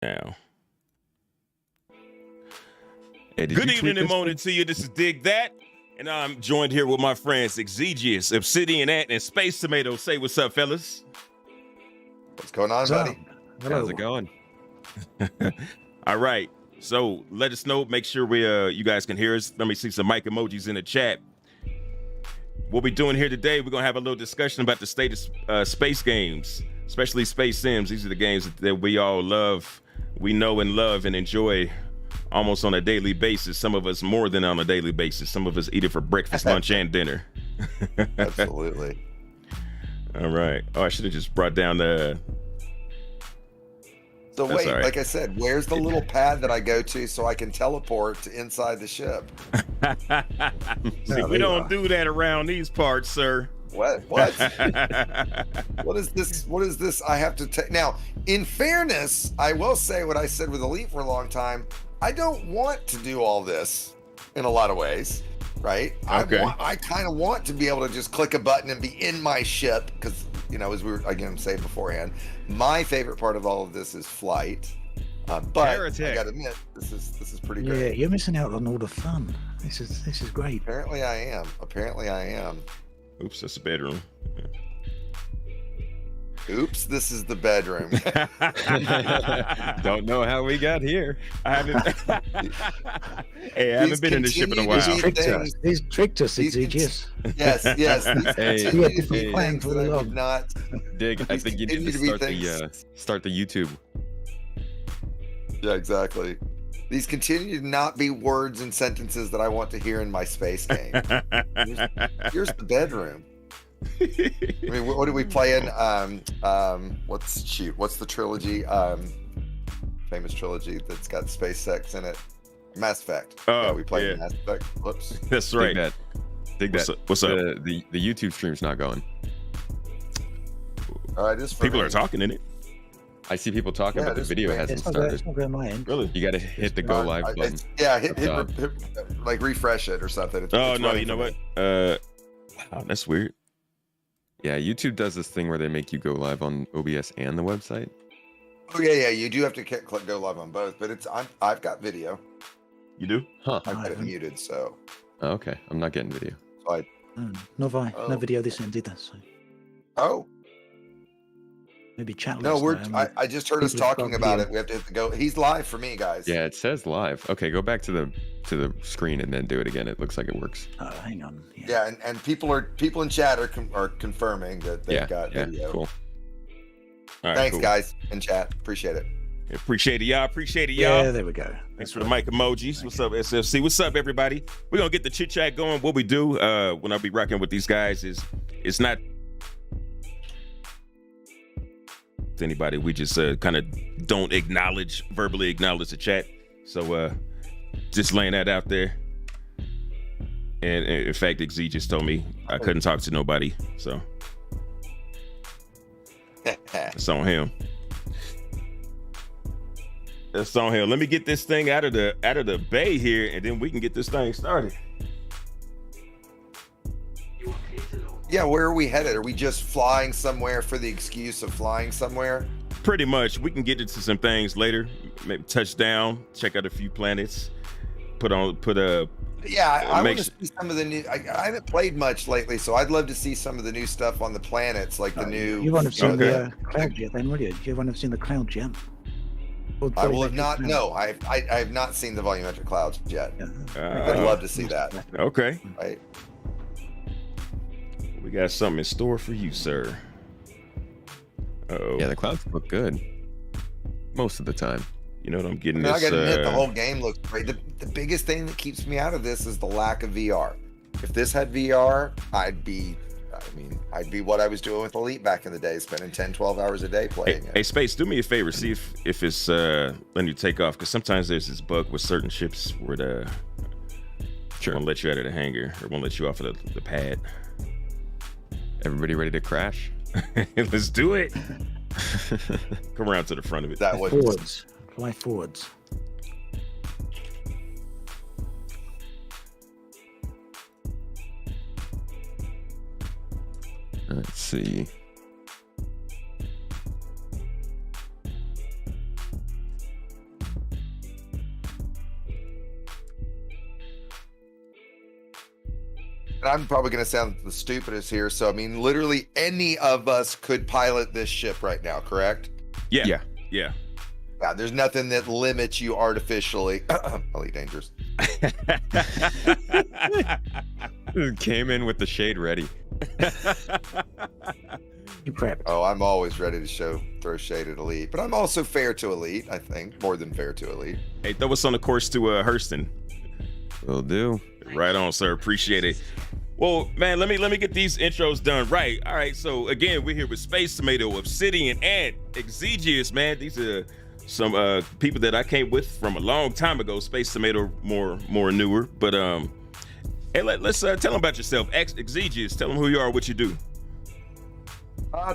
now. Hey, Good evening and morning to you. This is Dig That, and I'm joined here with my friends Exigeous, Obsidian Ant, and Space Tomato. Say what's up, fellas. What's going on, buddy? How's it going? All right. So let us know. Make sure you guys can hear us. Let me see some mic emojis in the chat. What we're doing here today, we're gonna have a little discussion about the state of space games, especially space sims. These are the games that we all love, we know and love and enjoy almost on a daily basis. Some of us more than on a daily basis. Some of us eat it for breakfast, lunch, and dinner. Absolutely. All right. Oh, I should have just brought down the. So That's wait, all right. like I said, where's the little pad that I go to so I can teleport to inside the ship? See, we don't do that around these parts, sir. What? What is this? What is this? I have to take now. In fairness, I will say what I said with Elite for a long time. I don't want to do all this in a lot of ways, right? Okay. I kind of want to be able to just click a button and be in my ship because, you know, as we were again saying beforehand, my favorite part of all of this is flight. But Heretic. I gotta admit, this is pretty Yeah, great. you're missing out on all the fun. This is great. Apparently I am. Oops, that's a bedroom. Oops, this is the bedroom. Don't know how we got here. I haven't. Hey, I haven't been in the ship in a while. He's tricked us, These Exigeous. Yes. Hey, We had different hey, plans things all that I along. would not. Dig, I think you need continue to to be start the YouTube. Yeah, exactly. These continue to not be words and sentences that I want to hear in my space game. Here's the bedroom. I mean, what are we playing? What's the trilogy? Famous trilogy that's got space sex in it. Mass Effect. Oh, yeah, we played yeah. Mass Effect. Whoops. That's right. Dig What's that. up? What's up? The YouTube stream's not going. All right, just for People me. are talking in it. I see people talking, Yeah, but the just video wait. hasn't It's not started. going my end. Really? You got to hit the go live button. Yeah, hit, Up top. like refresh it or something. It's Oh no, running you know for what? me. Wow, that's weird. Yeah, YouTube does this thing where they make you go live on OBS and the website. Oh yeah. You do have to click go live on both, but I've got video. You do? Huh. I've got it haven't. muted, so Oh, okay, I'm not getting video. No, no Oh. video this end either. So oh. maybe chat. No, list now, I just heard us people have got talking about video. it. We have to hit the go. He's live for me, guys. Yeah, it says live. Okay, go back to the screen and then do it again. It looks like it works. Oh, hang on. Yeah, and people in chat are confirming that they've got video. Cool. All right, Thanks, cool. guys, in chat. Appreciate it. Appreciate it, y'all. Appreciate it, y'all. Yeah, there we go. Thanks for the mic emojis. What's up, SFC? What's up, everybody? We're gonna get the chit chat going. What we do when I be rocking with these guys is it's not to anybody. We just kind of don't verbally acknowledge the chat. So just laying that out there. And in fact, Exie just told me I couldn't talk to nobody. So it's on him. That's on him. Let me get this thing out of the bay here, and then we can get this thing started. Yeah, where are we headed? Are we just flying somewhere for the excuse of flying somewhere? Pretty much. We can get into some things later. Maybe touch down, check out a few planets, put a. Yeah, I want to makes- see some of the new. I haven't played much lately, so I'd love to see some of the new stuff on the planets, like the new. You won't have seen Okay. the clouds yet, then, will you? You won't have seen the clouds yet. Or I will have volumetric not. clouds. No, I have not seen the volumetric clouds yet. Yeah. I'd love to see that. Okay, Right. we got something in store for you, sir. Uh-oh. Yeah, the clouds look good most of the time. You know what I'm getting I this. gotta admit, the whole game looks great. The biggest thing that keeps me out of this is the lack of VR. If this had VR, I'd be what I was doing with Elite back in the day, spending 10, 12 hours a day playing Hey, it. Space, do me a favor. See if it's letting you take off, because sometimes there's this bug with certain ships where the won't let you out of the hangar or won't let you off of the pad. Everybody ready to crash? Let's do it. Come around to the front of it. That would Forwards. Fly forwards. Let's see. I'm probably going to sound the stupidest here. So, I mean, literally any of us could pilot this ship right now, correct? Yeah. Yeah, there's nothing that limits you artificially. Elite Dangerous. Came in with the shade ready. You prepped. Oh, I'm always ready to throw shade at Elite, but I'm also fair to Elite, I think. More than fair to Elite. Hey, throw us on the course to Hurston. Will do. Right on, sir. Appreciate it. Well, man, let me get these intros done right. All right, so again, we're here with Space Tomato, Obsidian, and Exigeous, man. These are some people that I came with from a long time ago. Space Tomato more newer, but hey, let's tell them about yourself. Exigeous, tell them who you are, what you do.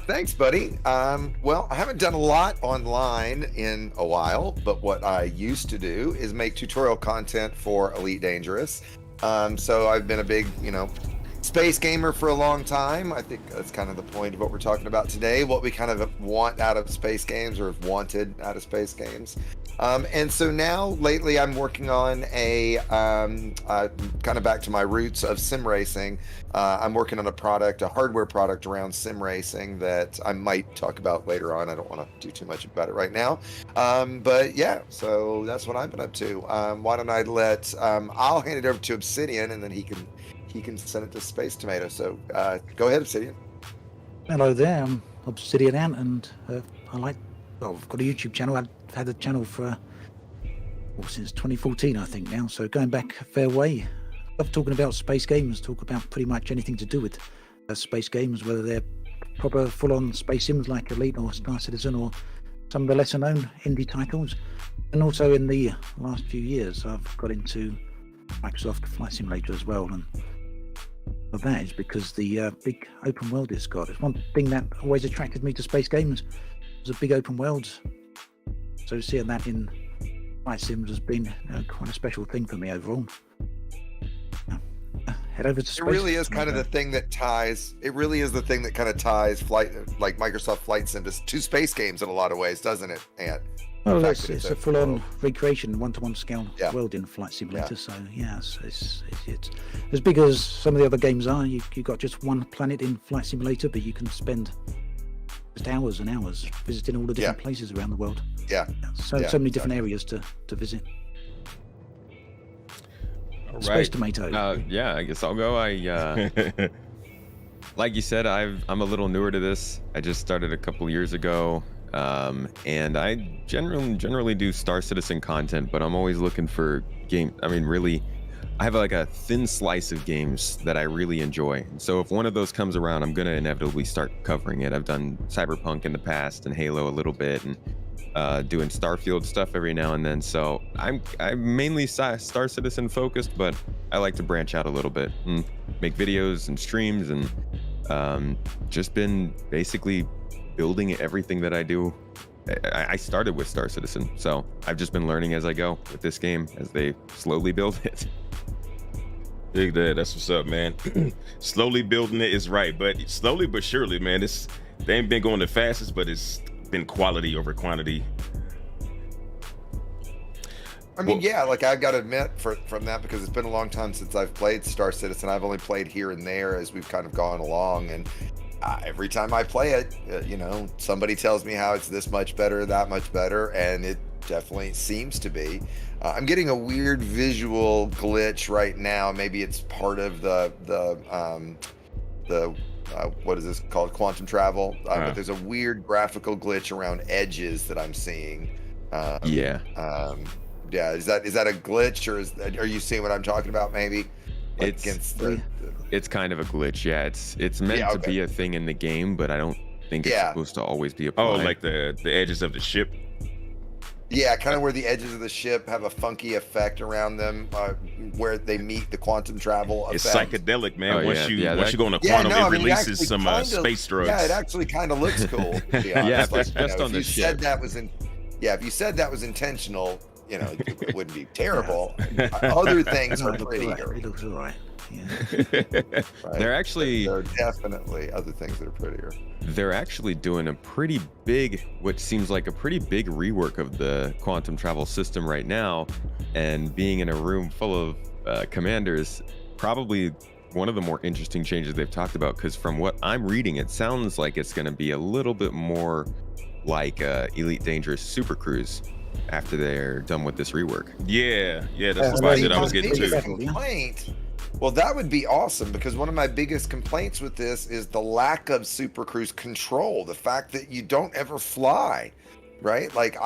Thanks, buddy. Well, I haven't done a lot online in a while, but what I used to do is make tutorial content for Elite Dangerous. So I've been a big, space gamer for a long time. I think that's kind of the point of what we're talking about today, what we kind of want out of space games or have wanted out of space games. And so now lately I'm working on a kind of back to my roots of sim racing. I'm working on a hardware product around sim racing that I might talk about later on. I don't want to do too much about it right now. But yeah, so that's what I've been up to. Why don't I I'll hand it over to Obsidian and then he can send it to Space Tomato. So go ahead, Obsidian. Hello there, I'm Obsidian Ant, and I've got a YouTube channel. I've had a channel for since 2014, I think now. So going back a fair way. I love talking about space games. Talk about pretty much anything to do with space games, whether they're proper full-on space sims like Elite or Star Citizen, or some of the lesser-known indie titles. And also in the last few years, I've got into Microsoft Flight Simulator as well, and that is because the big open world it's got. It's one thing that always attracted me to space games. Was a big open world. So seeing that in flight sims has been quite a special thing for me overall. Head over to space. It really is kind of the thing that ties. It really is the thing that kind of ties flight, like Microsoft Flight Sim, to space games in a lot of ways, doesn't it? And well, it's a full-on recreation, one-to-one scale world in Flight Simulator. Yeah. So yes, it's as big as some of the other games are. You got just one planet in Flight Simulator, but you can spend just hours and hours visiting all the different places around the world. So many different areas to visit. All right. Space Tomato. Yeah, I guess I'll go. Like you said, I'm a little newer to this. I just started a couple years ago. And I generally do Star Citizen content, but I'm always looking for really, I have like a thin slice of games that I really enjoy. So if one of those comes around, I'm gonna inevitably start covering it. I've done Cyberpunk in the past and Halo a little bit, and doing Starfield stuff every now and then. So I'm mainly Star Citizen focused, but I like to branch out a little bit and make videos and streams, and just been basically building everything that I do. I started with Star Citizen, so I've just been learning as I go with this game as they slowly build it. Dig that. That's what's up, man. Slowly building it is right, but slowly but surely, man. They ain't been going the fastest, but it's been quality over quantity. I mean, like I've got to admit from that, because it's been a long time since I've played Star Citizen. I've only played here and there as we've kind of gone along, and every time I play it, somebody tells me how it's this much better, that much better, and it definitely seems to be. I'm getting a weird visual glitch right now. Maybe it's part of the what is this called? Quantum travel. But there's a weird graphical glitch around edges that I'm seeing. Is that a glitch, or are you seeing what I'm talking about? Maybe it's kind of a glitch. Yeah, it's meant to be a thing in the game, but I don't think it's supposed to always be applied. Oh, like the edges of the ship. Yeah, kind of where the edges of the ship have a funky effect around them, where they meet the quantum travel effect. It's psychedelic, man. Once you go on a quantum, it releases some space drugs. Yeah, it actually kind of looks cool. Just on the ship. If you said that was intentional, it wouldn't be terrible. Other things are prettier. It looks all right. Yeah. Right? There are definitely other things that are prettier. They're actually doing what seems like a pretty big rework of the quantum travel system right now, and being in a room full of commanders, probably one of the more interesting changes they've talked about, because from what I'm reading, it sounds like it's going to be a little bit more like Elite Dangerous Super Cruise after they're done with this rework. Yeah, that's Yeah, the spot well, that I was getting biggest to. complaint. Well, that would be awesome, because one of my biggest complaints with this is the lack of Super Cruise control. The fact that you don't ever fly, right? Like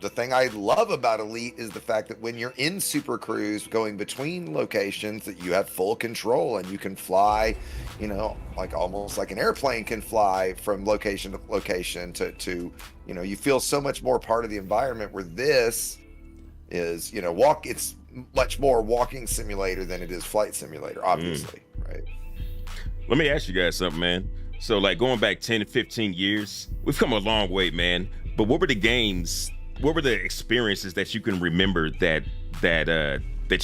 the thing I love about Elite is the fact that when you're in Super Cruise going between locations, that you have full control and you can fly, you know, like almost like an airplane can fly from location to location to you know, you feel so much more part of the environment, where this is, you know, it's much more walking simulator than it is flight simulator, obviously, right? Let me ask you guys something, man. So like going back 10 to 15 years, we've come a long way, man. But what were the experiences that you can remember that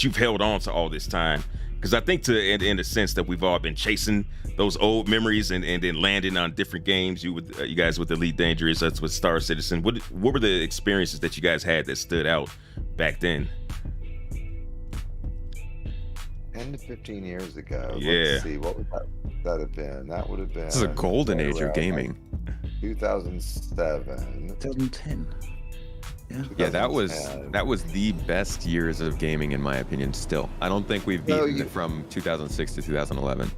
you've held on to all this time? Because I think in the sense that we've all been chasing those old memories and then landing on different games. You guys with Elite Dangerous, us with Star Citizen. What were the experiences that you guys had that stood out back then? 10 to 15 years ago. Yeah. Let's see, what would that have been? That would have been. This is a golden age of gaming. 2007. 2010. Yeah, that was 2010. the best years of gaming in my opinion. Still, I don't think we've beaten it from 2006 to 2011.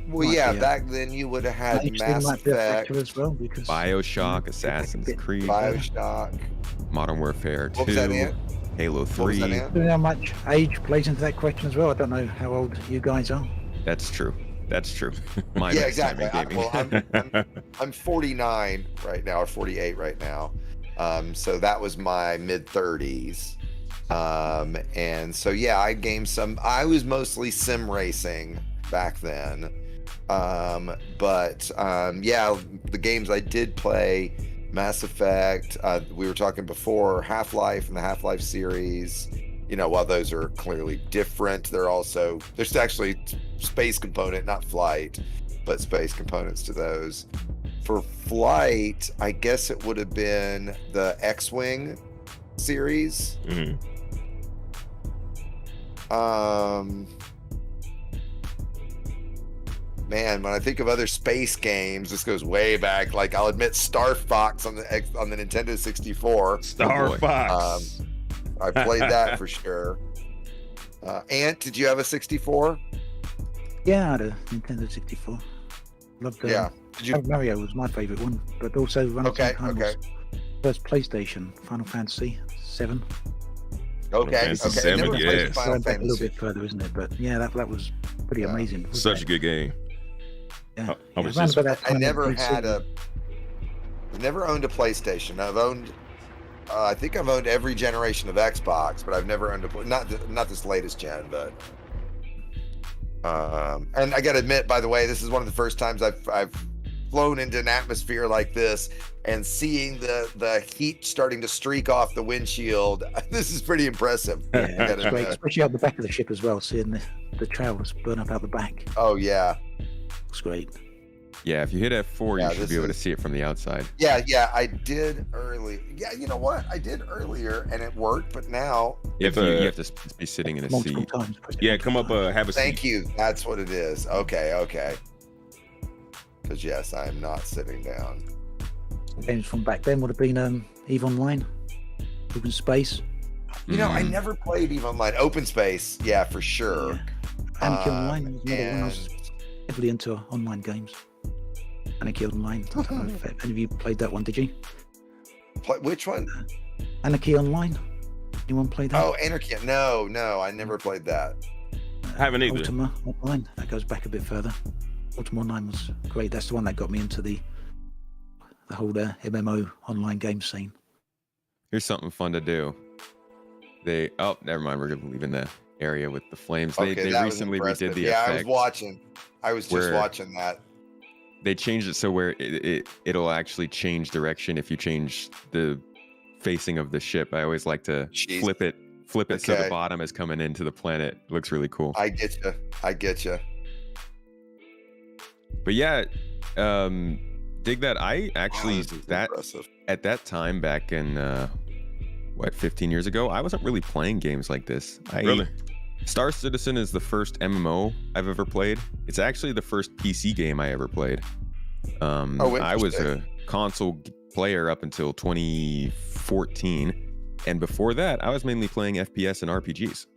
Well, Might yeah, be, back then you would have had Actually, Mass might be a Effect, factor as well, because BioShock, Assassin's Creed, BioShock. Modern Warfare 2, What was that in? Halo What was 3. that in? I don't know how much age plays into that question as well. I don't know how old you guys are. That's true. My Yeah, best time in exactly. gaming. I'm 49 right now, or 48 right now. So that was my mid 30s. And so yeah, I was mostly sim racing back then. Yeah, the games I did play, Mass Effect, we were talking before, Half-Life and the Half-Life series. You know, while those are clearly different, there's actually space component, not flight, but space components to those. For flight, I guess it would have been the X-Wing series. Mm-hmm. Man, when I think of other space games, this goes way back. Like, I'll admit, Star Fox on the Nintendo 64. Star Fox. I played that for sure. Ant, did you have a 64? Yeah, I had a Nintendo 64. Loved Yeah. Did you? Super Mario was my favorite one, but also around the Okay, same time okay. was first PlayStation, Final Fantasy 7. Okay, Fantasy okay. I VII, never played yes. Final Going back a little Fantasy. bit further, isn't it? But yeah, that was pretty amazing. wasn't Such it? a good game. Yeah. I was Around just- about that I time, never PC. I've never owned a PlayStation. I've owned, I think I've owned every generation of Xbox, but I've never owned not this latest gen, but. And I gotta admit, by the way, this is one of the first times I've flown into an atmosphere like this and seeing the heat starting to streak off the windshield. This is pretty impressive. I Yeah, gotta it's great, admit. especially out the back of the ship as well, seeing the trails burn up out the back. Oh yeah. It's great. Yeah, if you hit F4, Yeah, you should this be able to is- see it from the outside. Yeah, I did early. Yeah, you know what? I did earlier and it worked, but now, If If, you uh, have to be sitting in a Multiple seat. times. press it Yeah, multiple come up, times. have a thank seat. you. That's what it is. Okay. Because yes, I am not sitting down. Games from back then would have been EVE Online, Open Space, You know, I Mm. never played EVE Online. Open Space, yeah, for sure. Anarchy Online was another one. I was And heavily into online games. Anarchy Online. I don't know if any of you played that one, did you? which one? Anarchy Online. Anyone played that? Oh, Anarchy. No, I never played that. Haven't either. Ultima Online. That goes back a bit further. Ultima Online was great. That's the one that got me into the whole MMO online game scene. Here's something fun to do. Never mind. We're leaving the area with the flames. Okay, They that was recently impressive. redid the Yeah, effect. I was just where- watching that. They changed it so where it'll actually change direction if you change the facing of the ship. I always like to Jeez. flip it so the Okay. bottom is coming into the planet. Looks really cool. I get you. But yeah, dig that. I actually Wow, this is impressive. at that time back in 15 years ago, I wasn't really playing games like this. Really? Star Citizen is the first MMO I've ever played. It's actually the first PC game I ever played. I was a console player up until 2014, and before that, I was mainly playing FPS and RPGs.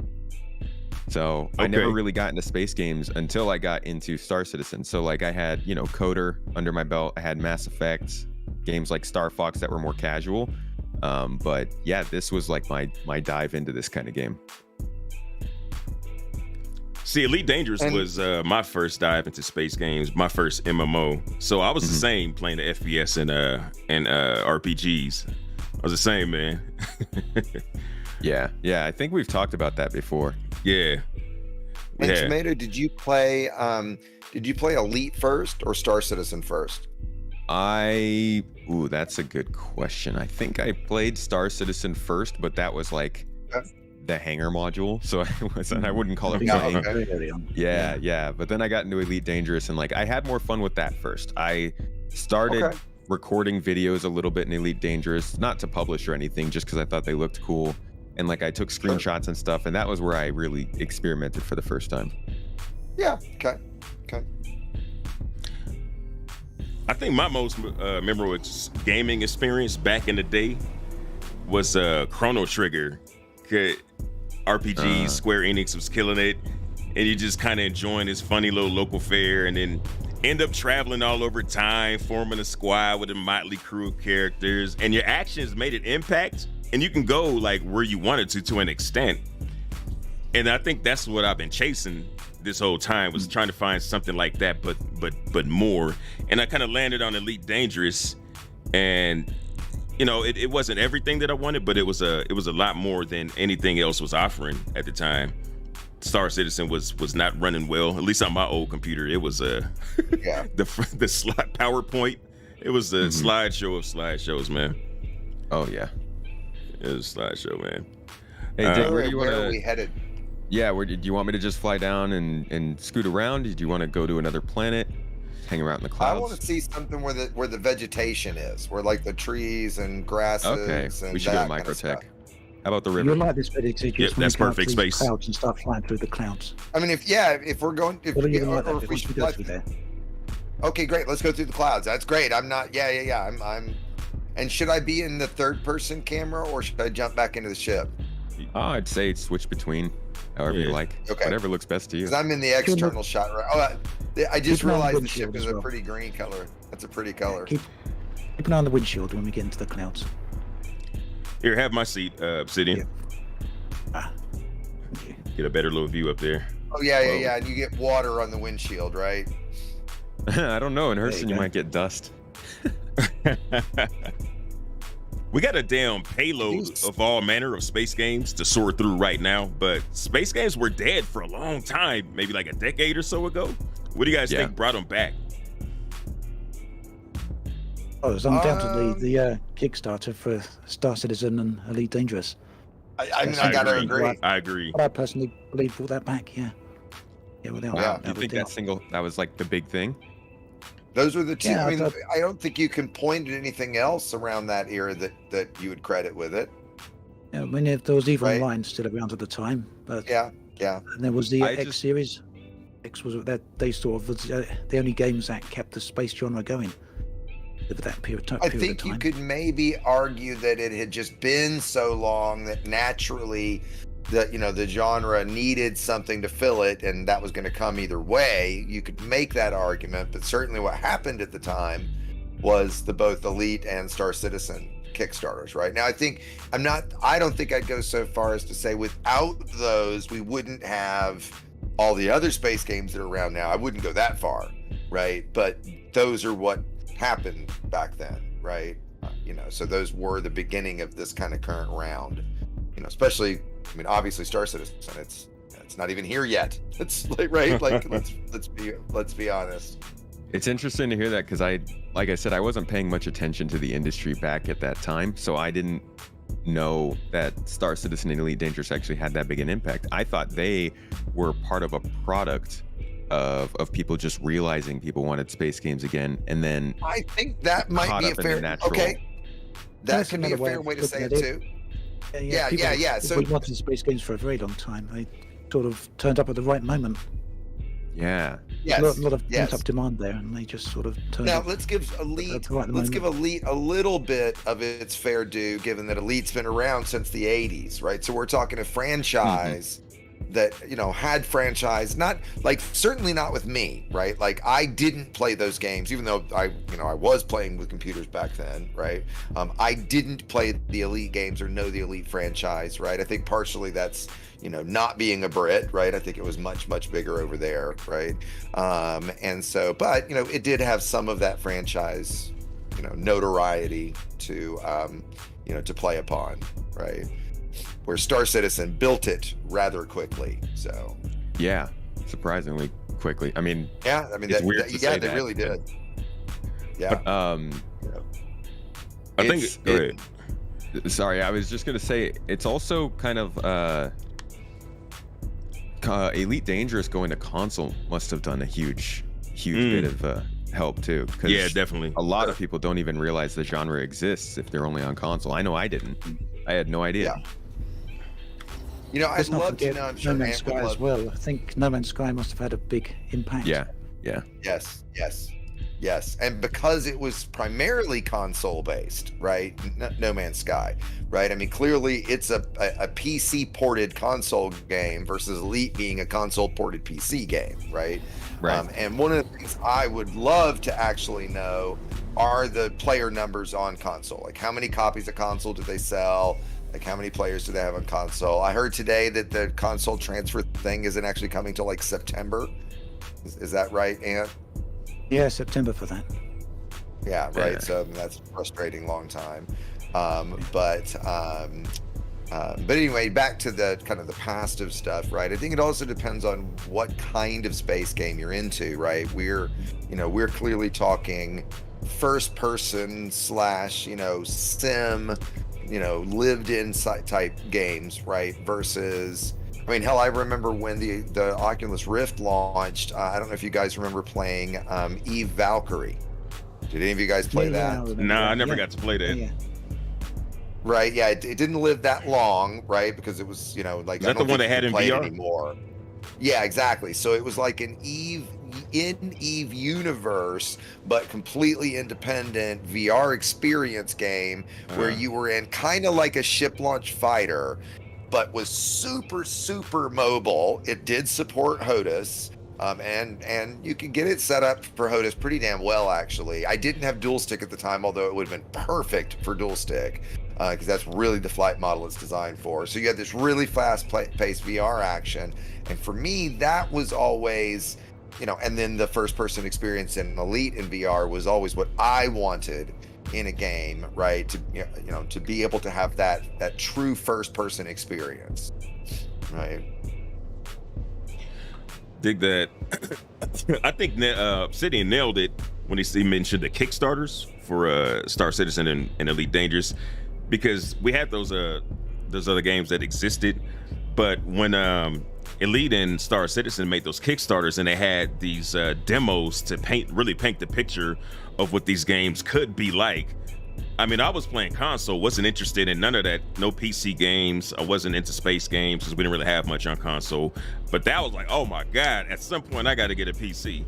So I never really got into space games until I got into Star Citizen. So like I had, Coder under my belt. I had Mass Effect, games like Star Fox that were more casual. But yeah, this was like my dive into this kind of game. See, Elite Dangerous was my first dive into space games, my first MMO. So I was the same playing the FPS and RPGs. I was the same, man. Yeah, I think we've talked about that before. Yeah. And Tomato, did you play Elite first or Star Citizen first? That's a good question. I think I played Star Citizen first, but that was like the hangar module, so I wouldn't call it playing. Yeah. But then I got into Elite Dangerous, and like I had more fun with that first. I started recording videos a little bit in Elite Dangerous, not to publish or anything, just because I thought they looked cool, and like I took screenshots and stuff, and that was where I really experimented for the first time. Yeah. Okay. I think my most memorable gaming experience back in the day was Chrono Trigger. RPGs, Square Enix was killing it, and you just kind of enjoying this funny little local fair, and then end up traveling all over time, forming a squad with a motley crew of characters, and your actions made an impact, and you can go like where you wanted to an extent. And I think that's what I've been chasing this whole time, was trying to find something like that, but more. And I kind of landed on Elite Dangerous, and it wasn't everything that I wanted, but it was a lot more than anything else was offering at the time. Star Citizen was not running well, at least on my old computer. It was the slide PowerPoint. It was the slideshow of slideshows, man. Oh yeah, it was a slideshow, man. Hey, Dick, where are we headed? Yeah, do you want me to just fly down and scoot around? Did you want to go to another planet, hang around in the clouds? I want to see something where the vegetation is, where like the trees and grasses. Okay, and we should go to Microtech. How about the river? You'll like this bit, Exigeous, when that's you go up perfect these space. clouds and start flying through the clouds. I mean, if we're going, if Well, we you like that bit we once should we go through there. Okay, great. Let's go through the clouds. That's great. I'm not. Yeah. I'm. And should I be in the third person camera, or should I jump back into the ship? I'd say switch between, however you like. Okay. Whatever looks best to you. Because I'm in the external shot, right? I just Keep an eye on the realized the windshield ship is as a well. pretty green color. That's a pretty color. Keep an eye on the windshield when we get into the clouds. Here, have my seat, Obsidian. Yeah. Thank you. Get a better little view up there. Oh yeah. And you get water on the windshield, right? I don't know. In Hurston, you go. might get dust. We got a damn payload of all manner of space games to sort through right now, but space games were dead for a long time, maybe like a decade or so ago. What do you guys think brought them back? Oh, it was undoubtedly the Kickstarter for Star Citizen and Elite Dangerous. I gotta agree. I agree. But I personally believe brought that back, yeah. Yeah, without Yeah. Do you think that was like the big thing? Those were the two. Yeah, I mean, I thought- I don't think you can point at anything else around that era that you would credit with it. Yeah, I mean, if there was Evil Right. Online still around at the time, but Yeah. and there was the I X just- series. X was that they sort of was the only games that kept the space genre going over that period I of think time. you could maybe argue that it had just been so long that naturally the genre needed something to fill it, and that was going to come either way. You could make that argument, but certainly what happened at the time was both Elite and Star Citizen Kickstarters, right? Now I don't think I'd go so far as to say without those we wouldn't have all the other space games that are around now. I wouldn't go that far, right? But those are what happened back then, right? So those were the beginning of this kind of current round. Especially, I mean, obviously Star Citizen, it's not even here yet. It's like, right? Like let's be honest. It's interesting to hear that, because like I said, I wasn't paying much attention to the industry back at that time, so I didn't know that Star Citizen and Elite Dangerous actually had that big an impact. I thought they were part of a product of people just realizing people wanted space games again, and then I think that might caught be a up in the fair. natural. Okay, that That's could be a another way fair of way to looking say at it it. too. Yeah. Yeah. So we wanted space games for a very long time. sort of turned up at the right moment. Yeah. Yes. A lot of yes. pent up demand there, and they just sort of turned Now up. let's give at Elite the right let's give moment. Elite a little bit of its fair due, given that Elite's been around since the 80s, right? So we're talking a franchise that, you know, had franchise, not like, certainly not with me, right? Like, I didn't play those games, even though I was playing with computers back then, right? I didn't play the Elite games or know the Elite franchise, right? I think partially that's, you know, not being a Brit, right? I think it was much, much bigger over there, right? And so, but, you know, it did have some of that franchise, you know, notoriety to, you know, to play upon, right? Where Star Citizen built it rather quickly. So, Yeah. Surprisingly quickly. I mean, yeah, I mean, It's weird to yeah, say they that, really but- did. Yeah. I think. It's- Go ahead. Sorry, I was just gonna say it's also kind of Elite Dangerous going to console must have done a huge bit of help too. 'Cause Yeah, definitely. a lot of people don't even realize the genre exists if they're only on console. I know I didn't. I had no idea. You know, I'd Let's not love to forget know. I'm sure No Man's Ant would Sky as love- well. I think No Man's Sky must have had a big impact. Yeah. Yes. And because it was primarily console based, right? No Man's Sky, right? I mean, clearly it's a PC ported console game versus Elite being a console ported PC game, right? Right. And one of the things I would love to actually know are the player numbers on console. Like, how many copies of console do they sell? Like, how many players do they have on console? I heard today that the console transfer thing isn't actually coming till like September. Is that right, Ant? Yeah, September for that. Yeah, right. Yeah. So that's a frustrating long time. But anyway, back to the kind of the past of stuff, right? I think it also depends on what kind of space game you're into, right? We're clearly talking first person / sim, lived in type games, right? Versus, I mean, hell, I remember when the Oculus Rift launched. I don't know if you guys remember playing Eve Valkyrie. Did any of you guys play that? Nah, I never got to play that. Yeah. Right. Yeah. It didn't live that long, right? Because it was, like, Is that the one they had in play it VR? anymore. Yeah, exactly. So it was like an Eve universe, but completely independent VR experience game where you were in kind of like a ship launch fighter, but was super, super mobile. It did support HOTAS. And you can get it set up for HOTAS pretty damn well, actually. I didn't have dual stick at the time, although it would have been perfect for dual stick, because that's really the flight model it's designed for. So you had this really fast-paced VR action, and for me, that was always, and then the first-person experience in Elite in VR was always what I wanted in a game, right? To be able to have that true first-person experience, right? Dig that. I think Obsidian nailed it when he mentioned the Kickstarters for Star Citizen and Elite Dangerous, because we had those other games that existed, but when Elite and Star Citizen made those Kickstarters and they had these demos to paint the picture of what these games could be like. I mean, I was playing console, wasn't interested in none of that, no PC games. I wasn't into space games because we didn't really have much on console. But that was like, oh my God, at some point I got to get a PC.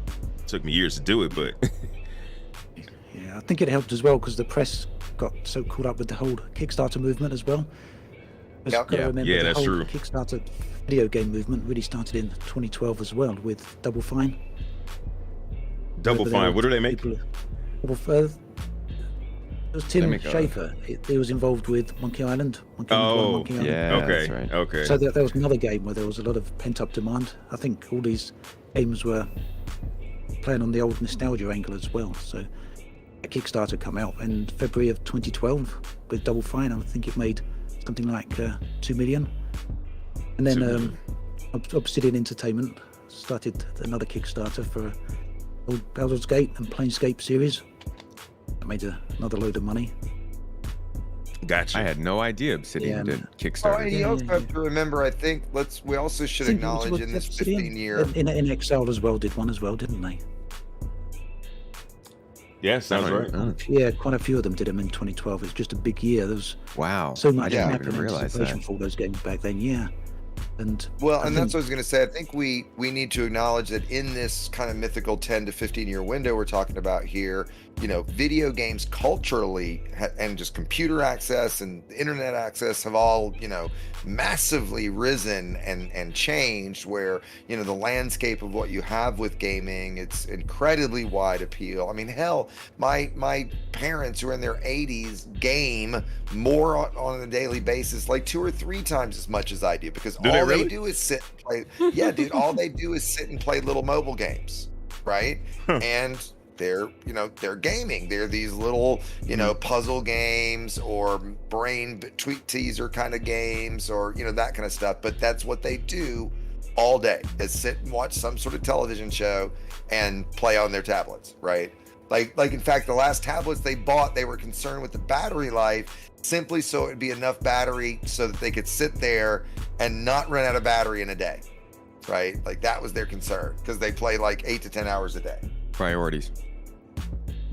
Took me years to do it, but. Yeah, I think it helped as well because the press got so caught up with the whole Kickstarter movement as well. Yep. Remember, Yeah, the that's whole true. Kickstarter video game movement really started in 2012 as well with Double Fine. Double Fine, what do they make? It was Tim make a- Schafer. He was involved with Monkey Island. Monkey Island. Yeah, Okay, that's right. okay. So there was another game where there was a lot of pent-up demand. I think all these games were playing on the old nostalgia angle as well. So a Kickstarter come out in February of 2012 with Double Fine. I think it made something like 2 million. And then 2 million. Obsidian Entertainment started another Kickstarter for old Baldur's Gate and Planescape series. That made another load of money. Gotcha. I had no idea Obsidian Yeah, did man. Oh, Kickstarter. and you also have to remember, I think, we also should I think it was acknowledge with in this Obsidian. 15-year. In Excel as well, did one as well, didn't they? Yeah, sounds right. Yeah, quite a few of them did them in 2012. It's just a big year. There was Wow. so much I didn't hype even and realize anticipation that. for all those games back then. Yeah, And Well, I and that's think- what I was going to say. I think we need to acknowledge that in this kind of mythical 10 to 15 year window we're talking about here, video games culturally and just computer access and internet access have all, massively risen and changed, where, the landscape of what you have with gaming, it's incredibly wide appeal. I mean, hell, my parents who are in their 80s game more on a daily basis, like 2 or 3 times as much as I do, because Do they all really? they do is sit and play. Yeah, dude, all they do is sit and play little mobile games, right? Huh. And they're gaming. They're these little puzzle games or brain tweet teaser kind of games, or that kind of stuff. But that's what they do all day, is sit and watch some sort of television show and play on their tablets, right? Like in fact, the last tablets they bought, they were concerned with the battery life, simply so it'd be enough battery so that they could sit there and not run out of battery in a day, right? Like that was their concern, because they play like 8 to 10 hours a day. Priorities.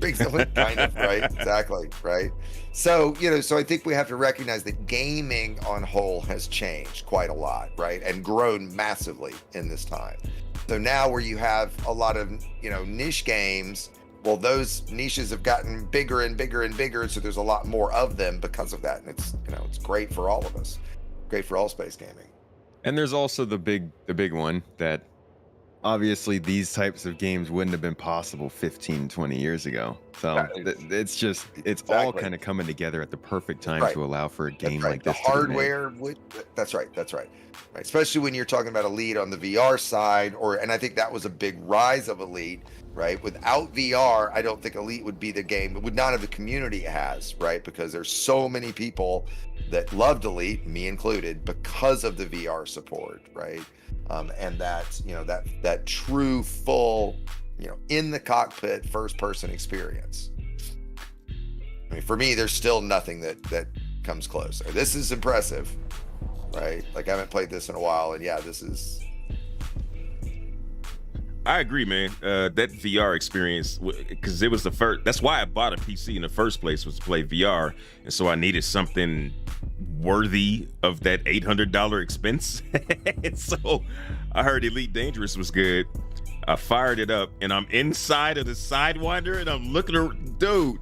Kind of, right? Exactly, right? So, so I think we have to recognize that gaming on whole has changed quite a lot, right? And grown massively in this time. So now where you have a lot of, niche games, well, those niches have gotten bigger and bigger and bigger. So there's a lot more of them because of that. And it's, it's great for all of us, great for all space gaming. And there's also the big one that obviously these types of games wouldn't have been possible 15, 20 years ago. So it's all Exactly. kind of coming together at the perfect time Right. to allow for a game That's right. like this. The to be made. hardware that's right. Especially when you're talking about Elite on the VR side, and I think that was a big rise of Elite, right? Without VR, I don't think Elite would be the game. It would not have the community it has, right? Because there's so many people that loved Elite, me included, because of the VR support, right? And that, that true, full, in the cockpit first person experience. I mean, for me, there's still nothing that comes close. This is impressive, right? Like I haven't played this in a while, and yeah, this is. I agree, man. That VR experience, because it was the first. That's why I bought a PC in the first place, was to play VR, and so I needed something worthy of that $800 expense. And so I heard Elite Dangerous was good. I fired it up, and I'm inside of the Sidewinder, and I'm looking at, dude.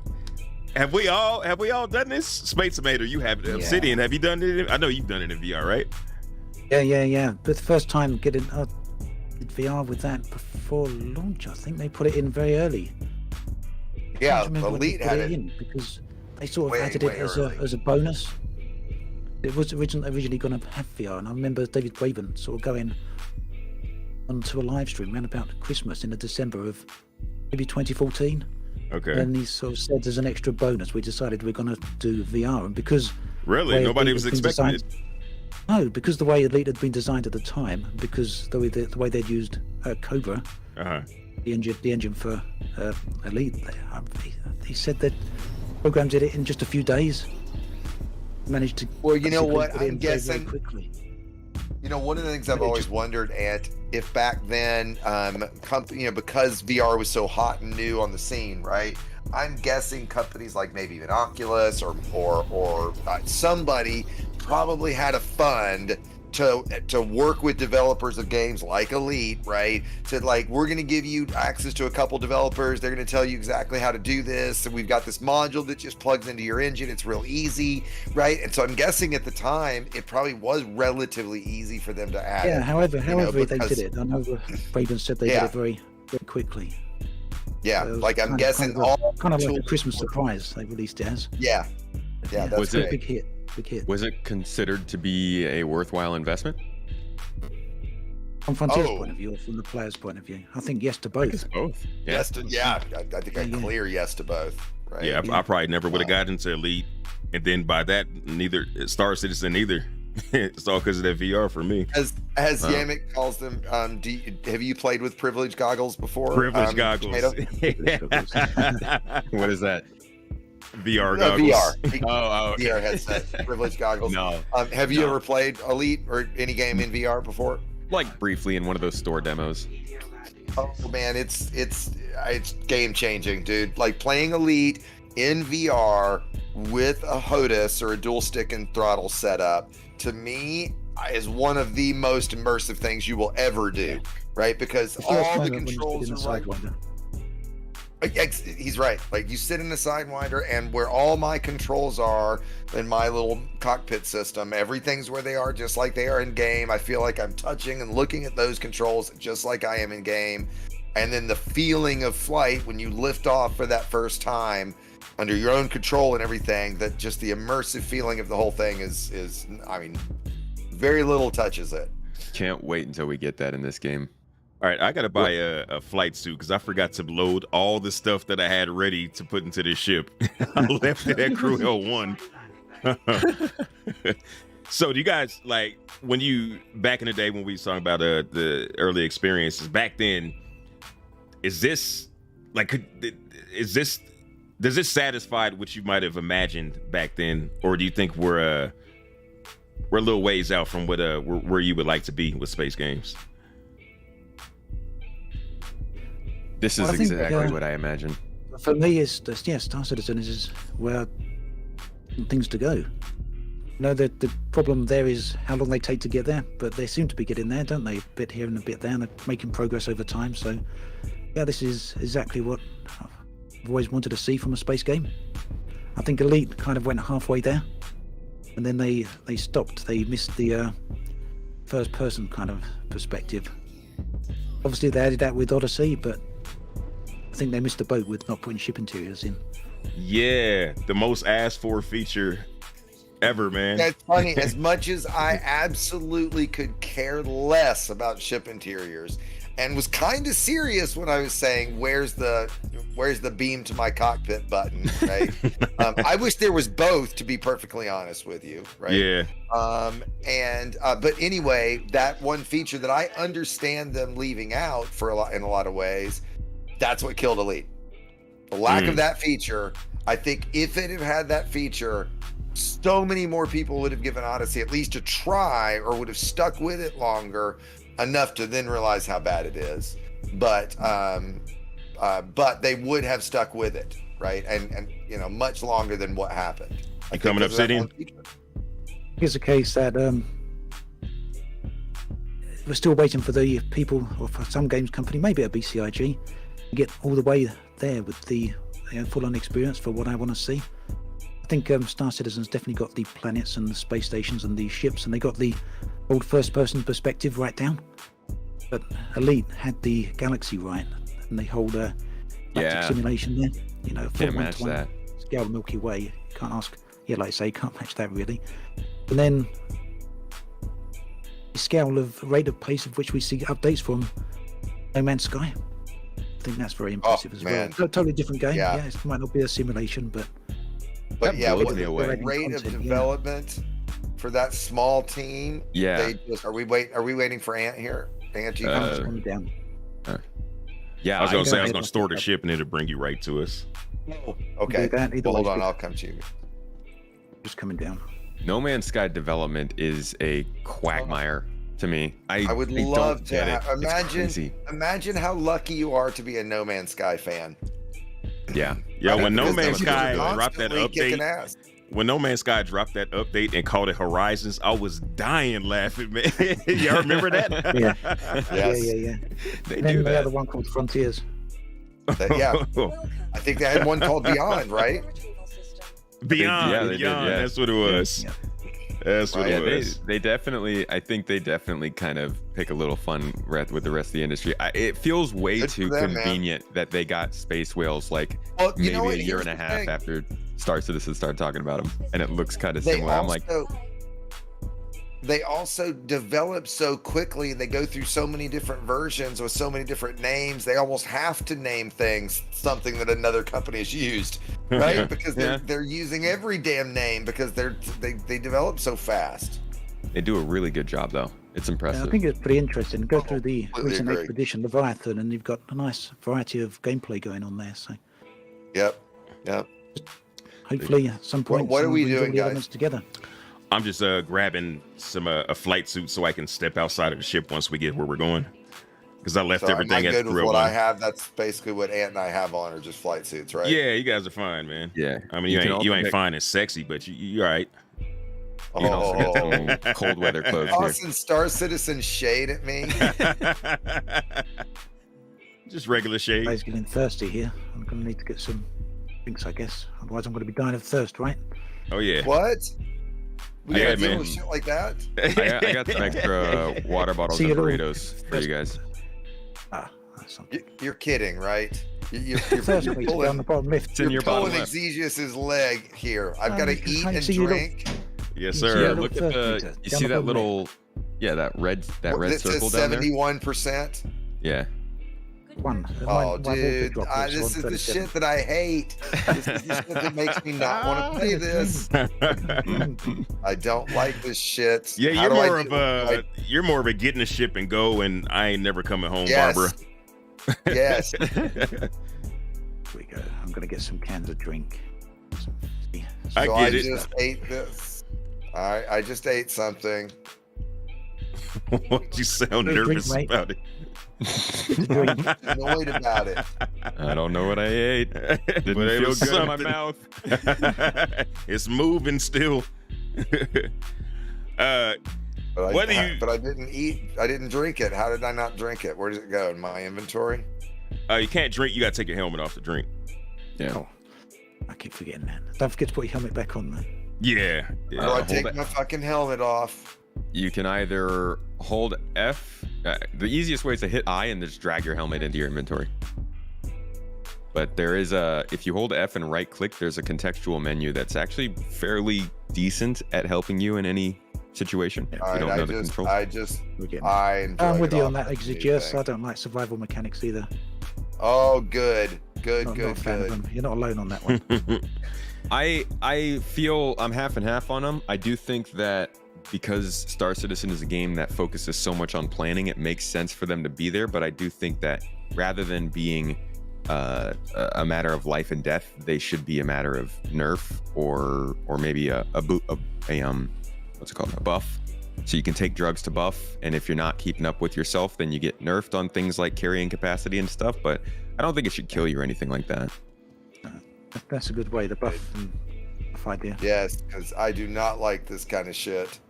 Have we all done this? Spacemator, you have it. Yeah. Obsidian, have you done it? I know you've done it in VR, right? Yeah. But the first time getting did VR with that before launch, I think they put it in very early. Yeah, Can't remember when they Elite put had it it. in, because they sort of Way, added it way as early. a bonus. It was originally going to have VR, and I remember David Braben sort of going onto a live stream around about Christmas in the December of maybe 2014. Okay. And he sort of said, as an extra bonus, we decided we're going to do VR, and because Really? way Nobody Elite was had been expecting it. designed- No, because the way Elite had been designed at the time, because the way they'd used Cobra, Uh-huh. the engine for Elite, he said that programmed did it in just a few days. Managed to. Well, you know basically what? put it I'm in very, very guessing- quickly. One of the things I've But it always just- wondered, Ant, if back then, because VR was so hot and new on the scene, right? I'm guessing companies like maybe even Oculus or somebody probably had a fund to work with developers of games like Elite, right? To like, we're going to give you access to a couple developers. They're going to tell you exactly how to do this. And we've got this module that just plugs into your engine. It's real easy, right? And so I'm guessing at the time, it probably was relatively easy for them to add. Yeah, however they because- did it. I know Braben said they Yeah. did it very, very quickly. Yeah, So it was like I'm kind of- guessing kind of all kind of like a tools- Christmas surprise they released it as. Yeah, that's Was it- great. Big hit. Was it considered to be a worthwhile investment? From Frontier's Oh. point of view, or from the player's point of view, I think yes to I both. guess both. Yeah. Yes to, I think I Yeah. clear yes to both. Right. Yeah, Yeah. I probably never would have gotten into Elite, and then by that, neither Star Citizen either. It's all because of that VR for me. As Wow. Yamik calls them, have you played with privilege goggles before? Privilege goggles. Tomato? What is that? VR No, goggles. VR. Oh, VR headset, privilege goggles. No, Have you No. ever played Elite or any game in VR before? like briefly in one of those store demos. Oh man, it's game changing, dude. Like playing Elite in VR with a HOTUS or a dual stick and throttle setup. To me, is one of the most immersive things you will ever do, right? Because all the controls are right. He's right. Like, you sit in the Sidewinder, and where all my controls are in my little cockpit system, everything's where they are, just like they are in game. I feel like I'm touching and looking at those controls just like I am in game. And then the feeling of flight when you lift off for that first time under your own control and everything, that just the immersive feeling of the whole thing is I mean, very little touches it. Can't wait until we get that in this game. All right, I gotta buy a flight suit because I forgot to load all the stuff that I had ready to put into this ship. I left it at Crew L1. So do you guys, like, when you, back in the day when we was talking about the early experiences, back then, is this, like, does this satisfy what you might have imagined back then? Or do you think we're a little ways out from what where you would like to be with space games? This is exactly what I imagine. For me, it's just, Star Citizen is where things to go. The problem there is how long they take to get there, but they seem to be getting there, don't they? A bit here and a bit there, and they're making progress over time. So, yeah, this is exactly what I've always wanted to see from a space game. I think Elite kind of went halfway there, and then they stopped. They missed the first-person kind of perspective. Obviously, they added that with Odyssey, but I think they missed the boat with not putting ship interiors in. Yeah, the most asked for feature ever, man. That's funny. As much as I absolutely could care less about ship interiors, and was kind of serious when I was saying, "Where's the beam to my cockpit button?" Right? I wish there was both, to be perfectly honest with you. Right? Yeah. But anyway, that one feature that I understand them leaving out in a lot of ways. That's what killed Elite. The lack of that feature. I think if it had had that feature, so many more people would have given Odyssey at least a try, or would have stuck with it longer enough to then realize how bad it is. But they would have stuck with it, right? And much longer than what happened. You coming up, City? Here's a case that we're still waiting for the people, or for some games company, maybe a BCIG, get all the way there with the full-on experience for what I want to see. I think Star Citizen's definitely got the planets and the space stations and the ships, and they got the old first-person perspective right down. But Elite had the galaxy right, and they hold a galactic simulation there. Can't match that. Scale of Milky Way. You can't ask. Yeah, like I say, can't match that really. And then the scale of rate of pace of which we see updates from No Man's Sky. I think that's very impressive as well. Totally different game. Yeah, it might not be a simulation, but yeah, blows me away. The rate of development for that small team. Yeah. Are we waiting for Ant here? Ant, you coming down. Yeah, I was gonna say I was gonna store the ship and it'll bring you right to us. Okay. Hold on, I'll come to you. Just coming down. No Man's Sky development is a quagmire to me. I would love to imagine how lucky you are to be a No Man's Sky fan. Yeah. Yeah, when No Man's Sky dropped that update, when No Man's Sky dropped that update and called it Horizons, I was dying laughing, man. Y'all remember that? Yeah. Yes. Yeah. They do that. They had the one called Frontiers. Yeah. I think they had one called Beyond, right? Beyond. They did, That's what it was. Yeah. That's what it was. They definitely, I think they definitely kind of pick a little fun with the rest of the industry. It feels way too convenient that they got space whales like maybe a year and a half after Star Citizen started talking about them, and it looks kind of similar. I'm like, they also develop so quickly. They go through so many different versions with so many different names. They almost have to name things something that another company has used, right? Because they're using every damn name because they develop so fast. They do a really good job, though. It's impressive. Yeah, I think it's pretty interesting. Go through the recent expedition, Leviathan, and you've got a nice variety of gameplay going on there. So, yep. Hopefully, at some point, what are we doing, guys? Together. I'm just grabbing some a flight suit so I can step outside of the ship once we get where we're going. Because I left everything at the grill. What I have, that's basically what Ant and I have on, are just flight suits, right? Yeah, you guys are fine, man. Yeah. I mean, you ain't fine and sexy, but you all right. You can also get some cold weather clothes here. Austin Star Citizen shade at me. Just regular shade. It's getting thirsty here. I'm going to need to get some drinks, I guess. Otherwise, I'm going to be dying of thirst, right? Oh yeah. What? We Yeah, gotta deal man. with shit like that? I got some extra water bottles See and you later. burritos for you guys. That's something. You're kidding, right? You're Thirst you're meter down pulling, the bottom left. It's in your bottom pulling left. Exigious's leg here. I've got to you eat can't and see your drink. Yes, Yeah, Yeah, sir. look at Thirst the. meter, You down see the that bottom little, yeah, that red That circle says down there. 71%. Yeah. One. Oh, My water dude, drop was this is the 137. shit that I hate. This is the shit that makes me not want to play this. I don't like this shit. Yeah, How you're do I more of do- a like, you're more of a getting the ship and go, and I ain't never coming home, yes, Barbara. yes. Here we go. I'm going to get some cans of drink. I So get it. just ate this. I just ate something. What you sound Drink, nervous mate. about it? Drink. Annoyed about it. I don't know what I ate. Didn't But it feel was good in my something. mouth. It's moving still. But I, What do you- but I didn't eat. I didn't drink it. How did I not drink it? Where does it go in my inventory? You can't drink. You gotta take your helmet off to drink. Yeah. Oh, I keep forgetting that. Don't forget to put your helmet back on, man. Yeah. Or yeah. do I hold take it. my fucking helmet off? You can either hold F. The easiest way is to hit I and just drag your helmet into your inventory. But there is if you hold F and right click, there's a contextual menu that's actually fairly decent at helping you in any situation. Yeah. If All you right, don't know the control. We're getting I I'm with enjoyed you it on off that, the Exigeous. thing. I don't like survival mechanics either. Oh, good, good, Not a good, fan of good. them. You're not alone on that one. I feel I'm half and half on them. I do think that because Star Citizen is a game that focuses so much on planning, it makes sense for them to be there. But I do think that rather than being a matter of life and death, they should be a matter of nerf or maybe a what's it called, a buff. So you can take drugs to buff, and if you're not keeping up with yourself, then you get nerfed on things like carrying capacity and stuff. But I don't think it should kill you or anything like that. That's a good way, the buff and buff idea. Yes, because I do not like this kind of shit.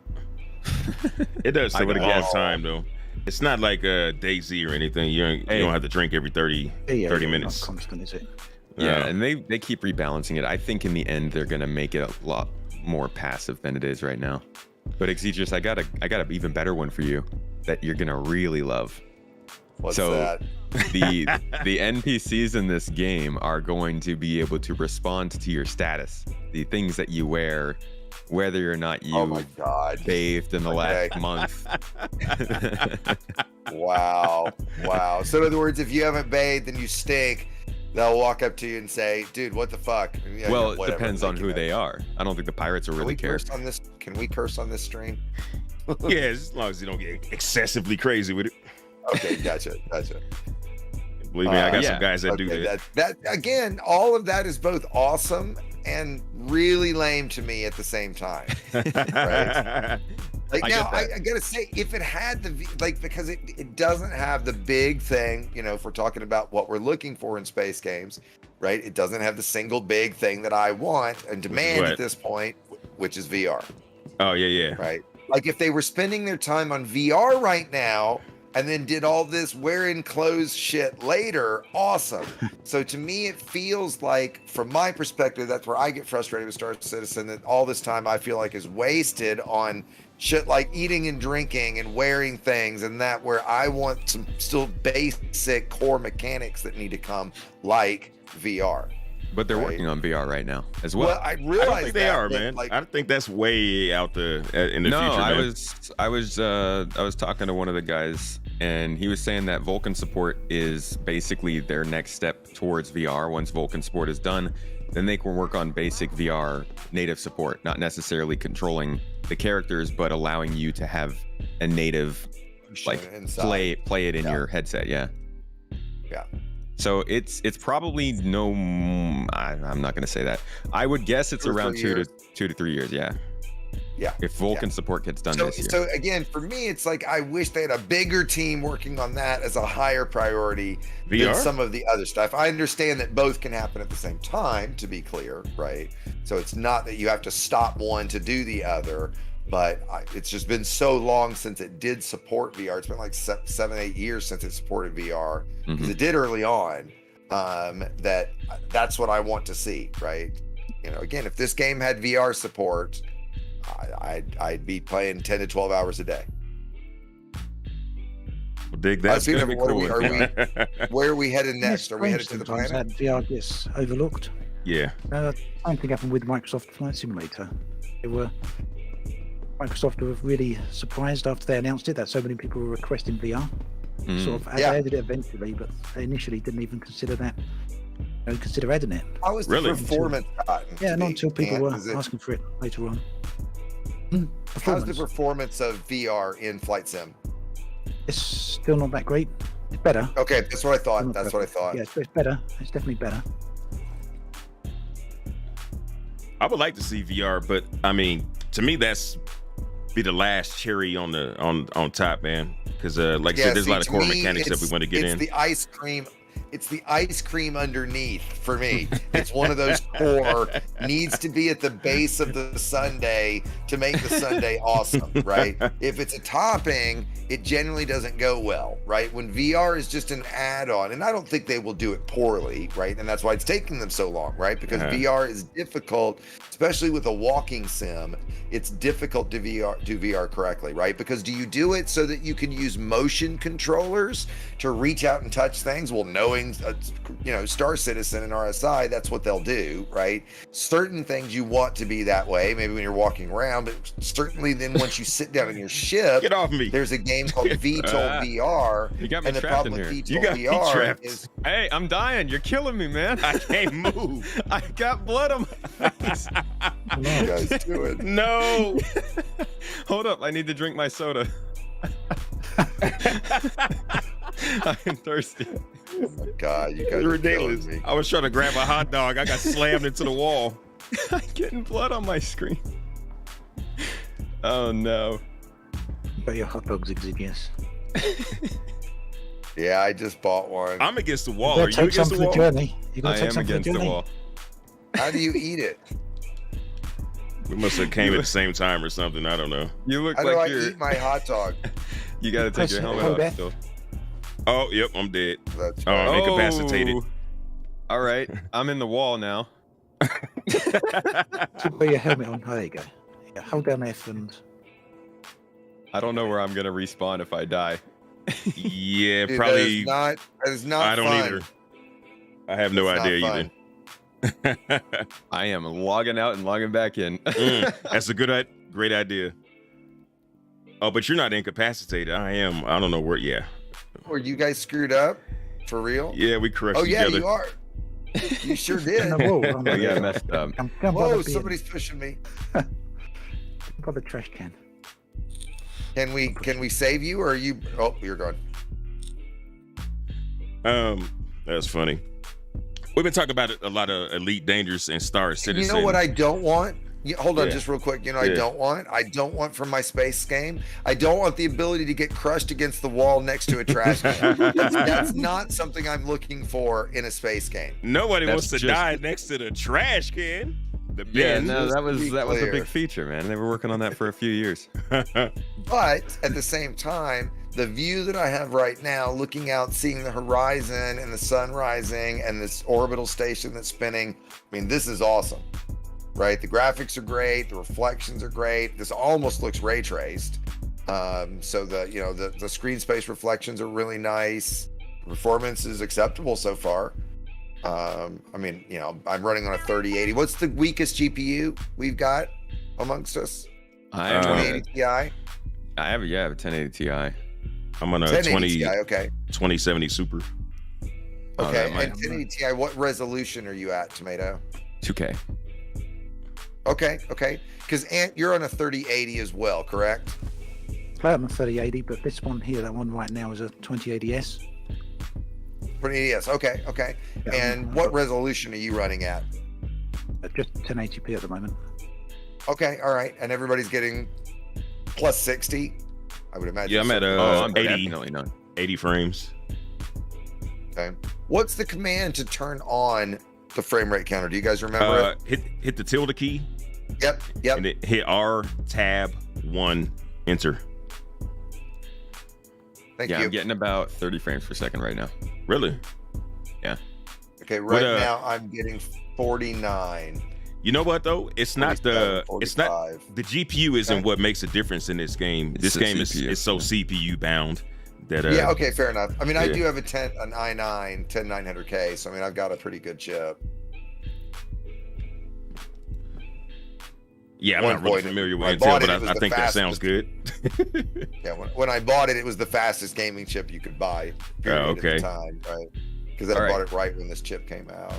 It does I take a got long it. time though. It's not like DayZ or anything. You Hey. don't have to drink every 30 Yeah, minutes. Not constant, is it? Yeah, and they keep rebalancing it. I think in the end they're gonna make it a lot more passive than it is right now. But Exigeous, I got a even better one for you that you're gonna really love. What's So- that? The NPCs in this game are going to be able to respond to your status, the things that you wear, whether or not you Oh my god! bathed in the Okay. last month. Wow, wow. So in other words, if you haven't bathed and you stink, they'll walk up to you and say, "Dude, what the fuck?" And, yeah, Well, it whatever, depends on thank who you, they man. are. I don't think the pirates will Can really we care. curse on this? Can we curse on this stream? Yeah, as long as you don't get excessively crazy with it. Okay, gotcha. Believe me, I got yeah. some guys that do Okay, that. that again, all of that is both awesome and really lame to me at the same time. Like I now, get that. I gotta say, if it had because it doesn't have the big thing, if we're talking about what we're looking for in space games, right? It doesn't have the single big thing that I want and demand what? at this point, which is VR, Oh yeah. right? Like if they were spending their time on VR right now and then did all this wearing clothes shit later, awesome. So to me, it feels like, from my perspective, that's where I get frustrated with Star Citizen, that all this time I feel like is wasted on shit like eating and drinking and wearing things, and that where I want some still basic core mechanics that need to come, like VR. But they're Right. working on VR right now as well. Well, I I realize don't think they that, are, but, man. like, I think that's way out in the No, future. I was talking to one of the guys, and he was saying that Vulcan support is basically their next step towards VR. Once Vulcan support is done, then they can work on basic VR native support, not necessarily controlling the characters, but allowing you to have a native like inside. play it in Yeah. your headset. Yeah. Yeah. So it's probably I'm not going to say that. I would guess it's 2 or around 3 2 years. to 3 years. Yeah. Yeah. If Vulkan support gets done this year. So again, for me, it's like I wish they had a bigger team working on that as a higher priority than some of the other stuff. I understand that both can happen at the same time, to be clear, right? So it's not that you have to stop one to do the other, but it's just been so long since it did support VR. It's been like 7-8 years since it supported VR, because it did early on. That's what I want to see, right? You know, again, if this game had VR support, I'd be playing 10 to 12 hours a day. Well, dig that. Where are we headed next? Are we headed to the planet? That VR gets overlooked. Yeah. Same thing happened with Microsoft Flight Simulator. Microsoft were really surprised after they announced it that so many people were requesting VR. Sort of added it eventually, but they initially didn't even consider that. Consider adding it. How was the performance gotten? Yeah, not until people were asking for it later on. How's the performance of VR in Flight Sim? It's still not that great. It's better. Okay, that's what I thought. That's what I thought. Yeah, it's better. It's definitely better. I would like to see VR, but I mean, to me, that's be the last cherry on the on top, man. Because like I said, there's a lot of core mechanics that we want to get in. The ice cream. It's the ice cream underneath for me. It's one of those core needs to be at the base of the sundae to make the sundae awesome, right? If it's a topping, it generally doesn't go well, right? When VR is just an add-on, and I don't think they will do it poorly, right? And that's why it's taking them so long, right? Because VR is difficult, especially with a walking sim. It's difficult to do VR correctly, right? Because do you do it so that you can use motion controllers to reach out and touch things? Well, knowing Star Citizen and RSI, that's what they'll do, right? Certain things you want to be that way, maybe when you're walking around, but certainly then once you sit down in your ship, get off me. There's a game called VTOL VR. You got me and the trapped problem in with here. VTOL VR is, hey, I'm dying. You're killing me, man. I can't move. I got blood on my face. What are you guys doing? No. Hold up. I need to drink my soda. I am thirsty. Oh my God, you guys You're are killing ridiculous. me. I was trying to grab a hot dog. I got slammed into the wall. I'm getting blood on my screen. Oh no. But your hot dog's Exigeous. Yeah, I just bought one. I'm against the wall. You Are you take against some the for wall? the journey. You I gotta take am some for the against the journey. wall. How do you eat it? We must have came at the same time or something. I don't know. You look How do like I you're. eat my hot dog? You gotta take your helmet hold off that. still. Oh, yep, I'm dead. That's Oh, I'm incapacitated. All right, I'm in the wall now. Put your helmet on. Oh, there you go. Yeah, hold down F and I don't know where I'm gonna respawn if I die. Yeah, Dude, probably. that is not I don't fun. either. I have no That's not idea fun. either. I am logging out and logging back in. That's a great idea. Oh, but you're not incapacitated. I am. I don't know where. Yeah. Were you guys screwed up? For real? Yeah, we crushed Oh yeah, together. you are. You sure in did. the wall. Oh, Oh, yeah, messed up. Come Whoa, by somebody's pushing me. the trash can. Can we save you, or are you? Oh, you're gone. That's funny. We've been talking about a lot of Elite Dangerous and Star Citizen. You know what I don't want? Hold on, Yeah. just real quick. You know, Yeah. I don't want from my space game. I don't want the ability to get crushed against the wall next to a trash can. That's not something I'm looking for in a space game. Nobody That's wants to just- die next to the trash can. The Yeah, bin. no, that was be a clear. big feature, man. They were working on that for a few years. But at the same time, the view that I have right now, looking out, seeing the horizon and the sun rising and this orbital station that's spinning, I mean, this is awesome, right? The graphics are great. The reflections are great. This almost looks ray traced. So the screen space reflections are really nice. The performance is acceptable so far. I mean, I'm running on a 3080. What's the weakest GPU we've got amongst us? I have, 2080 Ti? I have a 1080 Ti. I'm on a 1080 Ti, okay. 2070 Super. Oh, Okay, that might- and 1080 Ti, what resolution are you at, Tomato? 2K. Okay. Because Ant, you're on a 3080 as well, correct? Play on a 3080, but this one here, that one right now is a 2080s. 2080s. Okay. Yeah, And what resolution are you running at? Just 1080p at the moment. Okay, all right, and everybody's getting plus 60. I would imagine. Yeah, I'm at I'm 80, definitely not. 80 frames. Okay. What's the command to turn on the frame rate counter? Do you guys remember it? Hit the tilde key Yep. and it hit R tab 1 enter. Thank Yeah, you. I'm getting about 30 frames per second right now. Really? Okay, right What, now I'm getting 49. You know what though? It's not 47, it's not 45. the GPU isn't Okay. what makes a difference in this game. It's This the game CPU. is so CPU bound that Yeah, okay, fair enough. I mean, I yeah. do have an i9 10900K, so I mean, I've got a pretty good chip. yeah, I'm One not really point, familiar when I with bought Intel, it, but it was I the think that sounds fastest. good. Yeah, when I bought it, it was the fastest gaming chip you could buy. Period, okay. At the time, right? Because I All right. bought it right when this chip came out.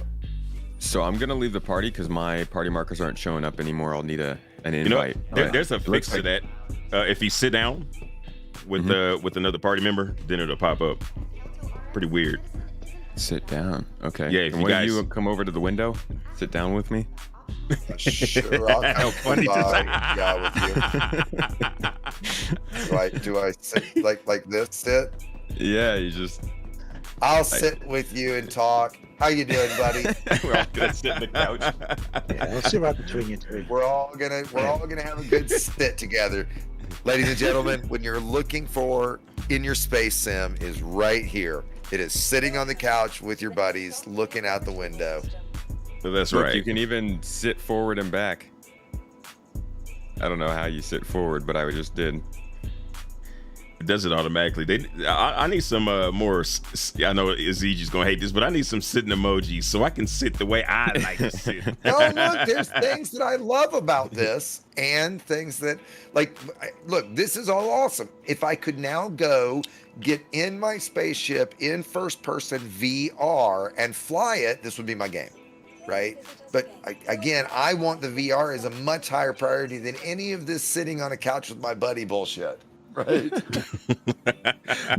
So I'm gonna leave the party because my party markers aren't showing up anymore. I'll need an You know, invite. there's a fix to that. If you sit down with with another party member, then it'll pop up. Pretty weird. Sit down. Okay. Yeah, if Can you one of guys- you come over to the window, sit down with me. Sure, I'll How come funny by, does with you. Do I sit like this? Sit? Yeah, you just. I'll sit with you and talk. How you doing, buddy? We're all gonna sit in the couch. Yeah, I'll sit right between you two. We're all gonna have a good sit together. Ladies and gentlemen, when you're looking for in your space sim is right here. It is sitting on the couch with your buddies looking out the window. That's Look, right. you can even sit forward and back. I don't know how you sit forward, but I just did. It does it automatically. I need some more. I know Exigeous gonna hate this, but I need some sitting emojis so I can sit the way I like to sit. No, look, there's things that I love about this and things that, like, look, this is all awesome. If I could now go get in my spaceship in first person VR and fly it, this would be my game, right? But again, I want the VR as a much higher priority than any of this sitting on a couch with my buddy bullshit. Right.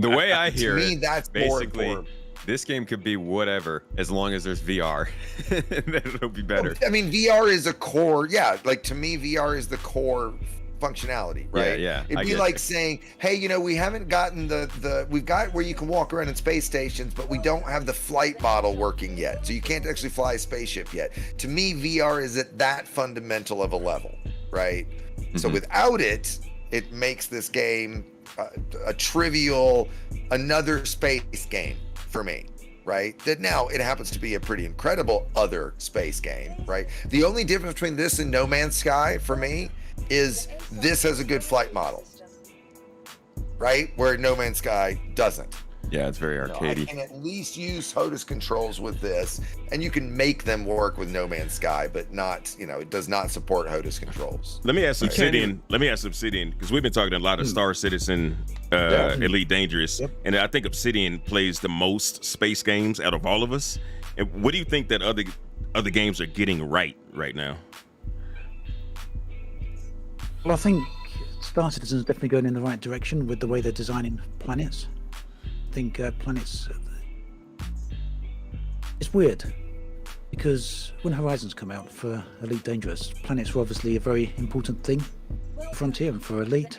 The way I hear To me, it, that's more basically, important. this game could be whatever as long as there's VR. Then it'll be better. I mean, VR is a core. Yeah, like to me, VR is the core functionality, right? Yeah, It'd I be get like you. saying, hey, you know, we haven't gotten we've got where you can walk around in space stations, but we don't have the flight model working yet. So you can't actually fly a spaceship yet. To me, VR is at that fundamental of a level, right? So Mhm. without it, it makes this game a trivial, another space game for me, right? That now it happens to be a pretty incredible other space game, right? The only difference between this and No Man's Sky for me is this has a good flight model, right? Where No Man's Sky doesn't. Yeah, it's very You know, I arcadey. can at least use HOTAS controls with this, and you can make them work with No Man's Sky, but not, you know, it does not support HOTAS controls. Let me ask You can't Obsidian. Let me ask Obsidian because we've been talking a lot of Star Citizen, Elite Dangerous, Yep. and I think Obsidian plays the most space games out of all of us. And what do you think that other games are getting right now? Well, I think Star Citizen is definitely going in the right direction with the way they're designing planets. I think planets. It's weird because when Horizons come out for Elite Dangerous, planets were obviously a very important thing for Frontier and for Elite.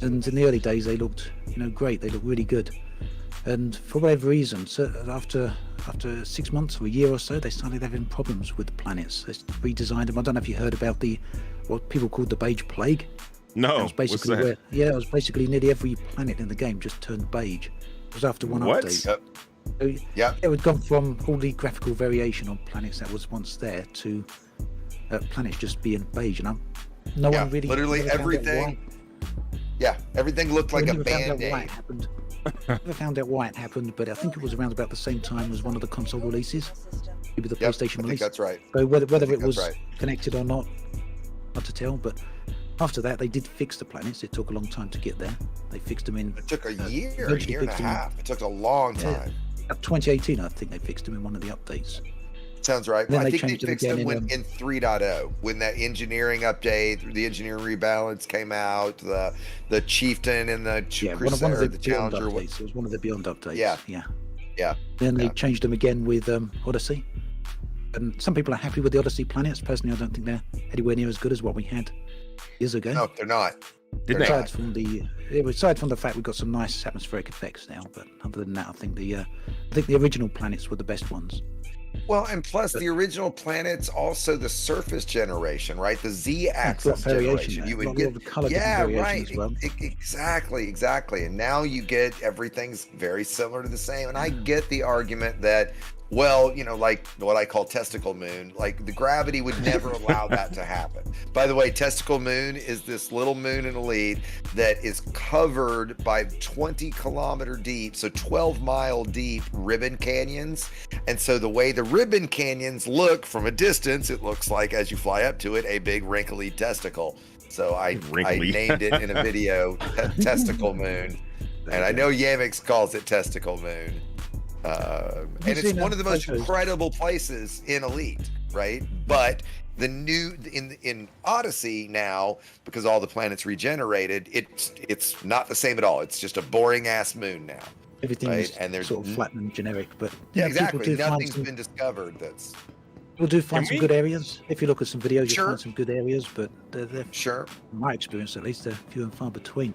And in the early days, they looked, great. They looked really good. And for whatever reason, so after 6 months or a year or so, they started having problems with the planets. They redesigned them. I don't know if you heard about what people called the beige plague. No, It was basically what's that? it was basically nearly every planet in the game just turned beige. It was after one What? update. Yep. So, Yep. it had gone from all the graphical variation on planets that was once there to planets just being beige. And no Yeah, one really literally never found out everything why. Yeah, everything looked like a Never found out why band-aid. it happened. Never found out why it happened, but I think it was around about the same time as one of the console releases, maybe the Yep, PlayStation I think release. that's right. So whether think it was that's right. connected or not, hard to tell. But after that, they did fix the planets. It took a long time to get there. They fixed them in It took a year and a eventually fixed them. half. It took a long Yeah. time. 2018. I think they fixed them in one of the updates. Sounds right. Then I they think they changed it fixed again them when, in, in 3.0 when that engineering update, the engineering rebalance came out, the chieftain and the Yeah, one of crusader, the the Beyond challenger. updates. It was one of the Beyond updates. Yeah. yeah. Yeah. Then they Yeah. changed them again with Odyssey. And some people are happy with the Odyssey planets. Personally, I don't think they're anywhere near as good as what we had years ago. No, they're not. Didn't They're Aside from the fact we've got some nice atmospheric effects now, but other than that, I think the original planets were the best ones. Well, and plus the original planets, also the surface generation, right? The Z-axis generation. You would get right. As well. Exactly. And now you get everything's very similar to the same. And I get the argument that, well, like what I call testicle moon, like the gravity would never allow that to happen. By the way, testicle moon is this little moon in Elite that is covered by 20-kilometer deep, so 12-mile deep ribbon canyons. And so the way the ribbon canyons look from a distance, it looks like, as you fly up to it, a big wrinkly testicle. So I named it in a video testicle moon. And I know Yamix calls it testicle moon. And it's one of the most incredible places in Elite, right? But the new in Odyssey now, because all the planets regenerated, it's not the same at all. It's just a boring ass moon now. Everything's and there's sort of flat and generic, but exactly, nothing's been discovered. We'll do find some good areas. If you look at some videos, you'll find some good areas, but they're sure. In my experience, at least, they're few and far between.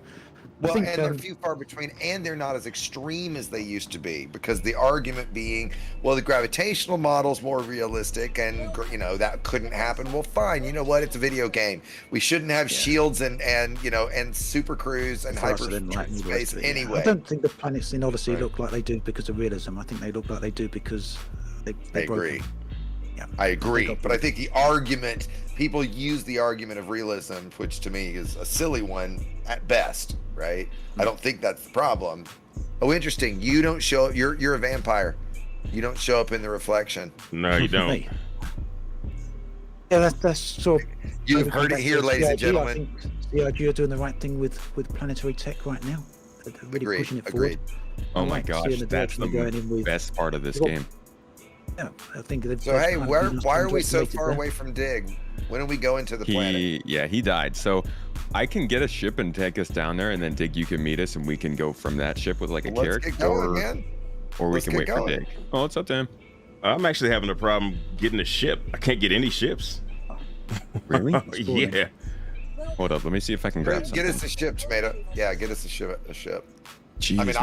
Well, and they're few far between, and they're not as extreme as they used to be, because the argument being, well, the gravitational model's more realistic, and that couldn't happen. Well, fine. You know what? It's a video game. We shouldn't have shields and super cruise and hyperspace anyway. I don't think the planets in Odyssey look like they do because of realism. I think they look like they do because they agree. Yeah, I agree, but I think the argument, people use the argument of realism, which to me is a silly one at best, right? I don't think that's the problem. Oh, interesting. You don't show up. You're a vampire. You don't show up in the reflection. No, you don't. Yeah, that's sort of. You've heard it here, ladies and gentlemen. I think CIG are doing the right thing with planetary tech right now. They're really pushing it forward. Oh my gosh, that's the best part of this game. Yeah, I think they've so. Hey, why are we so far away from Dig? When do we go into the planet? Yeah, he died. So I can get a ship and take us down there, and then Dig, you can meet us, and we can go from that ship with like a character, or we can wait for Dig. Oh, it's up to him. I'm actually having a problem getting a ship. I can't get any ships. Really? Yeah. Hold up, let me see if I can grab something. Get us a ship, Tomato. Yeah, get us a ship. Jeez, I mean,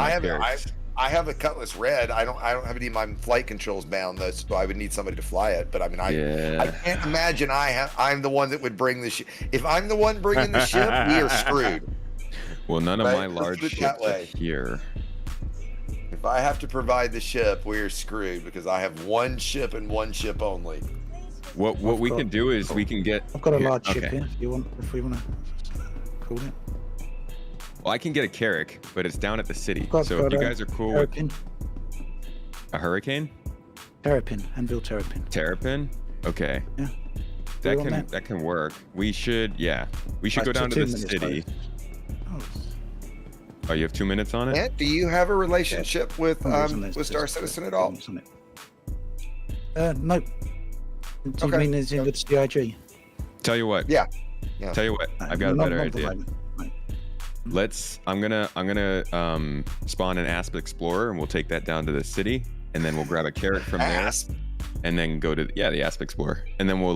I have a Cutlass Red. I don't have any of my flight controls bound though, so I would need somebody to fly it. But I mean, I can't imagine I'm the one that would bring the ship. If I'm the one bringing the ship, we are screwed. Well, none of my large ships are here. If I have to provide the ship, we are screwed because I have one ship and one ship only. What we can do is we can get. I've got a large ship here. If we want to call it. Well, I can get a Carrack, but it's down at the city. So if you guys are cool with a Hurricane? Terrapin, Anvil Terrapin. Terrapin? Okay. Yeah. That can work. We should go down to the city. Oh, you have 2 minutes on it? Matt, do you have a relationship with Star Citizen at all? No. Do you mean as in with CIG? Tell you what. Yeah. Tell you what. I've got a better idea. I'm gonna spawn an Asp Explorer, and we'll take that down to the city, and then we'll grab a Carrack from there, and then go to the Asp Explorer, and then we'll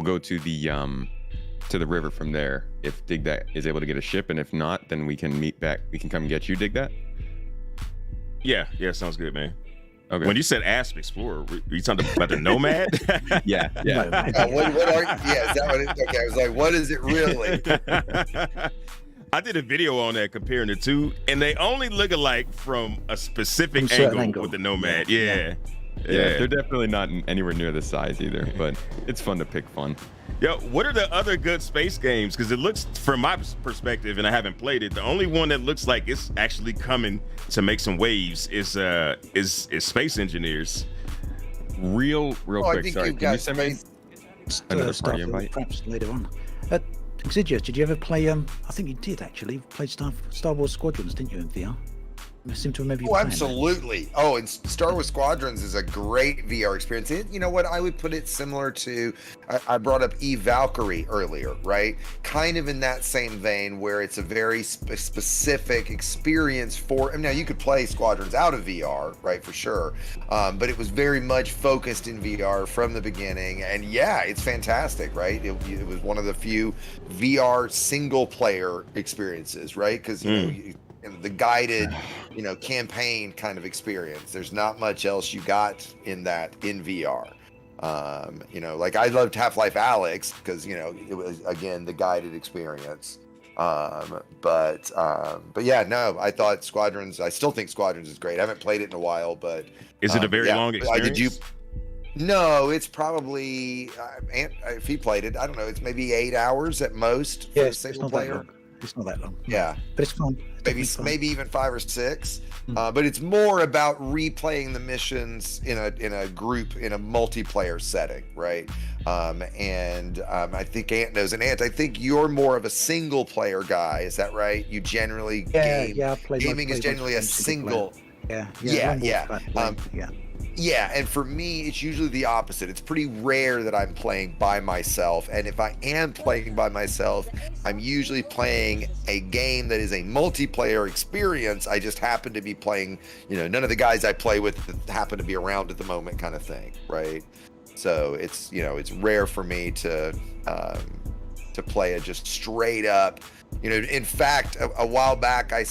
go to the river from there. If Dig That is able to get a ship, and if not, then we can meet back. We can come get you, Dig That. Yeah, sounds good, man. Okay. When you said Asp Explorer, were you talking about the Nomad? Yeah. Is that what it? Okay, I was like, what is it really? I did a video on that comparing the two, and they only look alike from a specific angle with the Nomad. Yeah, they're definitely not anywhere near the size either, but it's fun to pick fun. Yo, what are the other good space games? Because it looks, from my perspective, and I haven't played it, the only one that looks like it's actually coming to make some waves is Space Engineers. Real quick, sorry. Can you send me another party invite? Perhaps later on. Exigeous, did you ever play? I think you did actually. You played Star Wars Squadrons, didn't you, in VR? I seem to remember you Oh, playing that. absolutely. Oh, and Star Wars Squadrons is a great VR experience. You know what? I would put it similar to, I brought up Valkyrie earlier, right? Kind of in that same vein where it's a very specific experience for, now you could play Squadrons out of VR, right, for sure. But it was very much focused in VR from the beginning. And yeah, it's fantastic, right? It was one of the few VR single player experiences, right? Because, you know, the guided, you know, campaign kind of experience. There's not much else you got in that in VR. You know, like I loved Half-Life Alyx because, you know, it was again the guided experience. But yeah, no, I thought Squadrons. I still think Squadrons is great. I haven't played it in a while, but is it a very long experience? No, it's probably if he played it, I don't know. It's maybe 8 hours at most for a single player. It's not that long. Yeah, but it's fun. Maybe even 5 or 6. But it's more about replaying the missions in a group, in a multiplayer setting, right? I think Ant knows. And Ant, I think you're more of a single player guy. Is that right? You generally gaming is generally a single. Yeah, and for me, it's usually the opposite. It's pretty rare that I'm playing by myself. And if I am playing by myself, I'm usually playing a game that is a multiplayer experience. I just happen to be playing, you know, none of the guys I play with happen to be around at the moment kind of thing, right? So it's, you know, it's rare for me to play it just straight up. You know, in fact, a while back, I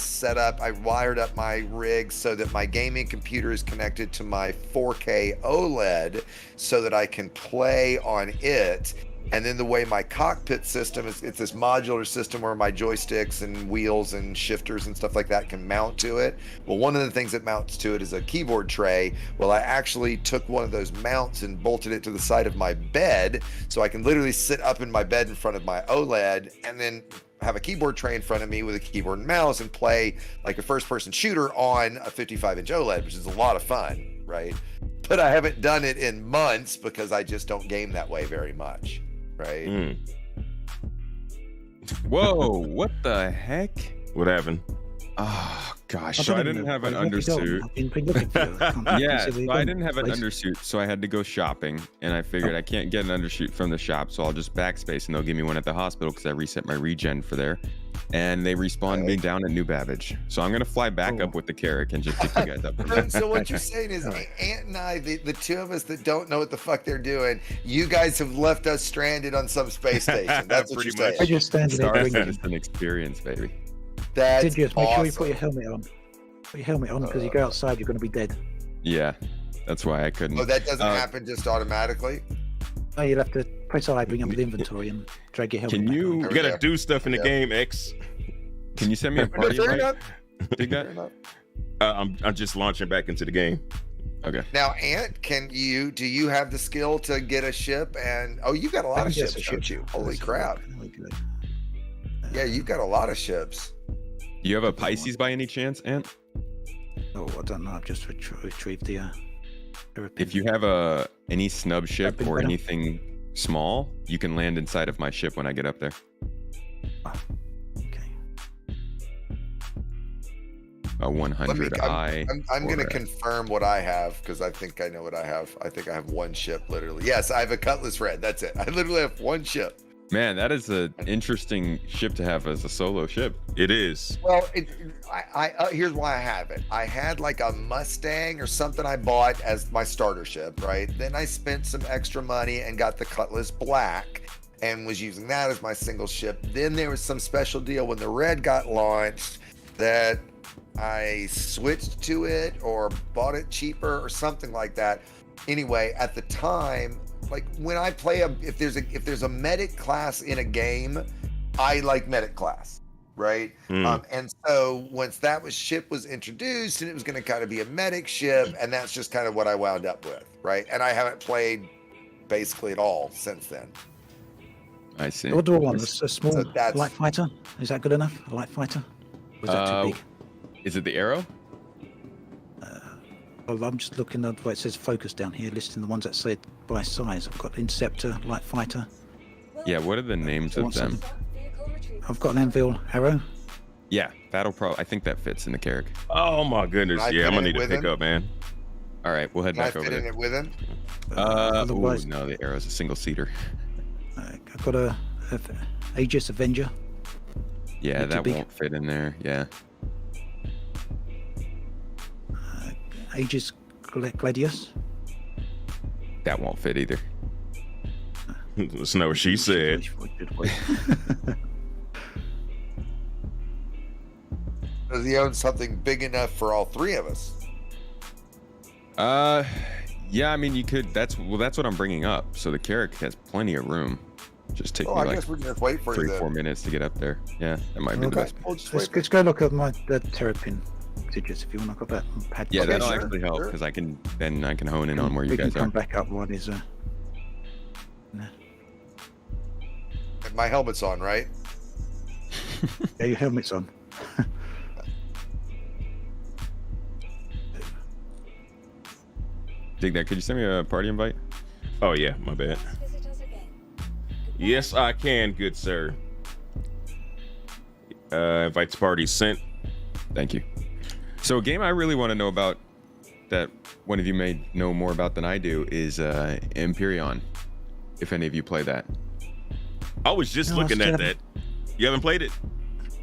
wired up my rig so that my gaming computer is connected to my 4K OLED so that I can play on it. And then the way my cockpit system is, it's this modular system where my joysticks and wheels and shifters and stuff like that can mount to it. Well, one of the things that mounts to it is a keyboard tray. Well, I actually took one of those mounts and bolted it to the side of my bed so I can literally sit up in my bed in front of my OLED and then have a keyboard tray in front of me with a keyboard and mouse and play like a first-person shooter on a 55-inch OLED, which is a lot of fun, right? But I haven't done it in months because I just don't game that way very much, right? Whoa, what the heck? What happened? Oh gosh, so I didn't have an undersuit. Yeah, so I didn't have an undersuit, so I had to go shopping, and I figured I can't get an undersuit from the shop, so I'll just backspace, and they'll give me one at the hospital because I reset my regen for there, and they respawned me down at New Babbage. So I'm gonna fly back up with the Carrack and just pick you guys up. So what you're saying is, Ant and I, the two of us that don't know what the fuck they're doing, you guys have left us stranded on some space station. That's what you're saying. I just stand there. It's an experience, baby. That's Exigeous, awesome. make sure you put your helmet on. Put your helmet on because you go outside, you're going to be dead. Yeah, that's why I couldn't. Oh, that doesn't happen just automatically? Oh, you'll have to press I, bring up the inventory, and drag your helmet. Can you? You gotta do stuff in the game, X. Can you send me a party invite? Dig that? I'm just launching back into the game. Okay. Now, Ant, do you have the skill to get a ship? And you've got a lot of ships, don't you? Holy crap! Yeah, you've got a lot of ships. Do you have a Pisces by any chance, Ant? Oh, I don't know. I've just retrieved the. If you have any snub ship or anything small, you can land inside of my ship when I get up there. Oh, okay. A 100i. I'm going to confirm what I have because I think I know what I have. I think I have one ship, literally. Yes, I have a Cutlass Red. That's it. I literally have one ship. Man, that is an interesting ship to have as a solo ship. It is. Well, here's why I have it. I had like a Mustang or something I bought as my starter ship, right? Then I spent some extra money and got the Cutlass Black and was using that as my single ship. Then there was some special deal when the Red got launched that I switched to it or bought it cheaper or something like that. Anyway, at the time, like when I play if there's a medic class in a game, I like medic class, right? And so once that ship was introduced and it was going to kind of be a medic ship, and that's just kind of what I wound up with, right? And I haven't played basically at all since then. I see. What do I want? A small light fighter? Is that good enough? A light fighter? Or is that too big? Is it the Arrow? Well, I'm just looking at where it says focus down here, listing the ones that say by size. I've got Interceptor, Light Fighter. Yeah, what are the names of them? I've got an Anvil Arrow. Yeah, that'll probably. I think that fits in the Carrick. Oh my goodness. Can I Yeah, fit I'm gonna in need to with pick him? up, man. All right, we'll head Can I back over fit in there. it with him? Otherwise, No, the Arrow's a single seater. I've got a Aegis Avenger. Yeah, Too that big. won't fit in there. Yeah. Aegis Gladius. That won't fit either. Let's know what she said. Does he own something big enough for all three of us? Yeah. I mean, you could. That's what I'm bringing up. So the Carrick has plenty of room. Just take Oh, me I like guess we can just wait for you 3-4 then. minutes to get up there. Yeah, that might be the Okay. best. We'll just Let's, wait. let's go look at the Terrapin Exigeous if you want. I've got that pad. Yeah, Okay, that'll sure, actually help sure. because I can hone in on where you we guys can come are. back up while there's And my helmet's on, right? yeah, your helmet's on. Dig that. Could you send me a party invite? Oh yeah, my bad. Visit us again. Yes, I can, good sir. Invite to party sent. Thank you. So a game I really want to know about that one of you may know more about than I do is Empyrean. If any of you play that. I was just No, looking I at still that. You haven't played it?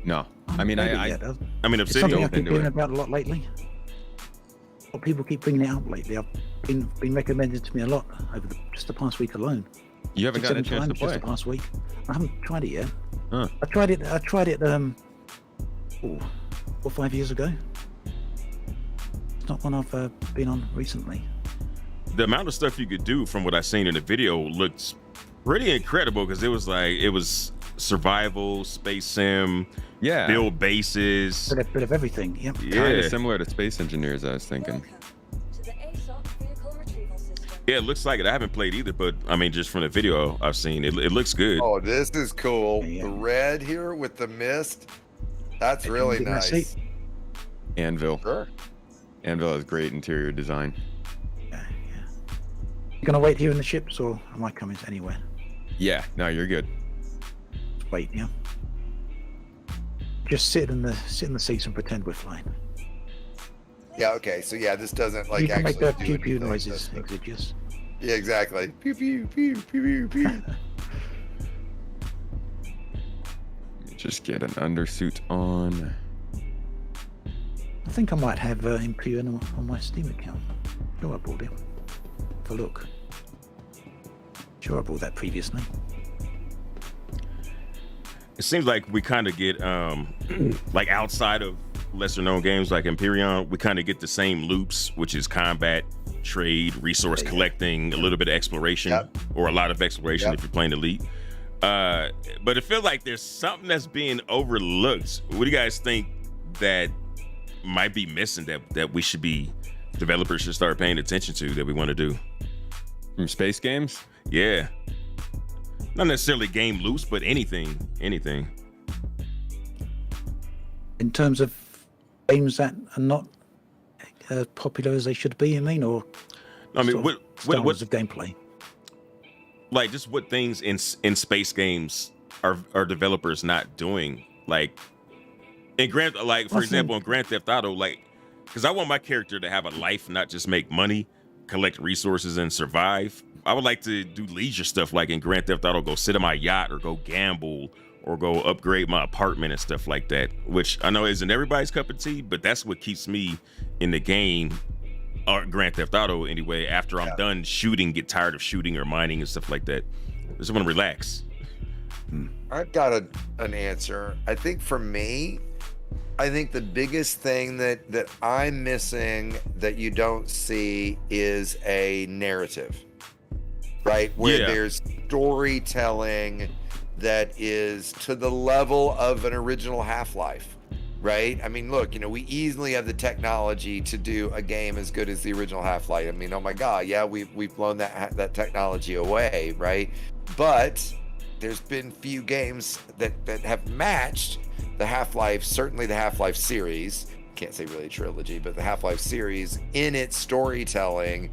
No. I mean, Played it I yet. I mean, It's something Obsidian. I've been into hearing it. about a lot lately. Well, people keep bringing it up lately. I've been recommended to me a lot over just the past week alone. you haven't gotten a 6-7 chance to times just play. the past week. I haven't tried it yet. Huh. I tried it 4 or 5 years ago. It's not one I've been on recently. The amount of stuff you could do from what I seen in the video looks pretty incredible because it was survival, space sim, Yeah. build bases. Bit of everything. Yep. Kind Yeah, of similar to Space Engineers, I was thinking. Welcome to the ASOC vehicle retrieval system. yeah, it looks like it. I haven't played either, but I mean, just from the video I've seen, it looks good. Oh, this is cool. Yeah. The red here with the mist. That's really Didn't I nice. say- Anvil. Sure. Anvil has great interior design. Yeah. You gonna wait here in the ships, or am I coming anywhere? Yeah. No, you're good. Just wait, yeah. Just sit in the seats and pretend we're flying. Yeah. Okay. So yeah, this doesn't like you can actually make the do pew pew anything. noises, Exigeous. Yeah, exactly. Pew pew pew pew pew pew. Just get an undersuit on. I think I might have Imperial on my Steam account. Sure, I bought it. Have a look. Sure, I bought that previously. It seems like we kind of get like outside of lesser known games like Empyrean, we kind of get the same loops, which is combat, trade, resource collecting, a little bit of exploration, Yep. or a lot of exploration Yep. if you're playing Elite. But it feels like there's something that's being overlooked. What do you guys think that might be missing that we should be developers should start paying attention to that we want to do? From space games? Yeah. Not necessarily game loops, but anything. In terms of games that are not as popular as they should be, you mean, or I mean, sort of what styles of gameplay? like just what things in space games are developers not doing? Like in for I example, in Grand Theft Auto, like because I want my character to have a life, not just make money, collect resources, and survive. I would like to do leisure stuff like in Grand Theft Auto, go sit on my yacht or go gamble or go upgrade my apartment and stuff like that, which I know isn't everybody's cup of tea, but that's what keeps me in the game, or Grand Theft Auto anyway, after I'm done shooting, get tired of shooting or mining and stuff like that. I just want to relax. I've got an answer. I think for me, I think the biggest thing that I'm missing that you don't see is a narrative, right? Where Yeah. there's storytelling that is to the level of an original Half-Life, right? I mean, look, we easily have the technology to do a game as good as the original Half-Life. I mean, oh my God, yeah, we've blown that technology away, right? But there's been few games that have matched the Half-Life, certainly the Half-Life series. Can't say really trilogy, but the Half-Life series in its storytelling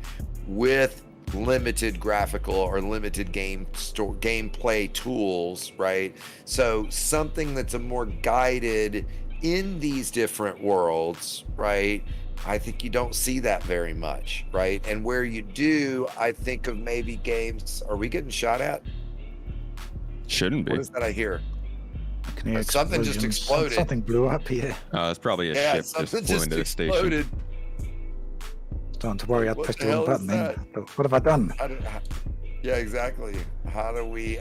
with limited graphical or limited gameplay tools, right? So something that's a more guided in these different worlds, right? I think you don't see that very much, right? And where you do, I think of maybe games. Are we getting shot at? Shouldn't be. What is that I hear? I can hear Something just explosions. exploded. Something blew up here. It's probably a Yeah, ship just something flew just into the station. exploded. Starting to worry. I What pressed the the wrong hell is button. Then. that? But what have I done? Yeah, exactly. How do we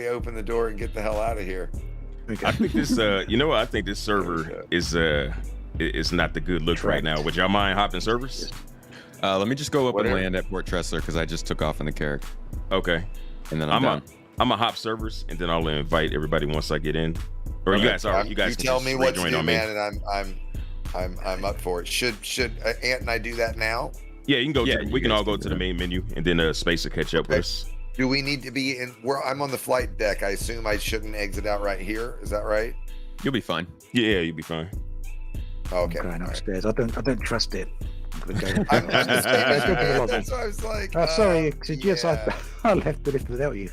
open the door and get the hell out of here? There we go. I think this, you know what? I think this server is not the good look right now. Would y'all mind hopping servers? Let me just go up Whatever. and land at Port Tressler because I just took off in the carrick, Okay. and then I'm done. I'm a hop servers, and then I'll invite everybody once I get in. Or you guys are. You guys can tell just me what to rejoin do, on me. man, and I'm up for it. Should Ant and I do that now? Yeah, you can go. Yeah, we you can guys all go can to do the that. main menu, and then Space will catch up with us. Do we need to be in? I'm on the flight deck. I assume I shouldn't exit out right here. Is that right? You'll be fine. Yeah, you'll be fine. Okay. I'm going all right. upstairs. I don't trust it. I'm gonna go. I'm just saying, Yeah. that's why I was like, Sorry, Exigeous, yeah. I left the lift without you.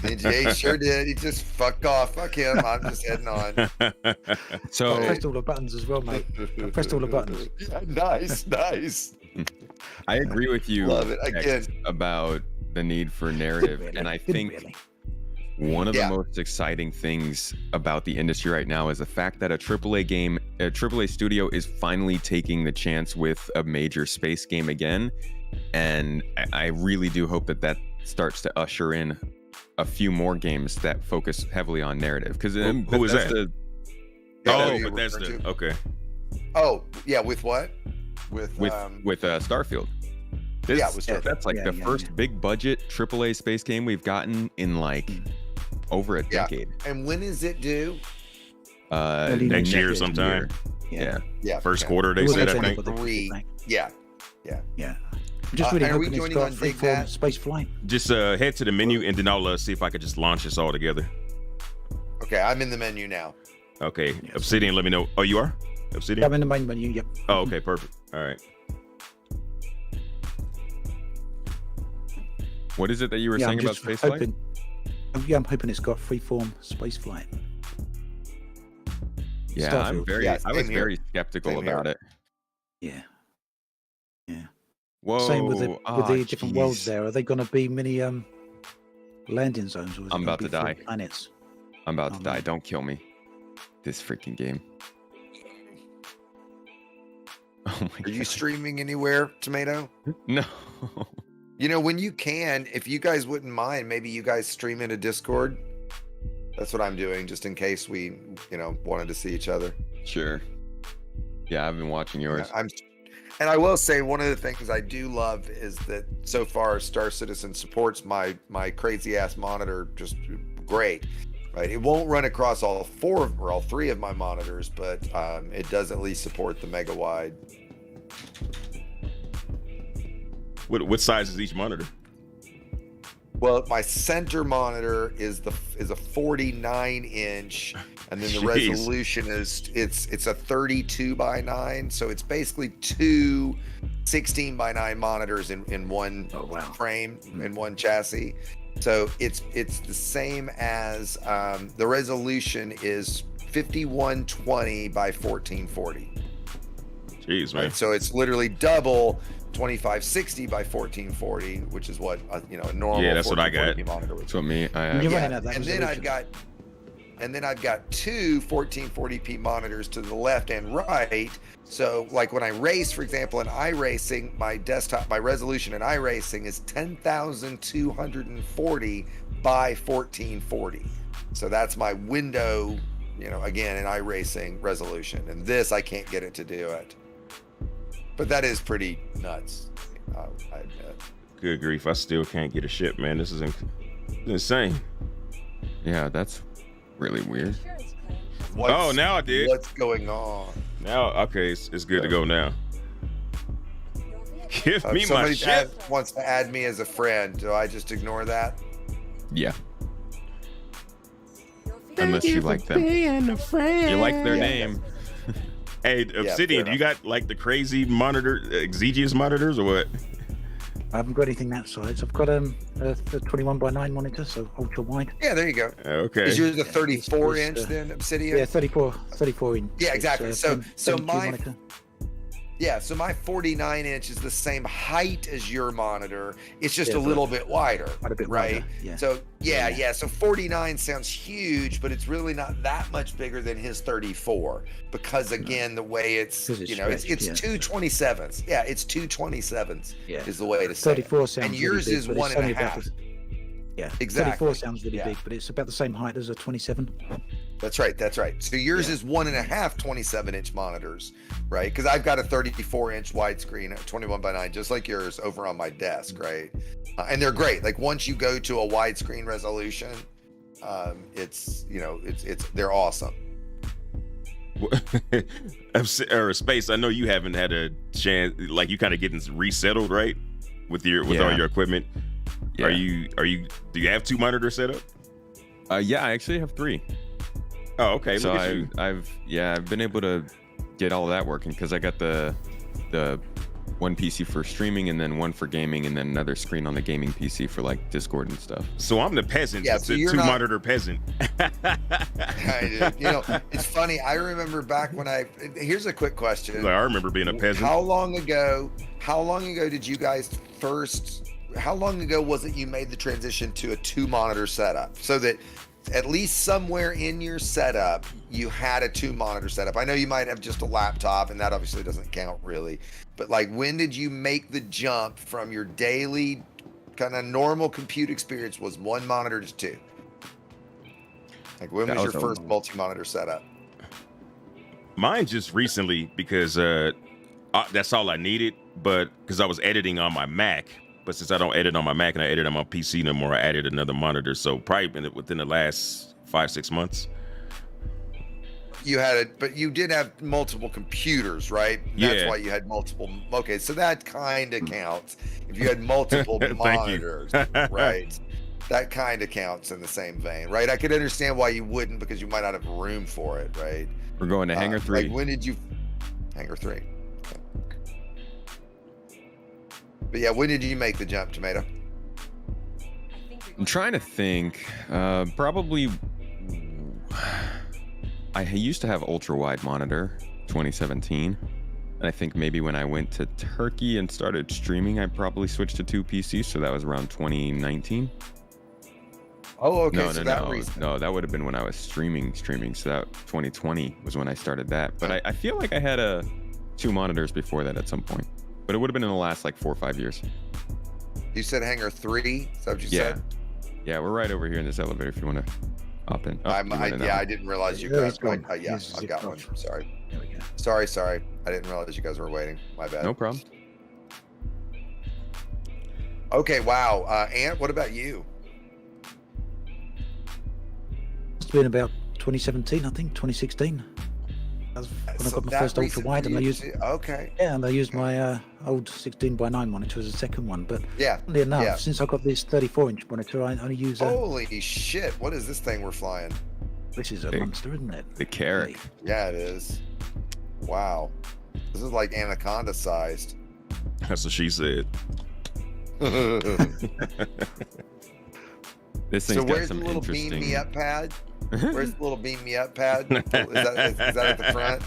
And Jay sure did. He just fucked off. Fuck him. I'm just heading on. I So pressed all the buttons as well, mate. I pressed all the buttons. Yeah, nice. I agree with you Love it. X, Again. about the need for narrative, Really, and I didn't think really. one of Yeah. the most exciting things about the industry right now is the fact that a AAA studio is finally taking the chance with a major space game again. And I really do hope that starts to usher in a few more games that focus heavily on narrative. Because Who is that? Yeah, Oh, who you're Bethesda. referring to. Okay. Oh, yeah. With what? With Starfield. Yeah, with Starfield. That's like the first big budget AAA space game we've gotten in like over a Yeah. decade. And when is it due? Early Next year year. sometime. Yeah. Yeah. First okay. quarter, they We'll said, get I to think. it, but Three. they- Yeah. Yeah. I'm just really and are we hoping it's joining got on Dig freeform That? space flight. Just head to the menu and then I'll see if I could just launch this all together. Okay, I'm in the menu now. Okay. Yes. Obsidian, let me know. Oh, you are? Yeah, Obsidian? I'm in the main menu. Yep. Oh, okay, perfect. All right. What is it that you were Yeah, saying I'm about just spaceflight? hoping. I'm hoping it's got freeform space flight. Yeah, Starfield. Yeah, I was same here. very skeptical Same here. about it. Yeah. Whoa. Same with the different worlds jeez. there. Are they going to be mini landing zones? Or is it I'm gonna about be to die. full planets? I'm about Oh, to die. man. Don't kill me. This freaking game. Oh my Are you god. streaming anywhere, Tomato? No. You know, when you can, if you guys wouldn't mind, maybe you guys stream into Discord. That's what I'm doing, just in case we, wanted to see each other. Sure. Yeah, I've been watching yours. And I will say one of the things I do love is that so far Star Citizen supports my crazy ass monitor just great. Right, it won't run across all three of my monitors, but it does at least support the mega wide. What size is each monitor? Well, my center monitor is a 49 inch, and then the Jeez. resolution is it's a 32 by 9, so it's basically two 16 by 9 monitors in one Oh wow. frame, in one chassis. So it's the same as the resolution is 5120 by 1440. Jeez, man. Right? So it's literally double 2560 by 1440, which is what a normal. Yeah, that's what I got. 1440p monitor would That's what me. And you're yeah, running at that and then I've got two 1440p monitors to the left and right. So like when I race, for example, in iRacing, my resolution in iRacing is 10,240 by 1440. So that's my window, again, in iRacing resolution. And this, I can't get it to do it. But that is pretty nuts, I admit. Good grief. I still can't get a ship, man. This is insane. Yeah, that's really weird. Insurance claim has Oh, now I did. What's going on? Now, okay, it's good to go now. your vehicle. Give me my Somebody ship. wants to add me as a friend. Do I just ignore that? Yeah, Your vehicle. unless you like them. You like their Yeah. name. Hey, Obsidian, fair you got like the crazy monitor, Exigeous monitors or what? I haven't got anything that size. I've got a 21:9 monitor, so ultra wide. Yeah, there you go. Okay. Is yours a Yeah, 34 it's, inch then, Obsidian? Yeah, 34 inch. Yeah, exactly. So 10.2 my monitor. Yeah, so my 49 inch is the same height as your monitor. It's just Yeah, a but little bit wider, quite a bit right? wider, yeah. So Yeah. yeah. So 49 sounds huge, but it's really not that much bigger than his 34 because again, the way it's 'Cause it's it's stretched, yeah. 227s. Yeah, it's 227s Yeah. is the way to say 34 it. sounds And really yours big, is but it's one and only a about half. Yeah, Exactly. 34 sounds really Yeah. big, but it's about the same height as a 27. That's right. That's right. So yours Yeah. is 1.5 27-inch monitors, right? Because I've got a 34-inch widescreen, 21:9, just like yours, over on my desk, right? And they're great. Like once you go to a widescreen resolution, it's they're awesome. Or Space, I know you haven't had a chance, like you kind of getting resettled, right? With all Yeah. your equipment. Yeah. Do you have 2 monitors set up? Yeah, I actually have 3. Oh, okay. So Look at you. I've been able to get all that working because I got the one PC for streaming and then one for gaming and then another screen on the gaming PC for like Discord and stuff. So I'm the peasant. Yeah, It's so a you're 2 not- monitor peasant. It's funny. I remember back when here's a quick question. I remember being a peasant. How long ago did you guys how long ago was it you made the transition to a 2-monitor setup so that at least somewhere in your setup you had a 2-monitor setup? I know you might have just a laptop and that obviously doesn't count really, but like when did you make the jump from your daily kind of normal compute experience was 1 monitor to 2? Like when That was your was a- first multi-monitor setup? Mine just recently because that's all I needed, but because I was editing on my Mac. But since I don't edit on my Mac and I edit on my PC no more, I added another monitor. So probably within the last 5-6 months. You had it, but you did have multiple computers, right? That's Yeah. why you had multiple. Okay, so that kind of counts. If you had multiple Thank you. monitors, right? That kind of counts in the same vein, right? I could understand why you wouldn't because you might not have room for it, right? We're going to Hangar 3. Like when did you Hangar 3? But yeah, when did you make the jump, Tomato? I'm trying to think. Probably. I used to have ultra wide monitor, 2017, and I think maybe when I went to Turkey and started streaming, I probably switched to 2 PCs. So that was around 2019. Oh, okay. No, so no, that no, reason. no. That would have been when I was streaming. So that 2020 was when I started that. But I feel like I had 2 monitors before that at some point. But it would have been in the last like 4 or 5 years. You said Hangar 3? Is that what you Yeah. said? Yeah, we're right over here in this elevator if you want to hop in. Oh, I you went in that yeah, one. I didn't realize you Yeah, guys. it's gone. Yeah, Yes, I've it's got gone. one. Sorry. There we go. Sorry. I didn't realize you guys were waiting. My bad. No problem. Okay, wow. Ant, what about you? Must have been about 2017, I think, 2016. That's when I So got my that first ultra recent wide, and I for you used too? Okay. and I used my old 16:9 monitor as a second one. But Yeah. funnily enough, Yeah. since I got this 34-inch monitor, I only use Holy shit! What is this thing we're flying? this is a Big. monster, isn't it? The Carrick. Yeah, it is. Wow. This is like anaconda sized. That's what she said. This So thing's got where's the some little beam interesting. me up pad? Where's the little beam me up pad? Is that at the front?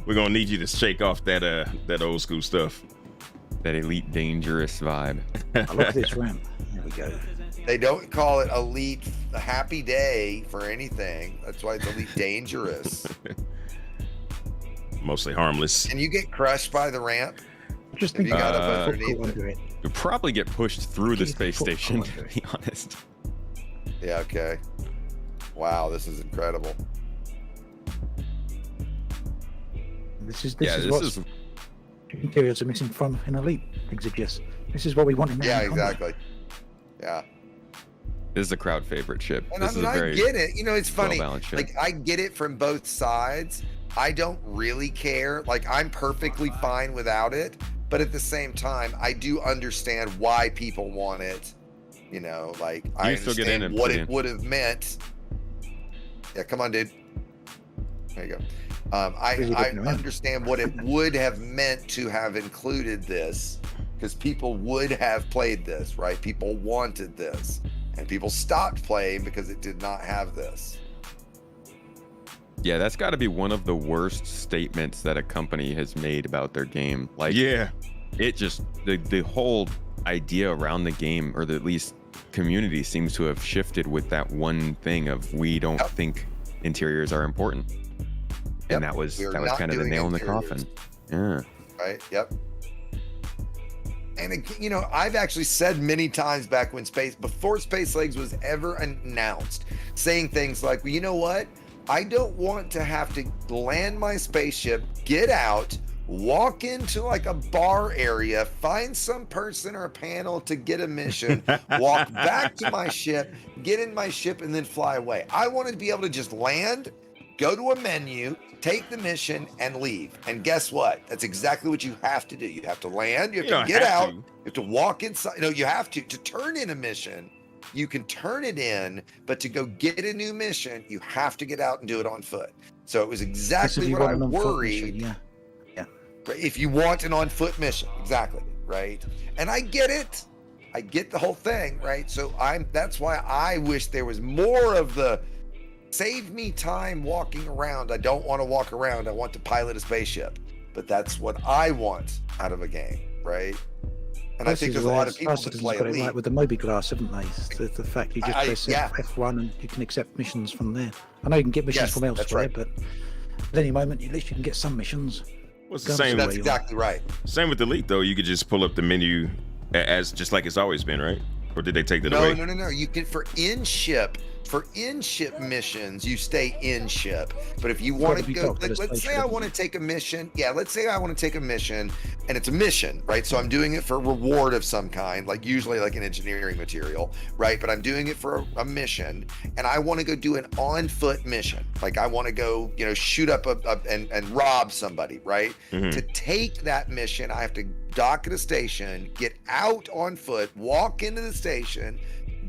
We're gonna need you to shake off that old school stuff. That elite dangerous vibe. I love this ramp. There we go. They don't call it elite happy day for anything. That's why it's elite dangerous. Mostly harmless. Can you get crushed by the ramp? Just If you think got Uh, up foot underneath caught it. under it. You'll probably get pushed through the Keep space the foot station, under to it. be honest. Yeah, okay. Wow, this is incredible. This is Yeah, what this is interiors are missing from an elite Exigeous. This is what we want in Yeah, our combat. exactly. Yeah. this is a crowd favorite ship. And This I mean, is a I very get it. You know, it's funny. well-balanced ship. Like, I get it from both sides. I don't really care. Like, I'm perfectly fine without it. But at the same time, I do understand why people want it. You know, like, I can still get in understand and what put it in. would have meant. Yeah, come on, dude. There you go. I Really looking around. understand what it would have meant to have included this, because people would have played this, right? People wanted this, and people stopped playing because it did not have this. Yeah, that's got to be one of the worst statements that a company has made about their game. Like, Yeah. it just the whole idea around the game, or at least community, seems to have shifted with that one thing of we don't think interiors are important, and that was We're kind not of the doing nail in the interiors. coffin. Yeah. Right. Yep. And you know, I've actually said many times back when before Space Legs was ever announced, saying things like, well, you know what? I don't want to have to land my spaceship, get out, walk into like a bar area, find some person or a panel to get a mission, walk back to my ship, get in my ship, and then fly away. I wanted to be able to just land, go to a menu, take the mission, and leave. And guess what? That's exactly what you have to do. You have to land, you have to get out, you have to walk inside. No, you have to turn in a mission. You can turn it in, but to go get a new mission, you have to get out and do it on foot. So it was exactly what I worried. Yeah. If you want an on foot mission, exactly, right? And I get it. I get the whole thing, right? So that's why I wish there was more of the save me time walking around. I don't want to walk around. I want to pilot a spaceship. But that's what I want out of a game, right? And I think there's a lot of people that play got it Elite. right with the Mobigrass, haven't they? The fact you just press yeah. F1 and you can accept missions from there. I know you can get missions Yes, from that's elsewhere, right. but at any moment, at least you can get some missions. What's the Guns same? away. That's exactly right. Same with Elite though. You could just pull up the menu as just like it's always been, right? Or did they take that away? No. You can for in-ship missions, you stay in ship. But if you want to go, let's say I want to take a mission. Yeah, let's say I want to take a mission, and it's a mission, right? So I'm doing it for a reward of some kind, like usually like an engineering material, right? But I'm doing it for a mission, and I want to go do an on-foot mission. Like I want to go, shoot up and rob somebody, right? Mhm. To take that mission, I have to dock at a station, get out on foot, walk into the station,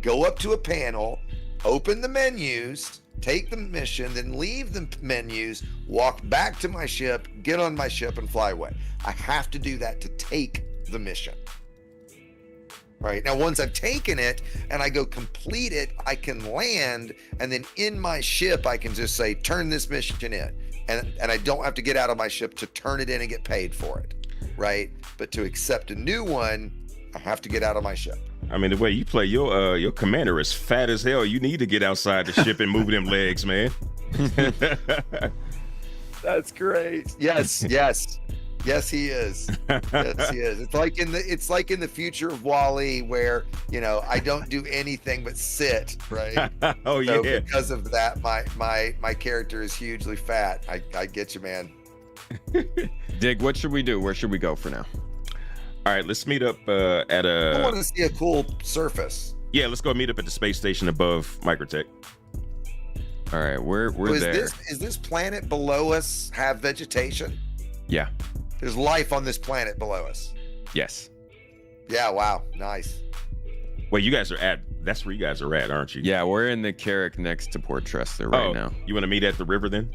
go up to a panel, open the menus, take the mission, then leave the menus, walk back to my ship, get on my ship, and fly away. I have to do that to take the mission. Right now, once I've taken it and I go complete it, I can land, and then in my ship, I can just say, turn this mission in. And I don't have to get out of my ship to turn it in and get paid for it. Right? But to accept a new one, I have to get out of my ship. I mean, the way you play, your commander is fat as hell. You need to get outside the ship and move them legs, man. That's great. Yes, he is. Yes, he is. It's like in the future of Wall-E, where I don't do anything but sit. Right. Oh So yeah. because of that, my character is hugely fat. I get you, man. Dig, what should we do? Where should we go for now? All right, let's meet up at I want a. to see a cool surface. Yeah, let's go meet up at the space station above Microtech. All right, we're So there. is this planet below us have vegetation? Yeah. There's life on this planet below us. Yes. Yeah. Wow. Nice. Wait, you guys are at. That's where you guys are at, aren't you? Yeah, we're in the Carrick next to Port Trester right now. You want to meet at the river then?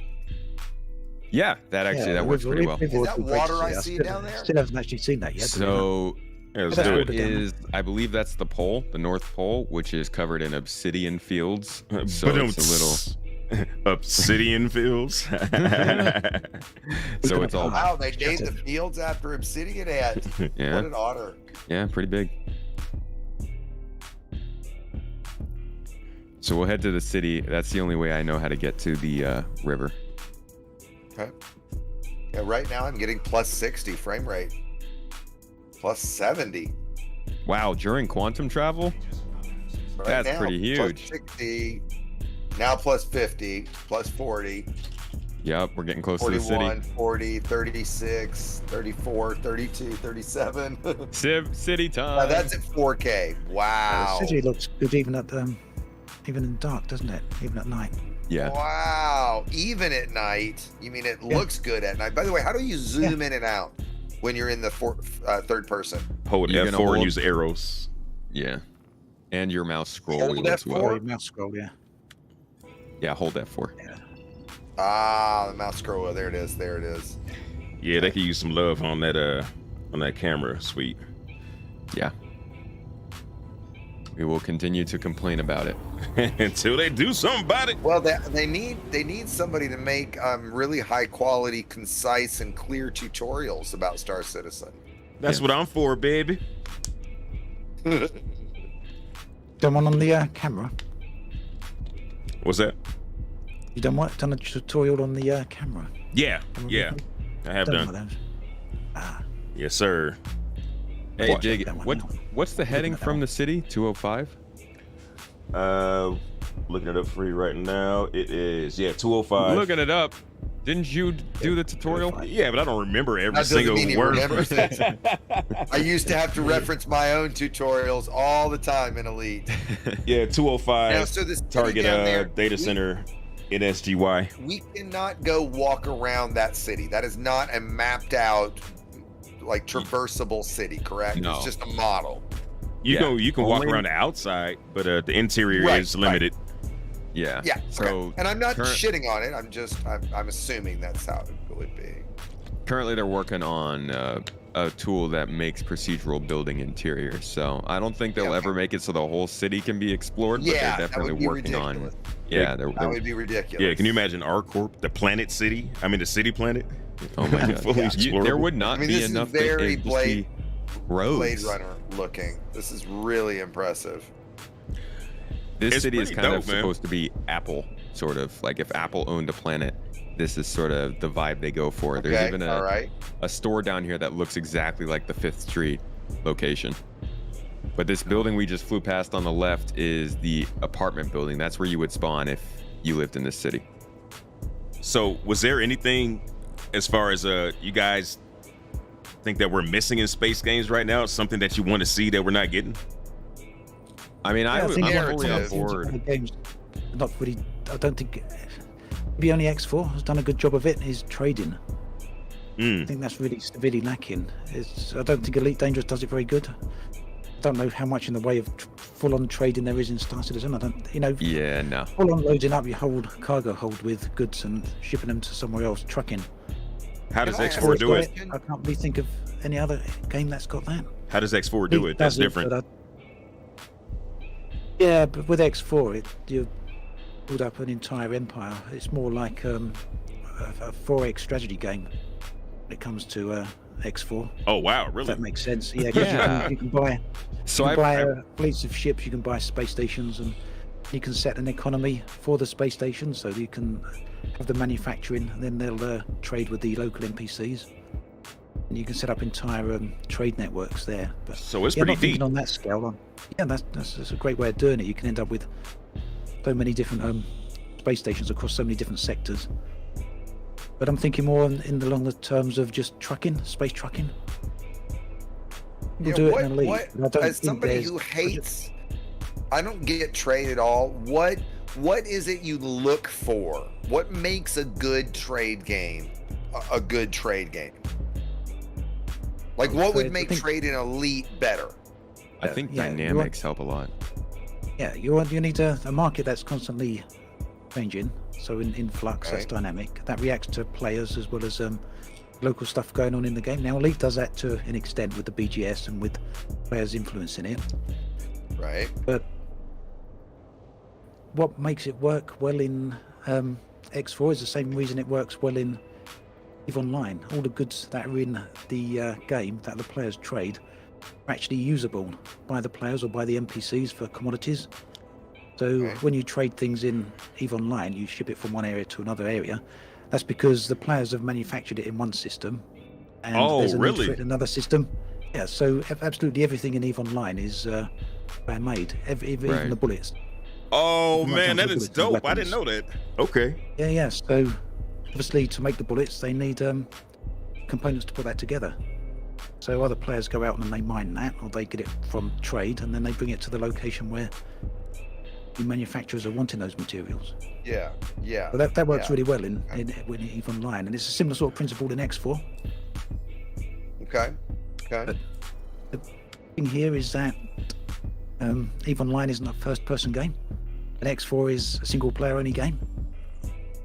Yeah, that works pretty well. Is that water I see down there? Still haven't actually seen that yet. So Yeah, let's That's do what it. it- I believe that's the pole, the North Pole, which is covered in obsidian fields. So it's a little. Obsidian fields. So it's all. Wow, they named the fields after Obsidian Ant. Yeah. What an honor. Yeah, pretty big. So we'll head to the city. That's the only way I know how to get to the river. Okay. Yeah, right now I'm getting plus 60 frame rate. Plus 70. Wow, during quantum travel? Right That's now, pretty huge. Plus 60. Now plus 50. Plus 40. Yep, we're getting close to the 41, city. 40, 36, 34, 32, 37. City Now time. that's at 4K. Wow. The city looks good even in dark, doesn't it? Even at night. Yeah. Wow. Even at night. You mean it looks good at night? By the way, how do you zoom in and out when you're in the third person? Hold You're F4 gonna and hold- use arrows. Yeah. And your mouse scroll Hold wheel as F4? well. Or mouse scroll, yeah. Yeah, hold F4. Ah, the mouse scroll. There it is. There it is. Yeah, they could use some love on that camera. Sweet. Yeah. We will continue to complain about it. Until they do something about it. Well, they need somebody to make really high quality, concise, and clear tutorials about Star Citizen. That's what I'm for, baby. Done one on the camera. What's that? You done a tutorial on the camera? Yeah, yeah, I have Done done. one of those. Yes, sir. Hey, What? Jake, That one. what's the heading from the city? 205? Looking it up for you right now. It is 205. Looking it up. Didn't you do the tutorial? Yeah, but I don't remember every That doesn't single mean he word. remembers it. I used to have to reference my own tutorials all the time in Elite. Yeah, 205. Now, so this city Target down there, data center in SGY. we cannot go walk around that city. That is not a mapped out, like traversable city, correct? No. It's just a model. You can walk Only- around the outside, but the interior Right, is limited. Yeah. Yeah. So okay. And I'm not current- shitting on it. I'm assuming that's how it would be. currently they're working on a tool that makes procedural building interiors. So I don't think they'll Yeah, ever make it so the whole city can be explored, but Yeah, they're that definitely would be working on. ridiculous. Yeah, That they're would be ridiculous. Yeah, can you imagine R-Corp, the planet city? I mean, the city planet? oh my god. Fully Yeah. There explorable. would not I mean, be this is enough very to just be roads. Blade Runner looking. This is really impressive. This It's city is pretty kind of dope, man. supposed to be Apple, sort of. Like if Apple owned a planet, this is sort of the vibe they go for. There's Okay, even all right. a store down here that looks exactly like the 5th Street location. But this building we just flew past on the left is the apartment building. That's where you would spawn if you lived in this city. So was there anything as far as you guys think that we're missing in space games right now? Something that you want to see that we're not getting? I mean, I think I'm fully on narrative. board. Games, not really. I don't think. Maybe only X4 has done a good job of it. Is trading. I think that's really severely lacking. I don't think Elite Dangerous does it very good. I don't know how much in the way of full-on trading there is in Star Citizen. I don't, Yeah, no. full-on loading up your cargo hold with goods and shipping them to somewhere else, trucking. How does Can I ask X4 a do it? question? I can't really think of any other game that's got that. How does X4 do it? That's does different. but yeah, but with X4, you build up an entire empire. It's more like a 4X strategy game when it comes to X4. Oh wow, If really? that makes sense. Yeah, 'cause Yeah. you can buy, So you can I buy fleets of ships, you can buy space stations, and you can set an economy for the space station, so you can have the manufacturing, and then they'll trade with the local NPCs. And you can set up entire trade networks there. But So it's yeah, pretty not thinking deep. on that scale. Yeah, that's a great way of doing it. You can end up with so many different space stations across so many different sectors. But I'm thinking more in the longer terms of just trucking, space trucking. We'll Yeah, do it what- in Elite. what- but I don't As think somebody there's- who hates, I don't get trade at all. What is it you look for? What makes a good trade game a good trade game? Like, what would I make think- trade in Elite better? I think yeah, you dynamics help a lot. Yeah, you need a market that's constantly changing. So in flux, that's Okay. dynamic. That reacts to players as well as local stuff going on in the game. Now, Elite does that to an extent with the BGS and with players influencing it. Right. But what makes it work well in X4 is the same reason it works well in EVE Online. All the goods that are in the game that the players trade are actually usable by the players or by the NPCs for commodities. So Okay. when you trade things in EVE Online, you ship it from one area to another area. That's because the players have manufactured it in one system, and Oh, there's a need really? for it in another system. Yeah, so absolutely everything in EVE Online is made, even Right. the bullets. Oh Like man, that bullets is and dope. I didn't know weapons. that. Okay. Yeah. So obviously, to make the bullets, they need components to put that together. So other players go out and they mine that, or they get it from trade, and then they bring it to the location where the manufacturers are wanting those materials. Yeah. Yeah. But that works yeah. really well in EVE Online, and it's a similar sort of principle in X4. Okay. Okay. But the thing here is that EVE Online isn't a first-person game, and X4 is a single-player-only game.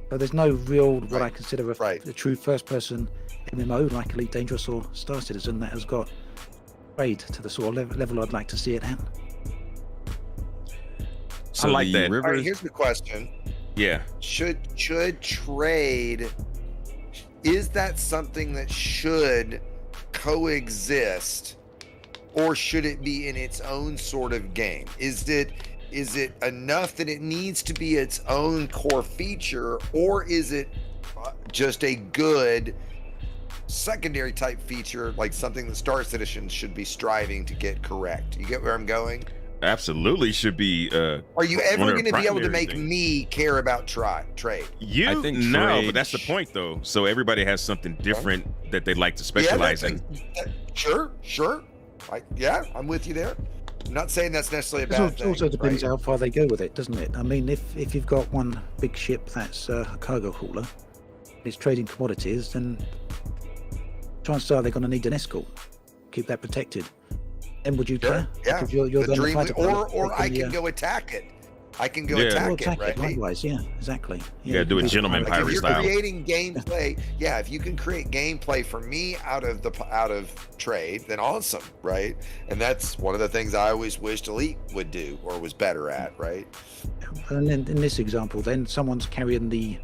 So there's no real, what I Right, consider right. a true first-person MMO like Elite Dangerous or Star Citizen that has got trade to the sort of level I'd like to see it at. So I like the that. All rivers, right, here's the question. Yeah. Should trade, is that something that should coexist, or should it be in its own sort of game? Is it enough that it needs to be its own core feature, or is it just a good secondary type feature, like something that Star Citizen should be striving to get correct? You get where I'm going? Absolutely should be. Are you one ever of going the to be able to primary make things. me care about trade? You I think no, trade but that's the point though. So everybody has something different that they like to specialize in. Sure. Yeah, I'm with you there. I'm not saying that's necessarily a It bad thing. also depends right? how far they go with it, doesn't it? I mean, if you've got one big ship that's a cargo hauler, it's trading commodities, then chances are they're going to need an escort. Keep that protected. Then would you care? Yeah, Because you're the then the dream, fighter pilot or I taking can the, go attack it. I can go Yeah. Well, attack attack it, right? likewise, yeah, exactly. You gotta do it can gentleman pilot Like if pirate you're style. creating gameplay, yeah, if you can create gameplay for me out of trade, then awesome, right? And that's one of the things I always wished Elite would do or was better at, right? And then in this example, then someone's carrying the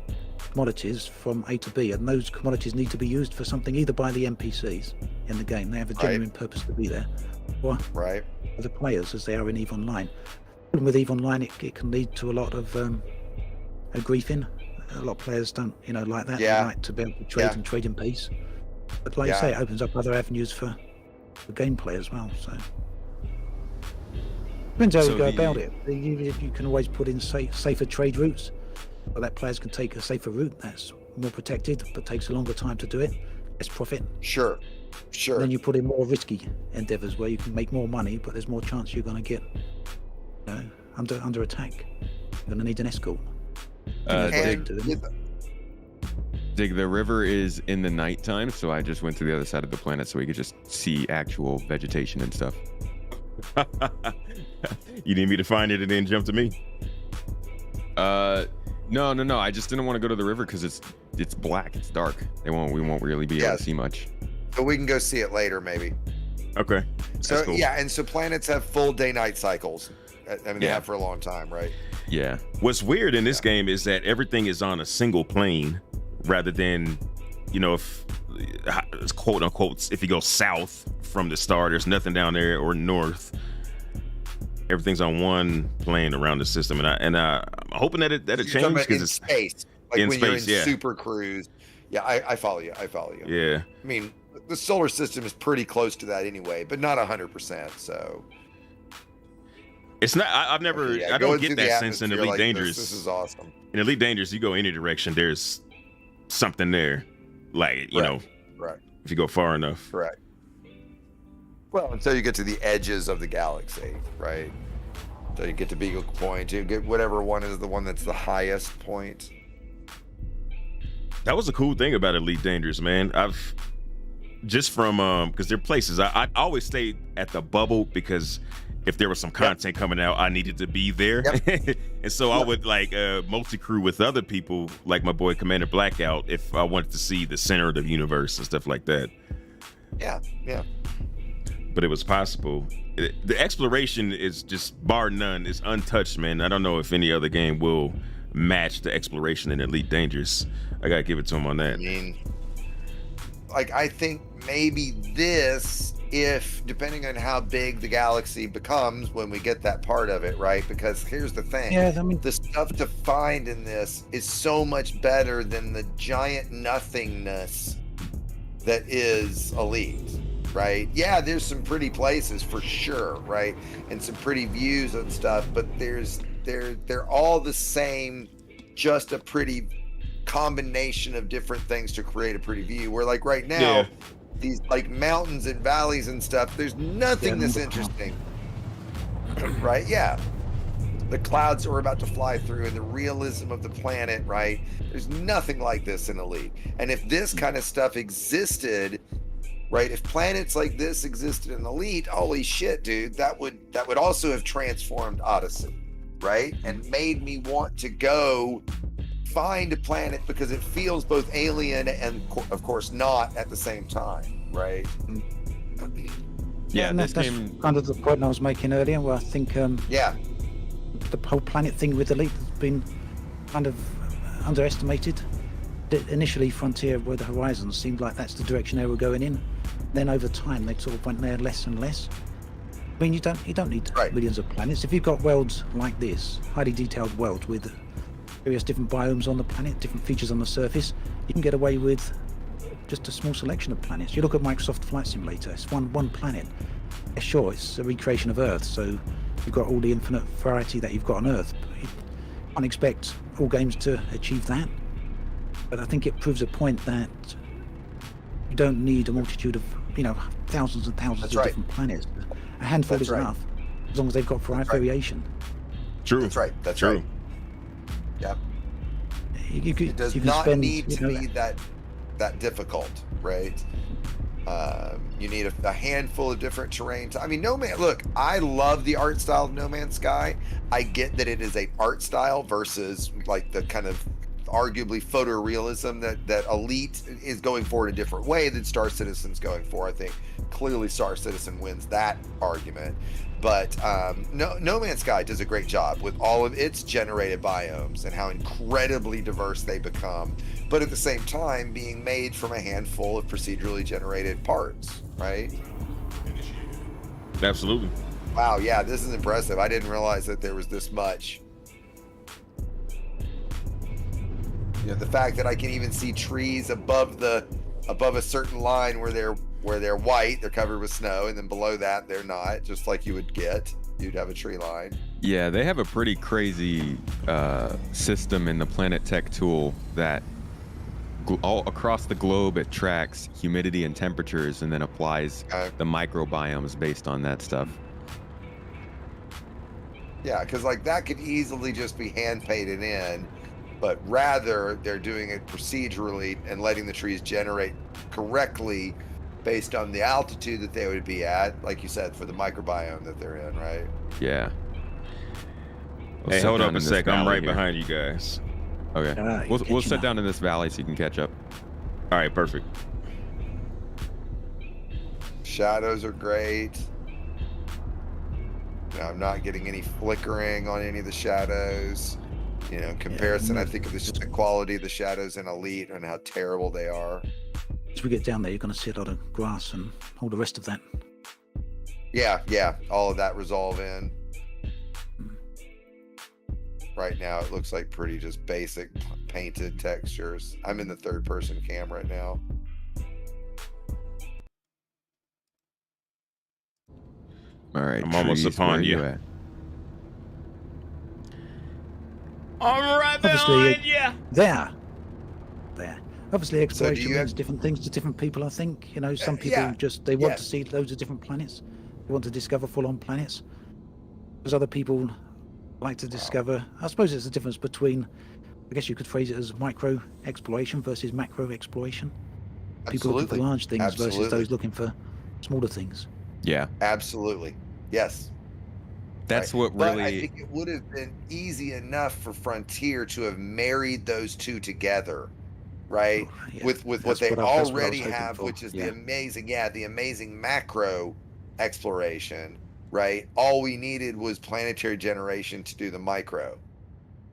commodities from A to B, and those commodities need to be used for something either by the NPCs in the game, they have a genuine purpose to be there, or Right. for the players as they are in EVE Online. With EVE Online, it can lead to a lot of griefing. A lot of players don't, like that. Yeah. They like to be able to trade Yeah. and trade in peace. But like Yeah. you say, it opens up other avenues for gameplay as well. So depends how So you go the- about it. You can always put in safer trade routes, so that players can take a safer route that's more protected, but takes a longer time to do it, less profit. Sure. And then you put in more risky endeavors where you can make more money, but there's more chance you're going to get under attack. You're going to need an escort. And Dig, with- Dig, the river is in the nighttime, so I just went to the other side of the planet so we could just see actual vegetation and stuff. You need me to find it and then jump to me. No. I just didn't want to go to the river because it's black, it's dark. We won't really be able Yes. to see much. so we can go see it later, maybe. Okay. So That's cool. yeah, and so planets have full day-night cycles. I mean, they Yeah. have for a long time, right? Yeah. What's weird in this game is that everything is on a single plane rather than, if it's quote unquote, if you go south from the star, there's nothing down there, or north. Everything's on one plane around the system, and I'm hoping that it You're talking changes about in because it's space, like in when you're in space, yeah. Super Cruise. Yeah, I follow you. yeah. I mean, the solar system is pretty close to that anyway, but not 100%. So It's not. I've never. yeah, I don't going get through that the sense in atmosphere Elite like Dangerous. This is awesome. In Elite Dangerous, you go any direction, there's something there. Like Right. if you go far enough. Correct. Well, until you get to the edges of the galaxy, right? Until you get to Beagle Point, you get whatever one is the one that's the highest point. That was a cool thing about Elite Dangerous, man. I've just from because there are places I always stayed at the bubble because if there was some content coming out, I needed to be there. And so I would like multi-crew with other people, like my boy Commander Blackout, if I wanted to see the center of the universe and stuff like that. Yeah. But it was possible. The exploration is just bar none. It's untouched, man. I don't know if any other game will match the exploration in Elite Dangerous. I gotta give it to him on I that. mean, like, I think maybe this, if depending on how big the galaxy becomes when we get that part of it, right? Because here's the thing. Yeah, I mean, The stuff to find in this is so much better than the giant nothingness that is Elite, right? Yeah, there's some pretty places for sure, right? And some pretty views and stuff, but they're all the same, just a pretty combination of different things to create a pretty view. Where like right now, these like mountains and valleys and stuff, there's nothing that's interesting. Right? Yeah. The clouds are about to fly through and the realism of the planet, right? There's nothing like this in Elite. And if this kind of stuff existed, right? If planets like this existed in Elite, holy shit, dude, that would also have transformed Odyssey, right? And made me want to go find a planet because it feels both alien and of course not at the same time, right? Yeah, and this that's game. kind of the point I was making earlier, where I think Yeah, the whole planet thing with Elite has been kind of underestimated. Initially, Frontier were the horizons, seemed like that's the direction they were going in. Then over time, they sort of went there less and less. I mean, you don't need Right. millions of planets. If you've got worlds like this, highly detailed worlds with various different biomes on the planet, different features on the surface, you can get away with just a small selection of planets. You look at Microsoft Flight Simulator, it's one planet. Yeah, sure, it's a recreation of Earth, so you've got all the infinite variety that you've got on Earth. But you can't expect all games to achieve that. But I think it proves a point that you don't need a multitude of, thousands and thousands That's of right. different planets. A handful That's is right. enough, as long as they've got right. variation. True. that's right. That's True. right. Yeah. It does you can not spend, need to be that difficult, right? You need a handful of different terrains. I mean, look, I love the art style of No Man's Sky. I get that it is a art style versus like the kind of arguably photorealism that Elite is going for in a different way than Star Citizen's going for. I think clearly Star Citizen wins that argument. But No Man's Sky does a great job with all of its generated biomes and how incredibly diverse they become, but at the same time being made from a handful of procedurally generated parts, right? Absolutely. Wow, yeah, this is impressive. I didn't realize that there was this much. The fact that I can even see trees above a certain line where they're white, they're covered with snow, and then below that they're not, just like you would get. You'd have a tree line. Yeah, they have a pretty crazy system in the Planetary tool that all across the globe it tracks humidity and temperatures and then applies the microbiomes based on that stuff. Yeah, because like that could easily just be hand painted in, but rather they're doing it procedurally and letting the trees generate correctly based on the altitude that they would be at, like you said, for the microbiome that they're in, right? Yeah. Hey, hold up a sec. I'm right behind you guys. Okay. We'll sit down in this valley so you can catch up. All right, perfect. Shadows are great. I'm not getting any flickering on any of the shadows. In comparison, I think of just the quality of the shadows in Elite and how terrible they are. As we get down there, you're going to see a lot of grass and all the rest of that. Yeah, all of that resolve in. Right now, it looks like pretty just basic painted textures. I'm in the third-person cam right now. All right, I'm almost trees, upon where are you. at? I'm right Obviously, behind you. There. Obviously, exploration you means have- different things to different people, I think. Some people yeah, they want yeah. to see loads of different planets. They want to discover full-on planets. There's other people like to discover, I suppose it's the difference between, I guess you could phrase it as micro exploration versus macro exploration. People looking for Absolutely. large things versus Absolutely. those looking for smaller things. Yeah, Absolutely. Yes. that's Right. what But really. I think it would have been easy enough for Frontier to have married those two together, right? Yeah, With what that's they what I was already hoping have, for. which is Yeah. the amazing macro exploration, right? All we needed was planetary generation to do the micro,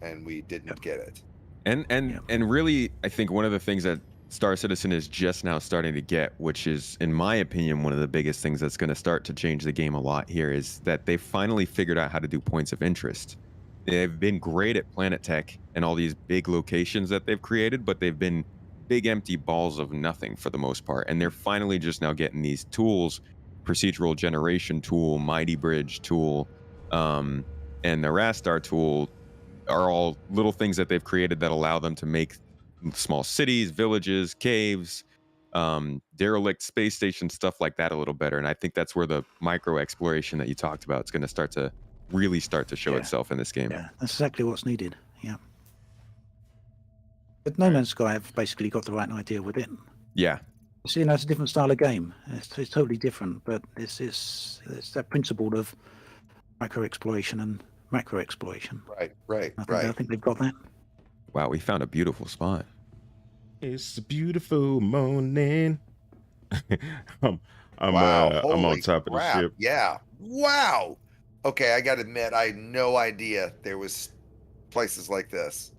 and we didn't get it. And really, I think one of the things that Star Citizen is just now starting to get, which is, in my opinion, one of the biggest things that's going to start to change the game a lot here, is that they finally figured out how to do points of interest. They've been great at Planet Tech and all these big locations that they've created, but they've been big empty balls of nothing for the most part. And they're finally just now getting these tools, procedural generation tool, Mighty Bridge tool, and the Rastar tool are all little things that they've created that allow them to make small cities, villages, caves, derelict space stations, stuff like that a little better. And I think that's where the micro exploration that you talked about is going to start to show itself in this game. Yeah, that's exactly what's needed. Yeah. But No Man's Sky have basically got the right idea with it. Yeah. It's a different style of game. It's totally different, but it's that principle of micro exploration and macro exploration. Right. I think they've got that. Wow, we found a beautiful spot. It's a beautiful morning. I'm I'm Wow. I'm on Holy top of the crap. ship. Yeah. Wow. Okay, I got to admit, I had no idea there was places like this.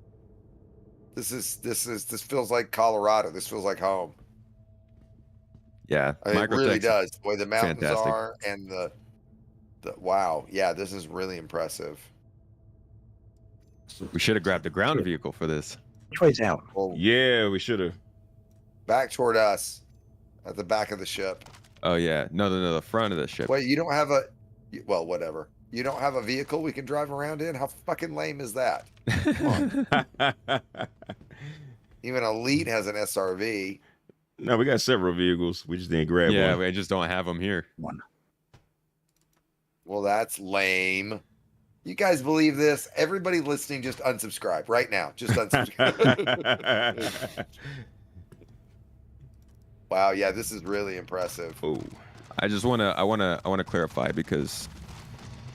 This feels like Colorado. This feels like home. Yeah, I mean, it really microtech's does. The way the mountains fantastic. are and the wow. Yeah, this is really impressive. We should have grabbed a ground vehicle for this. Which way's out? Well, Yeah, we should have. back toward us at the back of the ship. Oh yeah, no, the front of the ship. Wait, you don't have a well, whatever. You don't have a vehicle we can drive around in? How fucking lame is that? Even Elite has an SRV. No, we got several vehicles. We just didn't grab Yeah, one. we just don't have them here. One. Well, that's lame. You guys believe this? Everybody listening, just unsubscribe right now. Just unsubscribe. Wow, yeah, this is really impressive. Oh, I wanna clarify because,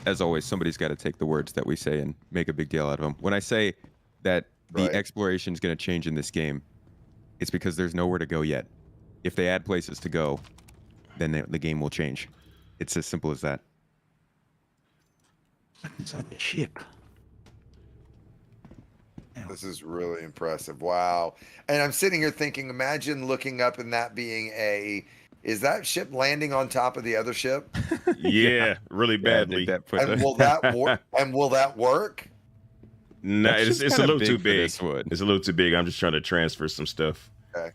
as always, somebody's got to take the words that we say and make a big deal out of them. When I say that the Right. exploration is going to change in this game, it's because there's nowhere to go yet. If they add places to go, then the game will change. It's as simple as that. Inside the ship. This is really impressive. Wow. And I'm sitting here thinking, imagine looking up and that being is that ship landing on top of the other ship? yeah, really badly. And will that work? No, That's it's just a kinda little too big for big. this one. It's a little too big. I'm just trying to transfer some stuff, Okay.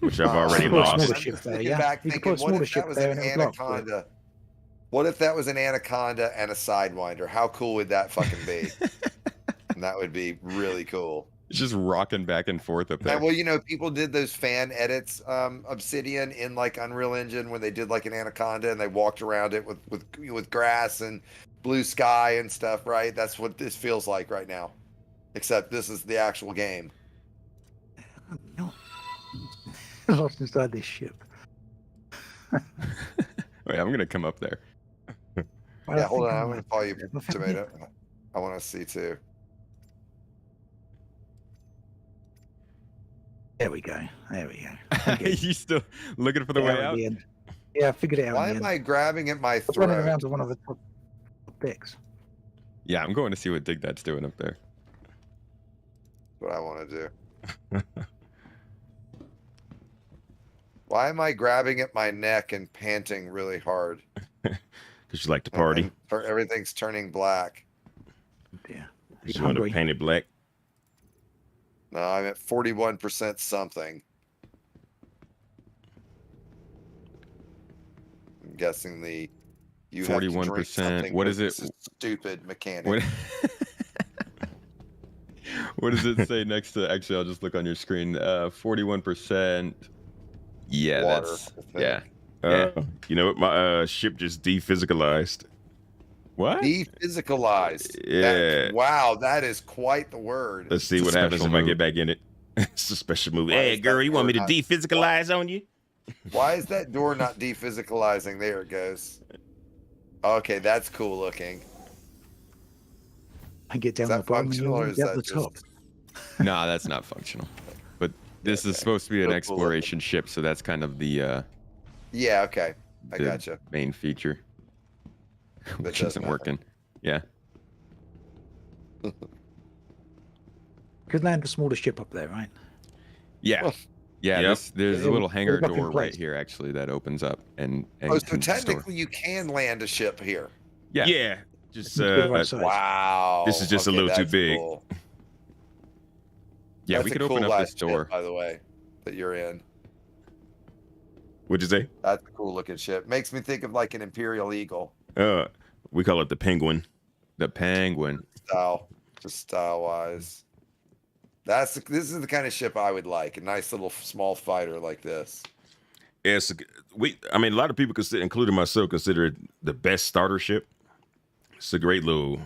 which I've already Put a lost. smaller I'm ship just there, thinking yeah. back You could thinking, put a what smaller if ship that was there an and it would lock, but- anaconda? What if that was an anaconda and a sidewinder? How cool would that fucking be? And that would be really cool. It's just rocking back and forth up there. And well, people did those fan edits, Obsidian in like Unreal Engine when they did like an anaconda and they walked around it with grass and blue sky and stuff, right? That's what this feels like right now. Except this is the actual game. No. Lost inside this ship. Wait, I'm gonna come up there. Well, Yeah, I hold think on. I'm I'm- going to follow you, I think- Tomato. I want to see too. There we go. There we go. Okay. You still looking for the Yeah, way at out? the end. Yeah, I figured it out. Why in am the end. I grabbing at my I was running throat? around to one of the top decks. Yeah, I'm going to see what Dig Dad's doing up there. That's what I want to do. Why am I grabbing at my neck and panting really hard? Because you like to party. And everything's turning black. Yeah. You want to paint it black. No, I'm at 41% something. I'm guessing you have to drink 41%. something What with is it? this stupid mechanic. What? What does it say next to? Actually, I'll just look on your screen. 41%. Yeah, Water, that's I think. yeah. Yeah. You know what? My ship just dephysicalized. What? Dephysicalized. Yeah. Wow, that is quite the word. Let's see It's a what happens if special I move. get back in it. It's a special move. Why Hey, is that girl, you want me to door not- dephysicalize on you? Why is that door not dephysicalizing? There it goes. Okay, that's cool looking. I get down Is the that bottom and functional or you is get that the top. just... Nah, that's not functional. But this is Okay. supposed to be an Cool. exploration ship, so that's kind of the Yeah, okay. I the gotcha. main feature, which does isn't matter. working. Yeah. Could land a smaller ship up there, right? Yeah. Well, Yeah, Yep. there's It a little would- hangar it would lock in door right place. here, actually, that opens up and Oh, so can store. technically you can land a ship here. Yeah. Yeah. Just It's the right size. Wow. This is just a little too that's big. cool. Yeah, That's we a could cool open up this last ship, door. by the way, that you're in. What'd you say? That's a cool looking ship. Makes me think of like an Imperial Eagle We call it the Penguin. The Penguin. style, just style wise. This is the kind of ship I would like. A nice little small fighter like this. It's I mean, a lot of people consider, including myself, consider it the best starter ship. It's a great little.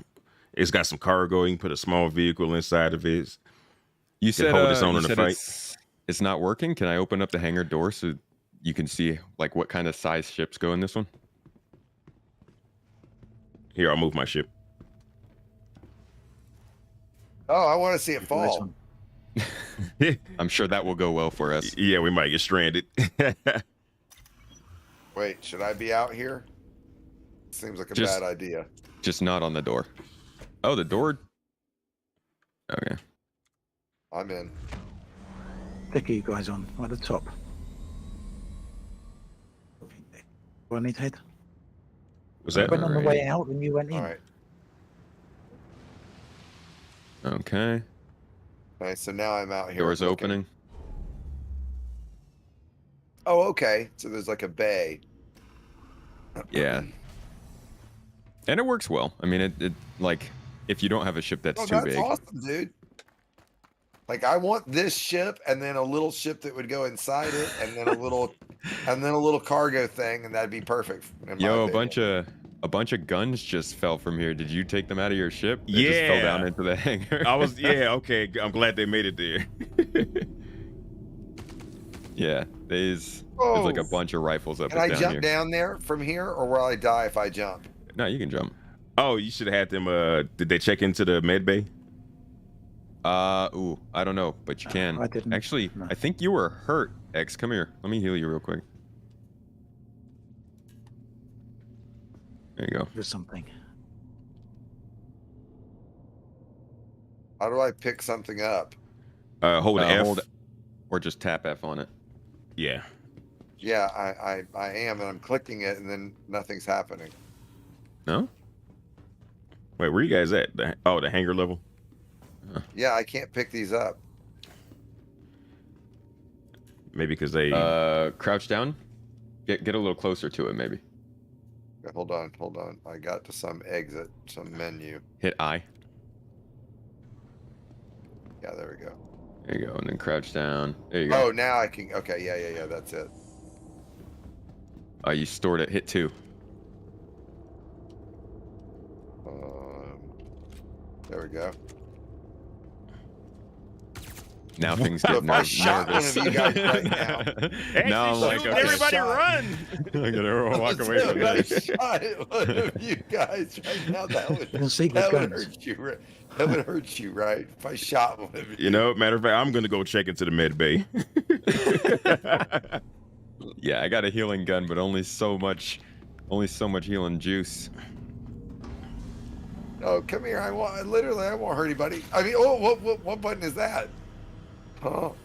It's got some cargo. You can put a small vehicle inside of it. You said, hold its own you in the said fight. it's not working. Can I open up the hangar door so you can see like what kind of size ships go in this one? Here, I'll move my ship. Oh, I want to see it Nice fall. one. I'm sure that will go well for us. Yeah, we might get stranded. Wait, should I be out here? Seems like a bad idea. Just not on the door. Oh, the door. Okay. I'm in. Pick you guys on right at the top. Where I need to head. Was I that? went on the way Alrighty. out and you went in. All right. Okay. Okay, so now I'm out here. Doors looking. opening. Oh, okay. So there's like a bay. Yeah. And it works well. I mean, it like if you don't have a ship that's Oh, too that's big. awesome, dude. Like I want this ship and then a little ship that would go inside it and then a little cargo thing and that'd be perfect. in my Yo, opinion. a bunch of guns just fell from here. Did you take them out of your ship? They just fell down Yeah. into the hangar. Okay. I'm glad they made it there. Yeah, there's like a bunch of rifles up Can and I down jump here. down there from here or will I die if I jump? No, you can jump. Oh, you should have had them. Did they check into the med bay? Ooh, I don't know, but you can. I didn't. Actually, No. I think you were hurt, X. Come here. Let me heal you real quick. There you go. There's something. How do I pick something up? Hold F. Hold, or just tap F on it. Yeah. Yeah, I am and I'm clicking it and then nothing's happening. No? Wait, where you guys at? The hangar level. Yeah, I can't pick these up. Maybe because they. Crouch down. Get a little closer to it, maybe. Okay, hold on. I got to some exit, some menu. Hit I. Yeah, there we go. There you go, and then crouch down. There you go. Oh, now I can. Okay, yeah, that's it. Oh, you stored it. Hit 2. There we go. Now things So get if I shot nervous. one of you guys right now- now I'm like, shoot, okay. everybody Shot. run! I'm gonna walk away So from if I this. shot at one of you guys right now, that would You can see the guns. hurt you. Right? That would hurt you, right? If I shot one of you. You know, matter of fact, I'm gonna go check into the med bay. Yeah, I got a healing gun, but only so much healing juice. Oh, come here! I won't hurt anybody. I mean, what button is that? Oh,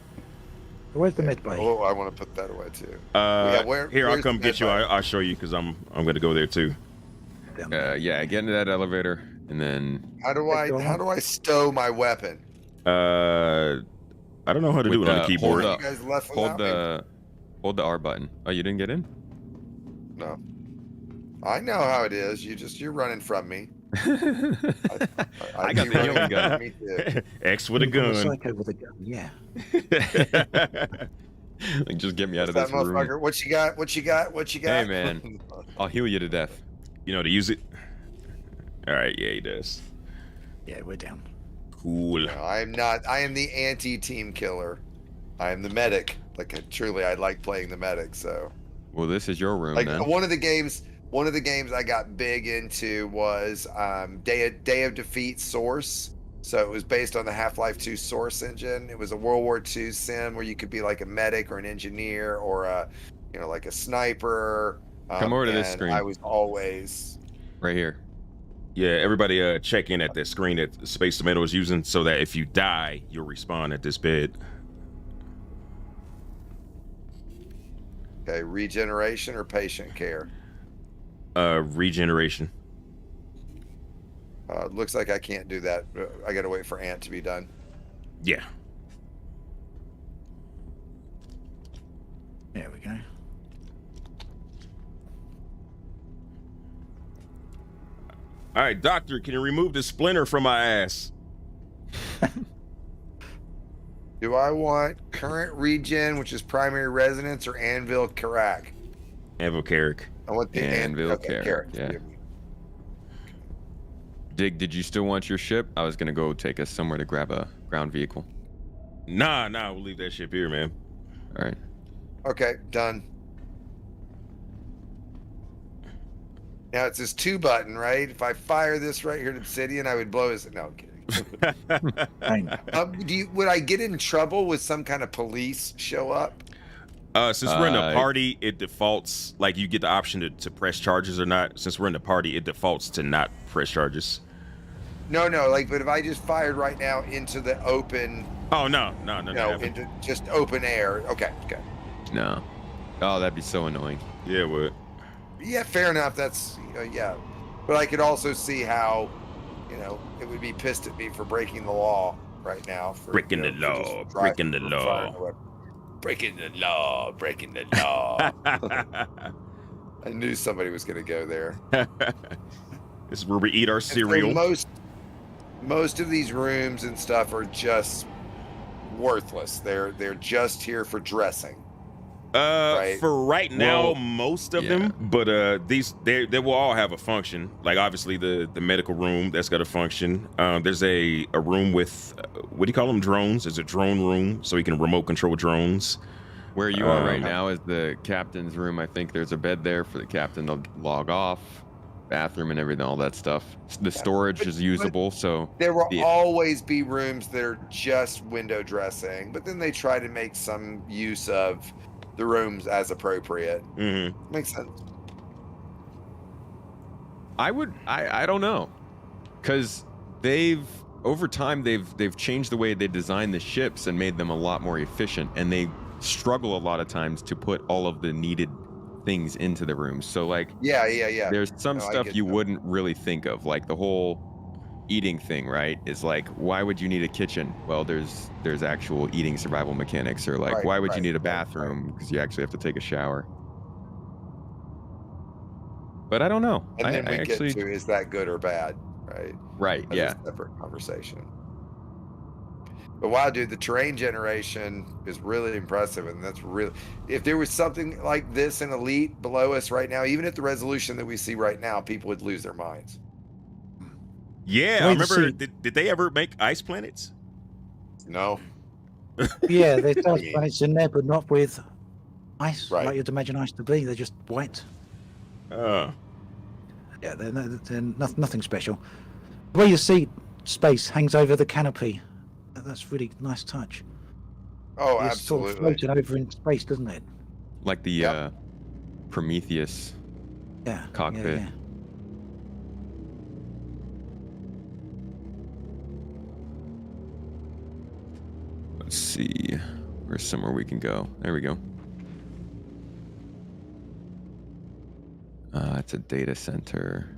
Where's the med bay? oh, I want to put that away too. Here, I'll where's come the get you. med bay? I'll show you because I'm gonna go there too. Down there. Yeah, get into that elevator, and then How do I stow my weapon? I don't know how to do With it on the the- keyboard. hold You guys left hold without me? the R button. Oh, you didn't get in? No. I know how it is. You're running from me. I got see the running healing gun. from me too. X with a You've got gun. Psycho with a gun. Yeah. Like, just get me out of That this room. motherfucker. What you got? What you got? What you got? Hey, man. I'll heal you to death. You know how to use it. All right, yeah, he does. Yeah, we're down. Cool. No, I am not. I am the anti-team killer. I am the medic. Like truly, I like playing the medic. So, Well, this is your room, like then. one of the games I got big into was Day of Defeat Source. So it was based on the Half-Life 2 Source engine. It was a World War II sim where you could be like a medic or an engineer or a, like a sniper. Come over to this and screen. I was always. Right here. Yeah, everybody check in at that screen that Space Tomato is using so that if you die, you'll respawn at this bed. Okay, regeneration or patient care. Regeneration. Looks like I can't do that. I gotta wait for Ant to be done. Yeah. There we go. All right, doctor, can you remove the splinter from my ass? Do I want current regen, which is primary residence, or Anvil Karak? Anvil Carrick. I want the Anvil Karak, Karak, yeah. forgive me. Dig, did you still want your ship? I was gonna go take us somewhere to grab a ground vehicle. Nah, we'll leave that ship here, man. All right. Okay, done. Now it's this 2 button, right? If I fire this right here to Obsidian, I would blow his. No, I'm kidding. Fine. Would I get in trouble with some kind of police show up? Since we're in a party, it defaults like you get the option to press charges or not. Since we're in the party, it defaults to not press charges. No, like, but if I just fired right now into the open, Oh no, into just open air. Okay. No. Oh, that'd be so annoying. Yeah, it would. Yeah, fair enough. That's yeah, but I could also see how, it would be pissed at me for breaking the law right now. Breaking the law, breaking the law. Breaking the law. I knew somebody was going to go there. This is where we eat our And so cereal. most of these rooms and stuff are just worthless. They're just here for dressing. Right? For right now, Well, most of yeah. them, but they will all have a function. Like obviously the medical room, that's got a function. There's a room with what do you call them? Drones. There's a drone room, so you can remote control drones. Where you are right now is the captain's room. I think there's a bed there for the captain to log off, bathroom and everything, all that stuff. The storage is usable, so There will always be rooms that are just window dressing, but then they try to make some use of the rooms as appropriate. Mm-hmm. Makes sense. I don't know, because over time they've changed the way they design the ships and made them a lot more efficient, and they struggle a lot of times to put all of the needed things into the rooms. So like Yeah. there's some No, I stuff get you that. wouldn't really think of, like the whole eating thing, right? Is like, why would you need a kitchen? Well, there's actual eating survival mechanics. Or like, why would you need a bathroom? Because you actually have to take a shower. But I don't know. And then I we actually, get to, is that good or bad? Right. yeah. That's a separate conversation. But wow, dude, the terrain generation is really impressive, and that's really. If there was something like this in Elite below us right now, even at the resolution that we see right now, people would lose their minds. Yeah, I Wait to remember. see. Did they ever make ice planets? No, Yeah, there's ice planets in there, but not with ice, Right. like you'd imagine ice to be. They're just white. Uh, Yeah, they're nothing special. The way you see space hangs over the canopy, that's really nice touch. oh, It's sort of absolutely. floating over in space, doesn't it? Like the Yep. Prometheus Yeah. cockpit. Yeah. Let's see. Where's somewhere we can go? There we go. It's a data center.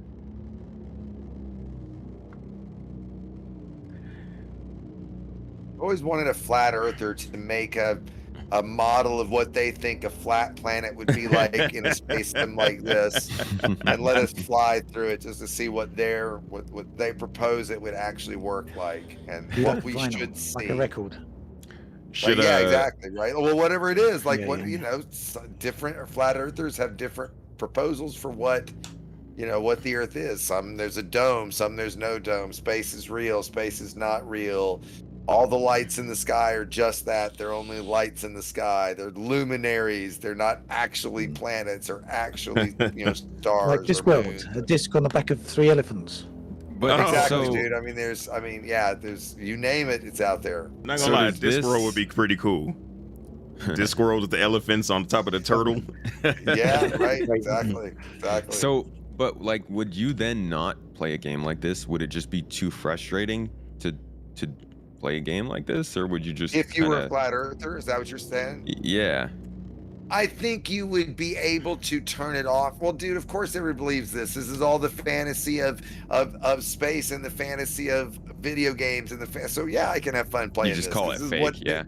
Always wanted a flat earther to make a model of what they think a flat planet would be like in a space sim like this, and let us fly through it just to see what they propose it would actually work like, and Yeah, what we vinyl, should see. like a record. should yeah, exactly, right. Well, whatever it is, like Yeah. different flat earthers have different proposals for what the Earth is. Some there's a dome, some there's no dome. Space is real, space is not real. All the lights in the sky are just that. They're only lights in the sky. They're luminaries. They're not actually planets or actually stars. Like or Discworld, moons. a disc on the back of 3 elephants. But Exactly, so, dude. I mean, there's you name it, it's out there. not gonna So lie, does Discworld this- would be pretty cool. Discworld with the elephants on top of the turtle. Yeah, right. Exactly. So, but like, would you then not play a game like this? Would it just be too frustrating to play a game like this, or would you just If you were a kinda- flat earther, is that what you're saying? Yeah. I think you would be able to turn it off. Well, dude, of course everybody believes this. This is all the fantasy of space and the fantasy of video games and so yeah, I can have fun playing. You just this. call This it is fake, what- yeah.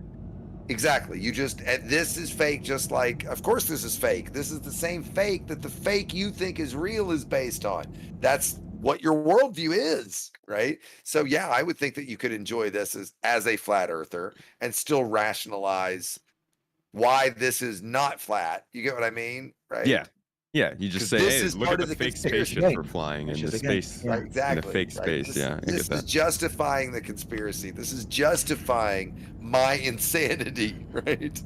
Exactly. And this is fake, just like, of course this is fake. This is the same fake that the fake you think is real is based on. That's what your worldview is, right? So yeah, I would think that you could enjoy this as a flat earther and still rationalize why this is not flat. You get what I mean? Right? Yeah. Yeah, you just 'Cause say, this hey, is look part at of the the fake conspiracy spaceship game. we're flying in Which the is a game, space. yeah. Right, exactly. In a fake right? space, yeah, I get This is that. justifying the conspiracy. This is justifying my insanity, right?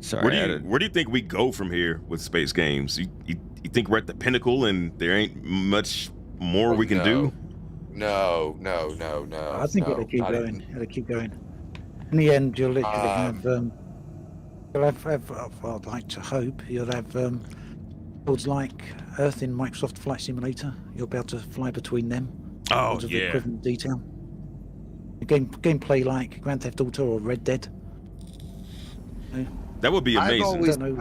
Sorry, Where I do had you a- where do you think we go from here with space games? You think we're at the pinnacle and there ain't much more we can do? No. I think no, it'll keep not going. even- It'll keep going. In the end, you'll literally have I'd like to hope you'll have builds like Earth in Microsoft Flight Simulator. You'll be able to fly between them. Oh Lots of yeah. equivalent detail. Gameplay like Grand Theft Auto or Red Dead. That would be amazing.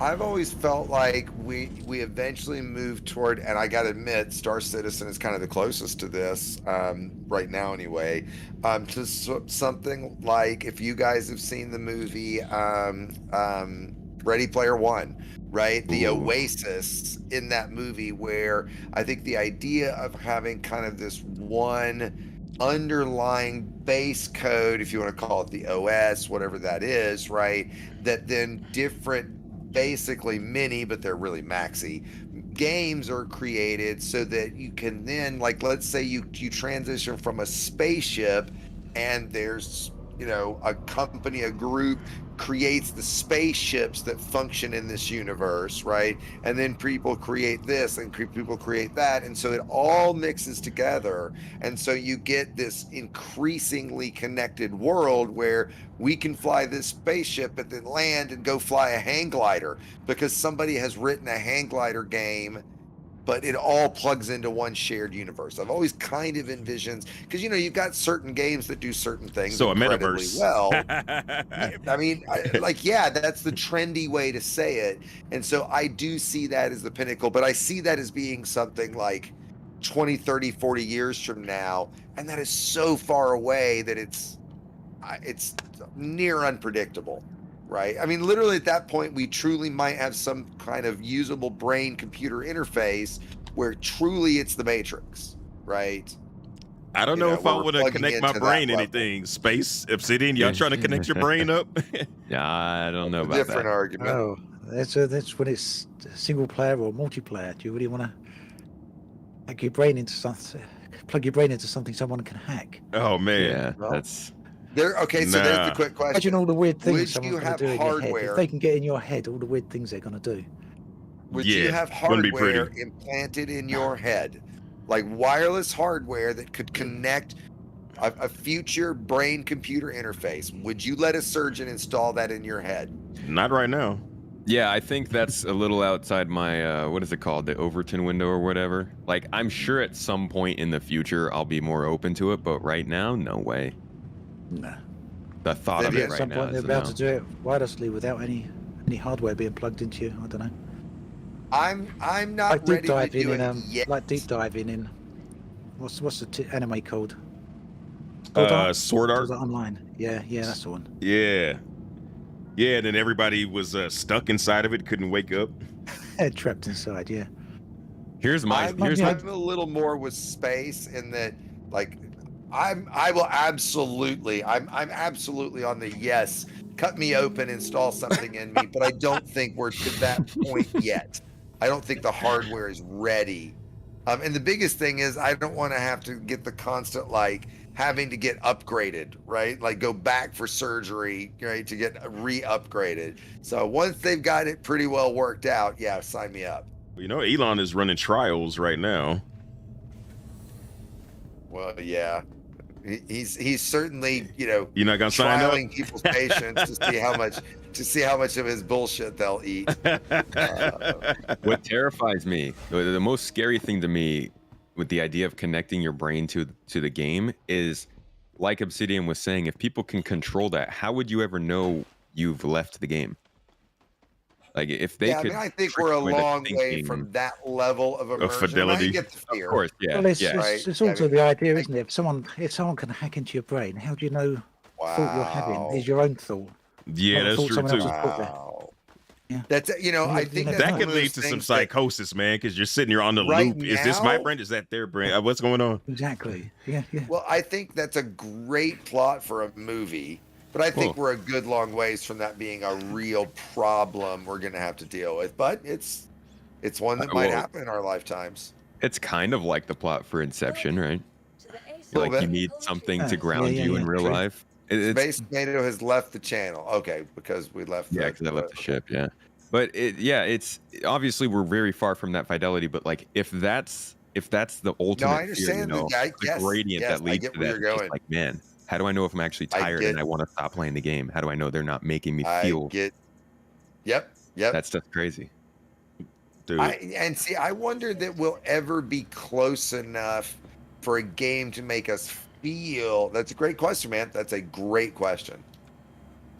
I've always felt like we eventually moved toward, and I got to admit, Star Citizen is kind of the closest to this right now, anyway. To something like, if you guys have seen the movie Ready Player One, right? The oasis in that movie, where I think the idea of having kind of this one underlying base code, if you want to call it the OS, whatever that is, right? That then different, basically mini, but they're really maxi games are created so that you can then, like, let's say you transition from a spaceship and there's, you know, a company, a group creates the spaceships that function in this universe, right? And then people create this and people create that, and so it all mixes together, and so you get this increasingly connected world where we can fly this spaceship but then land and go fly a hang glider because somebody has written a hang glider game, but it all plugs into one shared universe. I've always kind of envisioned, because, you know, you've got certain games that do certain things So a incredibly metaverse. well. I mean, yeah, that's the trendy way to say it. And so I do see that as the pinnacle, but I see that as being something like 20, 30, 40 years from now. And that is so far away that it's near unpredictable. Right. I mean, literally at that point, we truly might have some kind of usable brain computer interface where truly it's the Matrix. Right. I don't know if I want to connect my brain level. anything. Space, Obsidian, y'all trying to connect your brain up? Yeah, I don't know about Different that. argument. Oh, that's when it's single player or multiplayer. Do you really want to plug your brain into something someone can hack? Oh man. Yeah, Well, that's Okay, so there's Nah. the quick question. Imagine all the weird things Would someone's you going have to do in your head. hardware? If they can get in your head, all the weird things they're going to do. Would Yeah, you have wouldn't be hardware pretty. implanted in your head, like wireless hardware that could connect a future brain computer interface? Would you let a surgeon install that in your head? Not right now. yeah. I think that's a little outside my what is it called, the Overton window or whatever. Like, I'm sure at some point in the future I'll be more open to it, but right now, no way. Nah. The thought of Maybe it at right some now point they'll is a be able no. to do it wirelessly without any hardware being plugged into you. I don't know. I'm not Like deep ready to diving do in it yet. like deep diving in. What's the anime called? Sword Art? Sword Art. Sword Art Online. Yeah, that's the one. Yeah. Yeah, and then everybody was stuck inside of it, couldn't wake up. Trapped inside. Yeah. Here's my I'm here's a little more with space in that, like, I'm absolutely on the yes. Cut me open, install something in me, but I don't think we're to that point yet. I don't think the hardware is ready. And the biggest thing is I don't want to have to get the constant, like, having to get upgraded, right? Like, go back for surgery, right, to get re-upgraded. So once they've got it pretty well worked out, yeah, sign me up. You know, Elon is running trials right now. Well, yeah. He's certainly, you know, You're not gonna sign up? trialing people's patience to see how much of his bullshit they'll eat. what terrifies me, the most scary thing to me with the idea of connecting your brain to the game is, like Obsidian was saying, if people can control that, how would you ever know you've left the game? Like, if they could. I think trick we're a you into long way thinking- from that level of immersion. fidelity. I get the fear. Of course, yeah, Well, it's, yeah. Right. it's Yeah, I also mean, the idea, isn't it? If someone can hack into your brain, how do you know thought you're having is your own thought? Yeah, Not that's thought true someone too. else has put there. Wow. Yeah. That's, you know, I think that's That one could of lead those to some things that- psychosis, man, because you're sitting here on the Right loop. Is this my now- brain? Is that their brain? What's going on? Exactly. Yeah. Well, I think that's a great plot for a movie, but I think Cool. we're a good long ways from that being a real problem we're going to have to deal with. But it's one that might Well- happen in our lifetimes. It's kind of like the plot for Inception, right? Little Like, you bit. need something Yeah, to ground yeah, you in yeah, real true. life. It's Space Tomato has left the channel. Okay, because we left. yeah, because I left the ship. Yeah, but it's obviously we're very far from that fidelity. But like, if that's the ultimate No, I fear, understand. you know, the Yes, gradient yes, that I leads get to where that, you're it's just going. like, man, How do I know if I'm actually I tired get- and I want to stop playing the game? How do I know they're not making me I feel? get. Yep. That stuff's crazy. Dude. I wonder that we'll ever be close enough for a game to make us feel. That's a great question, man. That's a great question.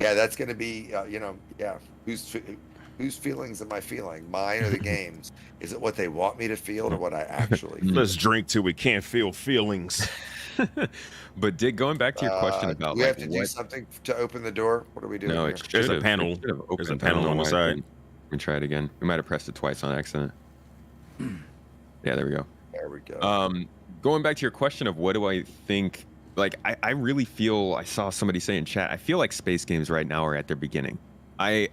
Yeah, that's going to be, yeah. Whose feelings am I feeling? Mine or the game's? Is it what they want me to feel or what I actually feel? Let's drink till we can't feel feelings. But going back to your question about do we have like to do what? something to open the door? What are we doing? No, here? it There's a should've- panel. it should've There's a opened. I don't panel know on the why it side. didn't. Let me try it again. We might have pressed it twice on accident. Yeah, there we go. There we go. Going back to your question of what do I think, like I really feel, I saw somebody say in chat, I feel like space games right now are at their beginning. I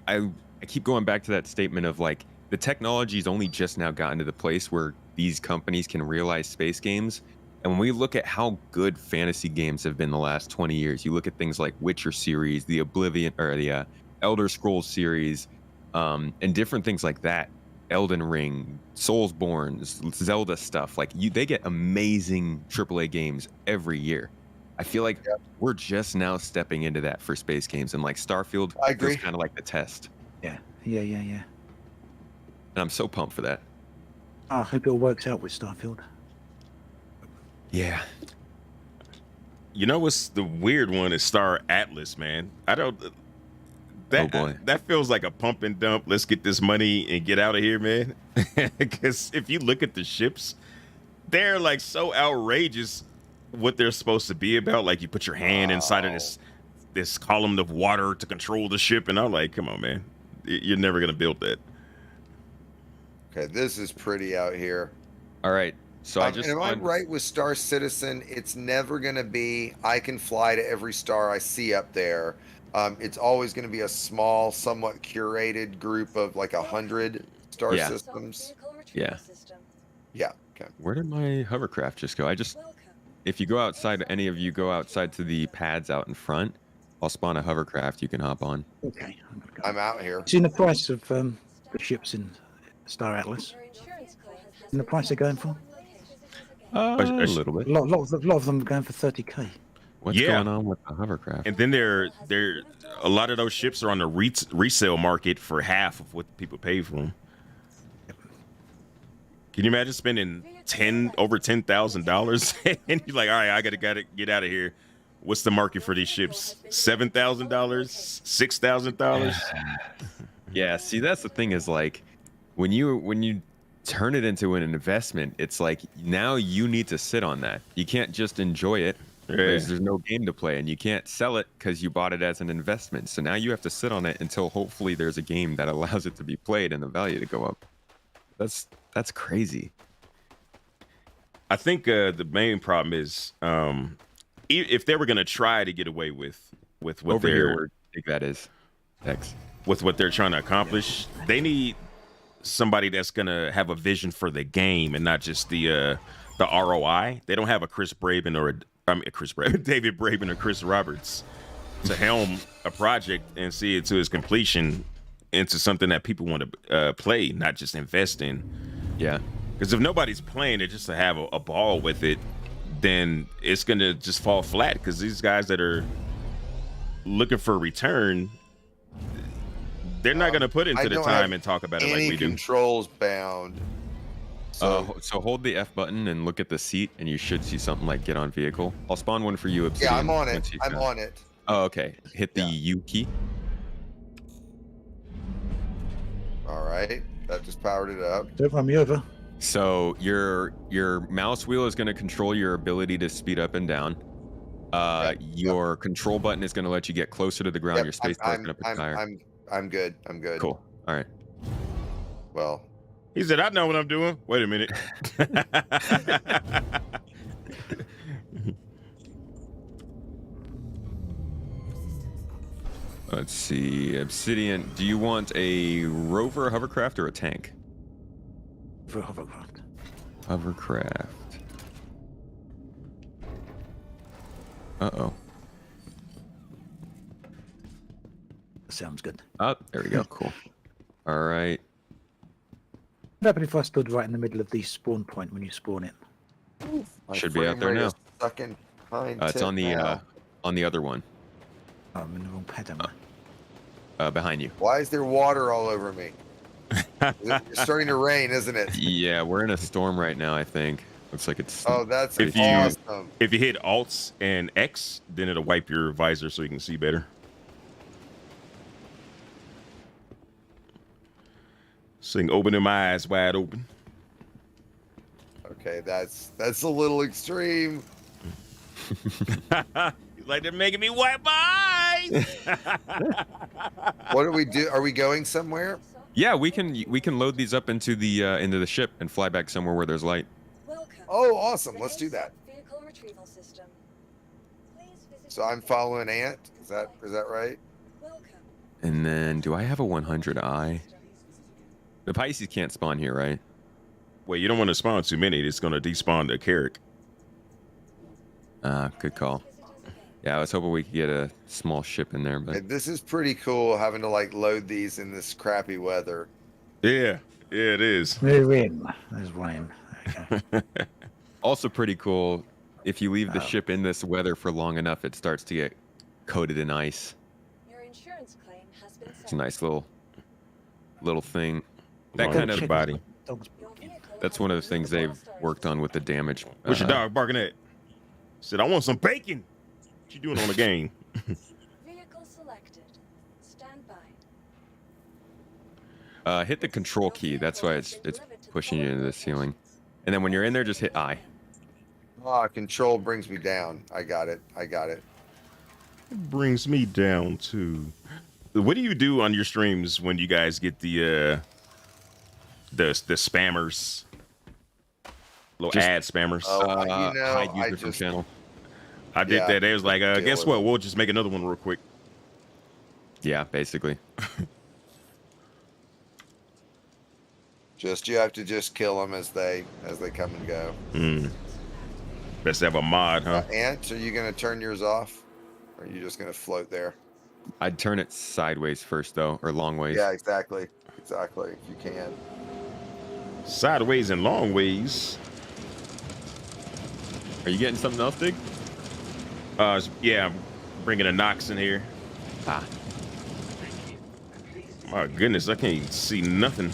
keep going back to that statement of like the technology's only just now gotten to the place where these companies can realize space games. And when we look at how good fantasy games have been the last 20 years, you look at things like Witcher series, the Oblivion or the Elder Scrolls series, and different things like that. Elden Ring, Soulsborne, Zelda stuff. Like they get amazing AAA games every year. I feel like we're just now stepping into that for space games, and like Starfield I agree. is kind of like the test. Yeah. And I'm so pumped for that. I hope it all works out with Starfield. Yeah. You know what's the weird one is Star Atlas, man. I don't. That, Oh, boy. that feels like a pump and dump. Let's get this money and get out of here, man. Because if you look at the ships, they're like so outrageous what they're supposed to be about. Like you put your hand inside of this column of water to control the ship, and I'm like, come on, man, you're never gonna build that. Okay, this is pretty out here. All right. So I just am I find- right with Star Citizen? It's never going to be, I can fly to every star I see up there. It's always going to be a small, somewhat curated group of like 100 star Yeah. systems. Yeah. Yeah. Okay. Where did my hovercraft just go? If you go outside, any of you go outside to the pads out in front, I'll spawn a hovercraft you can hop on. Okay. I'm gonna go. I'm out here. It's in the price of the ships in Star Atlas. In the price they're going for? A little bit. A lot of them are going for 30k. What's Yeah. going on with the hovercraft? And then they're a lot of those ships are on the resale market for half of what people pay for them. Can you imagine spending over $10,000 and you're like, all right, I gotta get out of here. What's the market for these ships? $7,000, $6,000. Yeah, see, that's the thing is like when you turn it into an investment, it's like now you need to sit on that. You can't just enjoy it. There's no game to play, and you can't sell it because you bought it as an investment. So now you have to sit on it until hopefully there's a game that allows it to be played and the value to go up. That's crazy. I think the main problem is if they were gonna try to get away with what Over they're here, where I think that is X. with what they're trying to accomplish, they need somebody that's gonna have a vision for the game and not just the ROI. They don't have a David Braben or Chris Roberts to helm a project and see it to its completion into something that people want to play, not just invest in. Yeah. Because if nobody's playing it just to have a ball with it, then it's gonna just fall flat. Because these guys that are looking for a return, they're not gonna put into the time and talk about it like we do. Controls bound. So hold the F button and look at the seat, and you should see something like get on vehicle. I'll spawn one for you, Obsidian. Yeah, I'm on it. once you I'm go. on it. Oh, okay. Hit the U key. All right. That just powered it up. Don't run me over. So your mouse wheel is going to control your ability to speed up and down. Your control button is going to let you get closer to the ground. Yep, Your space bar is going to push higher. I'm good. I'm good. Cool. All right. Well, He said, I know what I'm doing. Wait a minute. Let's see. Obsidian, do you want a rover, hovercraft, or a tank? For a hovercraft. Hovercraft. Uh-oh. Sounds good. Oh, there we go. Cool. All right. What happened if I stood right in the middle of the spawn point when you spawn it? my Should be out frame there rate now. is Stuck in behind It's on the On the other one, Oh, I'm in the wrong pad, am I? behind you. Why is there water all over me? It's starting to rain, isn't it? Yeah, we're in a storm right now. I think looks like it's. Oh, that's If you- awesome. If you hit Alt and X, then it'll wipe your visor so you can see better. So you can open them eyes wide open. Okay, that's a little extreme. Like they're making me wipe my eyes. What do we do? Are we going somewhere? Yeah, we can load these up into the ship and fly back somewhere where there's light. Welcome. Oh, awesome. to Let's do that. Vehicle retrieval system. Please visit So I'm following Ant. Is that right? Welcome. And then, do I have a 100i? The Pisces can't spawn here, right? Well, you don't want to spawn too many. It's going to despawn the Carrick. Good call. Yeah, I was hoping we could get a small ship in there, Hey, but this is pretty cool having to like load these in this crappy weather. Yeah, it is. We're in. There's one in. Okay. also pretty cool. If you leave the Oh. ship in this weather for long enough, it starts to get coated in ice. Your insurance claim has been It's a nice little thing. That That kind kind of of body. Dog's that's one of the things they've worked on with the damage. What's your dog barking at? Said, I want some bacon. What you doing on the game? Vehicle selected. Stand by. Hit the control key. That's why it's pushing you into the ceiling. And then when you're in there, just hit I. Control brings me down. I got it. It brings me down to. What do you do on your streams when you guys get the spammers, little Just- ad spammers? Oh, you know, hide I user from just- channel. I did yeah, that. They was like, deal guess with what? it. We'll just make another one real quick. Yeah, basically. You have to just kill them as they come and go. Best to have a mod, huh? Ant, are you gonna turn yours off, or are you just gonna float there? I'd turn it sideways first, though, or long ways. Yeah, exactly. If you can. Sideways and long ways. Are you getting something else, Dig? Yeah, I'm bringing a Nox in here. Ah, My goodness, I can't see nothing.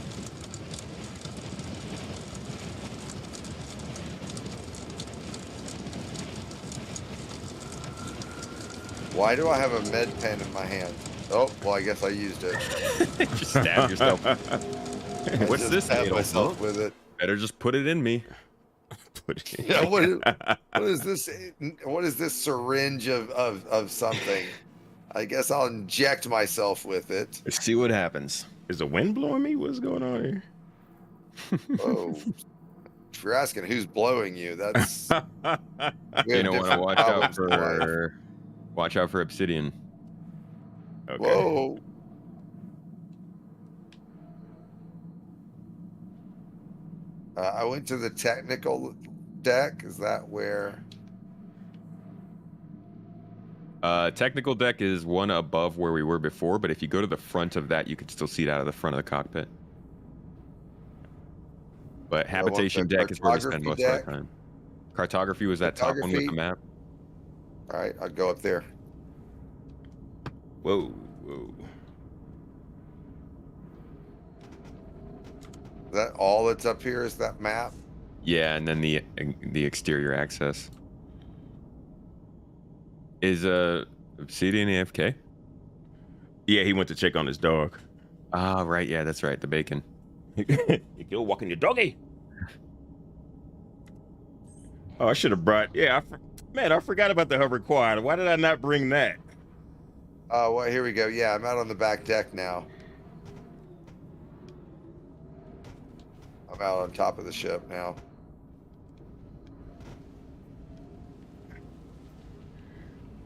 Why do I have a med pen in my hand? Oh, well, I guess I used it. just stab yourself. I What's just this? stabbed Adolf? myself with it. Better just put it in me. Yeah, what is this? What is this syringe of something? I guess I'll inject myself with it. Let's see what happens. Is the wind blowing me? What's going on here? Oh, if you're asking who's blowing you, that's You know, want to watch out for obsidian. Okay. Whoa. I went to the technical deck. Is that where? Technical deck is one above where we were before, but if you go to the front of that, you can still see it out of the front of the cockpit. But I want habitation the deck is where we spend most cartography of our time. Cartography was that top one with the Cartography? map. All right, I'll go up there. Whoa, whoa. Is that all that's up here? Is that map? Yeah, and then the exterior access. Is Obsidian AFK? Yeah, he went to check on his dog. Ah, right. Yeah, that's right. The bacon. You're walking your doggy. Oh, I should have brought. Yeah, man, I forgot about the hover quad. Why did I not bring that? Oh, well, here we go. Yeah, I'm out on the back deck now. I'm out on top of the ship now.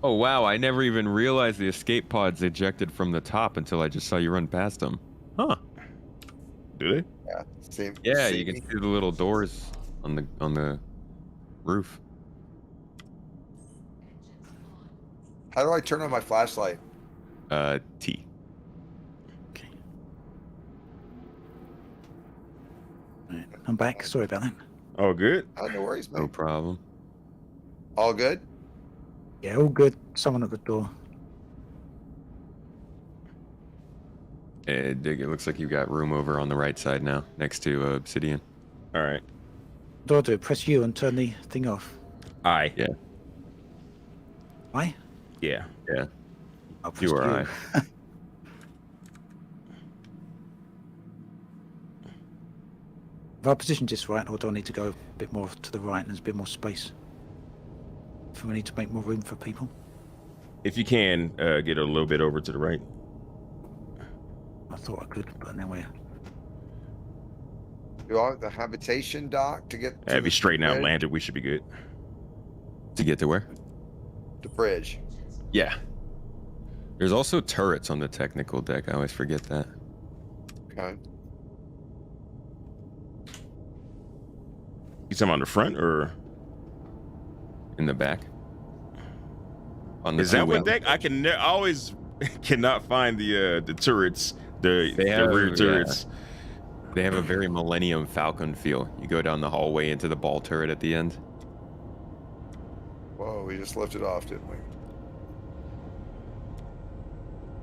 Oh wow! I never even realized the escape pods ejected from the top until I just saw you run past them. Huh? Do they? Yeah. See, Yeah, see you can me? see the little doors on the roof. How do I turn on my flashlight? T. Right, I'm back. Sorry about that. Oh, good. Oh, no worries, No man. problem. All good? Yeah, all good. Someone at the door. Dig, it looks like you got room over on the right side now, next to Obsidian. All right. What do I do? Press U and turn the thing off. I. Yeah. Why? Yeah. Yeah. I'll press You or Q. Have I positioned this right, or do I need to go a bit more to the right and there's a bit more space? If we need to make more room for people. If you can, get a little bit over to the right. I thought I could, but now we're... Do I want the habitation dock to get to If you straighten out bridge? landed, we should be good. To get to where? The bridge. Yeah. There's also turrets on the technical deck. I always forget that. Okay. You talking on the front or In the back. On the is that two what wing- deck? I can always cannot find the turrets, the have- rear yeah. turrets. They have a very Millennium Falcon feel. You go down the hallway into the ball turret at the end. Whoa, we just lifted off, didn't we?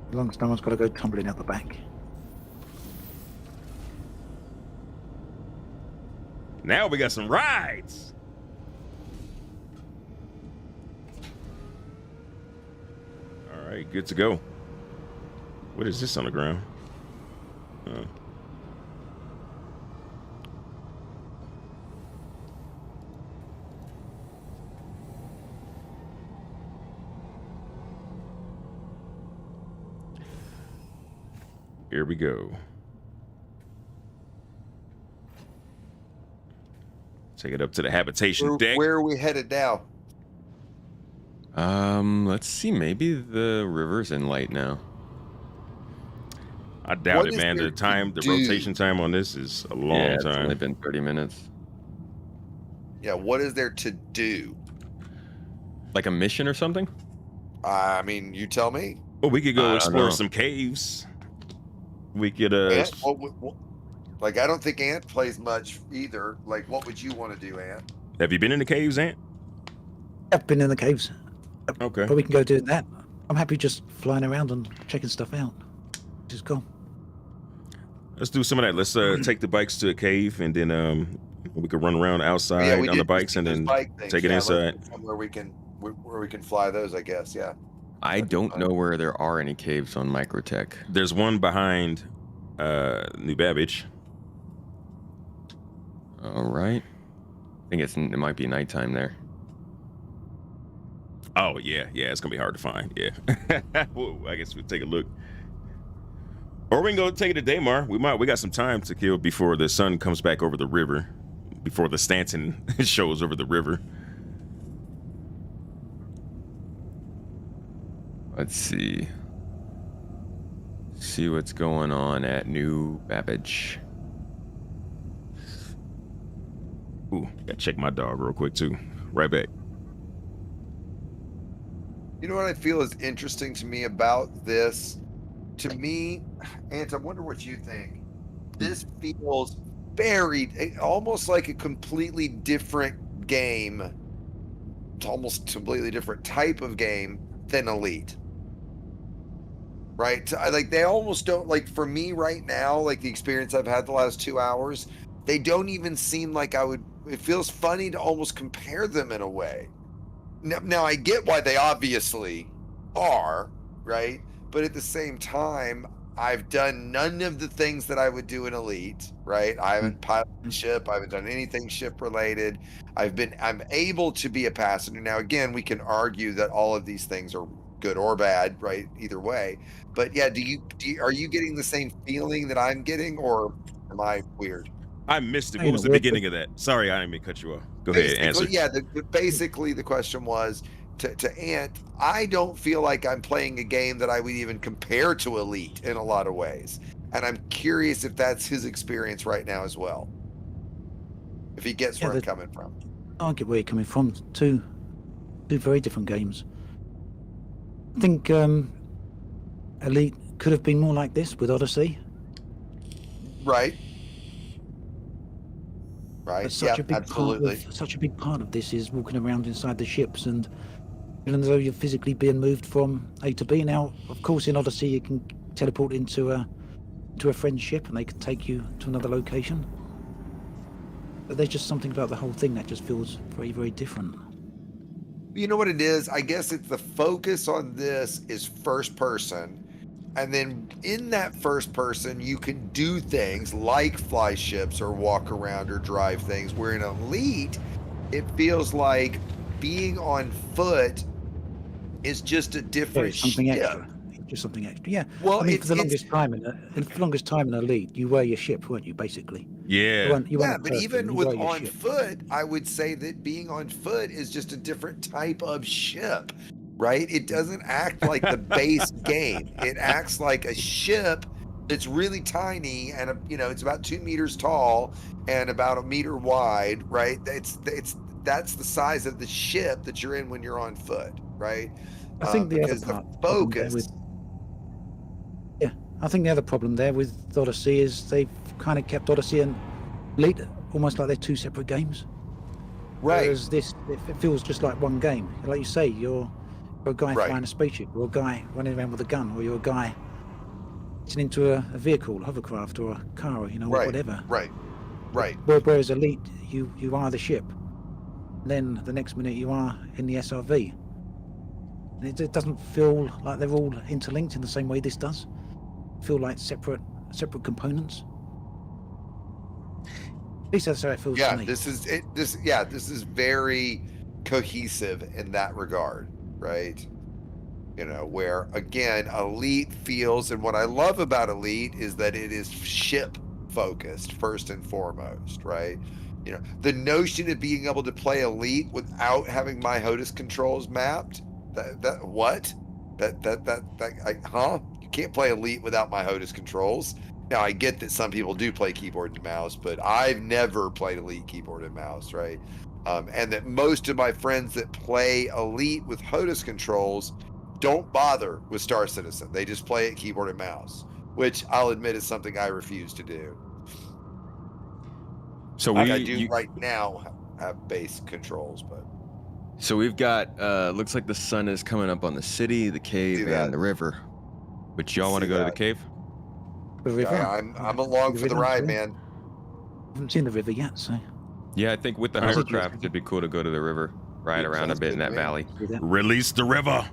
As long as no one's got to go tumbling out the back. Now we got some rides. All right, good to go. What is this on the ground? Here we go. Take it up to the habitation deck. Where are we headed now? Let's see. Maybe the river's in light now. I doubt What it, is man. there The time, the to do? rotation time on this is a long Yeah, it's only time. been 30 minutes. Yeah, what is there to do? Like a mission or something? I mean, you tell me. Well, we could I go don't explore know. some caves. We could Ant, like, I don't think Ant plays much either. Like, what would you want to do, Ant? have you been in the caves, Ant? I've been in the caves, Okay. but we can go do that. I'm happy just flying around and checking stuff out. Just go. Let's do some of that. Let's take the bikes to a cave, and then we could run around outside Yeah, we on the did bikes, and those then bike things. take it Yeah, let's inside. do somewhere where we can fly those, I guess. Yeah. I don't know where there are any caves on Microtech. There's one behind New Babbage. All right. I think it might be nighttime there. Oh yeah, it's gonna be hard to find. Yeah. Well, I guess we'll take a look. Or we can go take it to Daymar. We got some time to kill before the sun comes back over the river, before the Stanton shows over the river. Let's see. See what's going on at New Babbage. Ooh, gotta check my dog real quick too. Right back. You know what I feel is interesting to me about this? To me, Ant, I wonder what you think. This feels very, almost like a completely different game. It's almost completely different type of game than Elite. Right? Like, they almost don't, like, for me right now, like the experience I've had the last 2 hours, they don't even seem like it feels funny to almost compare them in a way. Now I get why they obviously are, right? But at the same time, I've done none of the things that I would do in Elite, right? I haven't piloted ship. I haven't done anything ship related. I'm able to be a passenger. Now, again, we can argue that all of these things are good or bad, right? Either way. But yeah, are you getting the same feeling that I'm getting, or am I weird? I missed it. I What was know, the we're- beginning of that? Sorry, I didn't mean to cut you off. Go ahead, answer. Yeah, basically the question was to Ant, I don't feel like I'm playing a game that I would even compare to Elite in a lot of ways. And I'm curious if that's his experience right now as well. If he gets where I'm coming from. I get where you're coming from. Two very different games. I think Elite could have been more like this with Odyssey. Right. Right. But such Yeah, a big absolutely. such a big part of this is walking around inside the ships and even though you're physically being moved from A to B. Now, of course, in Odyssey, you can teleport into a friend's ship and they can take you to another location. But there's just something about the whole thing that just feels very, very different. You know what it is? I guess it's the focus on this is first person. And then in that first person, you can do things like fly ships or walk around or drive things. Where in Elite, it feels like being on foot is just a different something ship. extra. Just something extra. Yeah. Well, I mean, for the longest time in Elite, you were your ship, weren't you? Basically. Yeah. You weren't a but person, even you with were your on ship. foot, I would say that being on foot is just a different type of ship, right? It doesn't act like the base game. It acts like a ship that's really tiny and it's about 2 meters tall and about 1 meter wide, right? That's the size of the ship that you're in when you're on foot, right? I think the other because the problem there focus. I think the other problem there with Odyssey is they've kind of kept Odyssey and Elite almost like they're two separate games. Right. Whereas this, it feels just like one game. Like you say, you're a guy Right. flying a spaceship, or a guy running around with a gun, or you're a guy getting into a vehicle, hovercraft, or a car, or Right. whatever. Right. Whereas Elite, you are the ship. Then the next minute you are in the SRV. And it doesn't feel like they're all interlinked in the same way this does. Feel like separate components. At least that's how it feels Yeah, to me. this is very cohesive in that regard, right? Where again, Elite feels, and what I love about Elite is that it is ship focused first and foremost, right? The notion of being able to play Elite without having my HOTAS controls mapped, you can't play Elite without my HOTAS controls. Now, I get that some people do play keyboard and mouse, but I've never played Elite keyboard and mouse, right? And that most of my friends that play Elite with HOTAS controls don't bother with Star Citizen. They just play it keyboard and mouse, which I'll admit is something I refuse to do. So I do right now have base controls, but... So we've got, looks like the sun is coming up on the city, the cave, and the river. But y'all want to go to the cave? The river. Yeah, I'm along for the ride, man. I haven't seen the river yet, so. Yeah, I think with the hovercraft, it'd be cool to go to the river, ride around a bit in that valley. Release the river.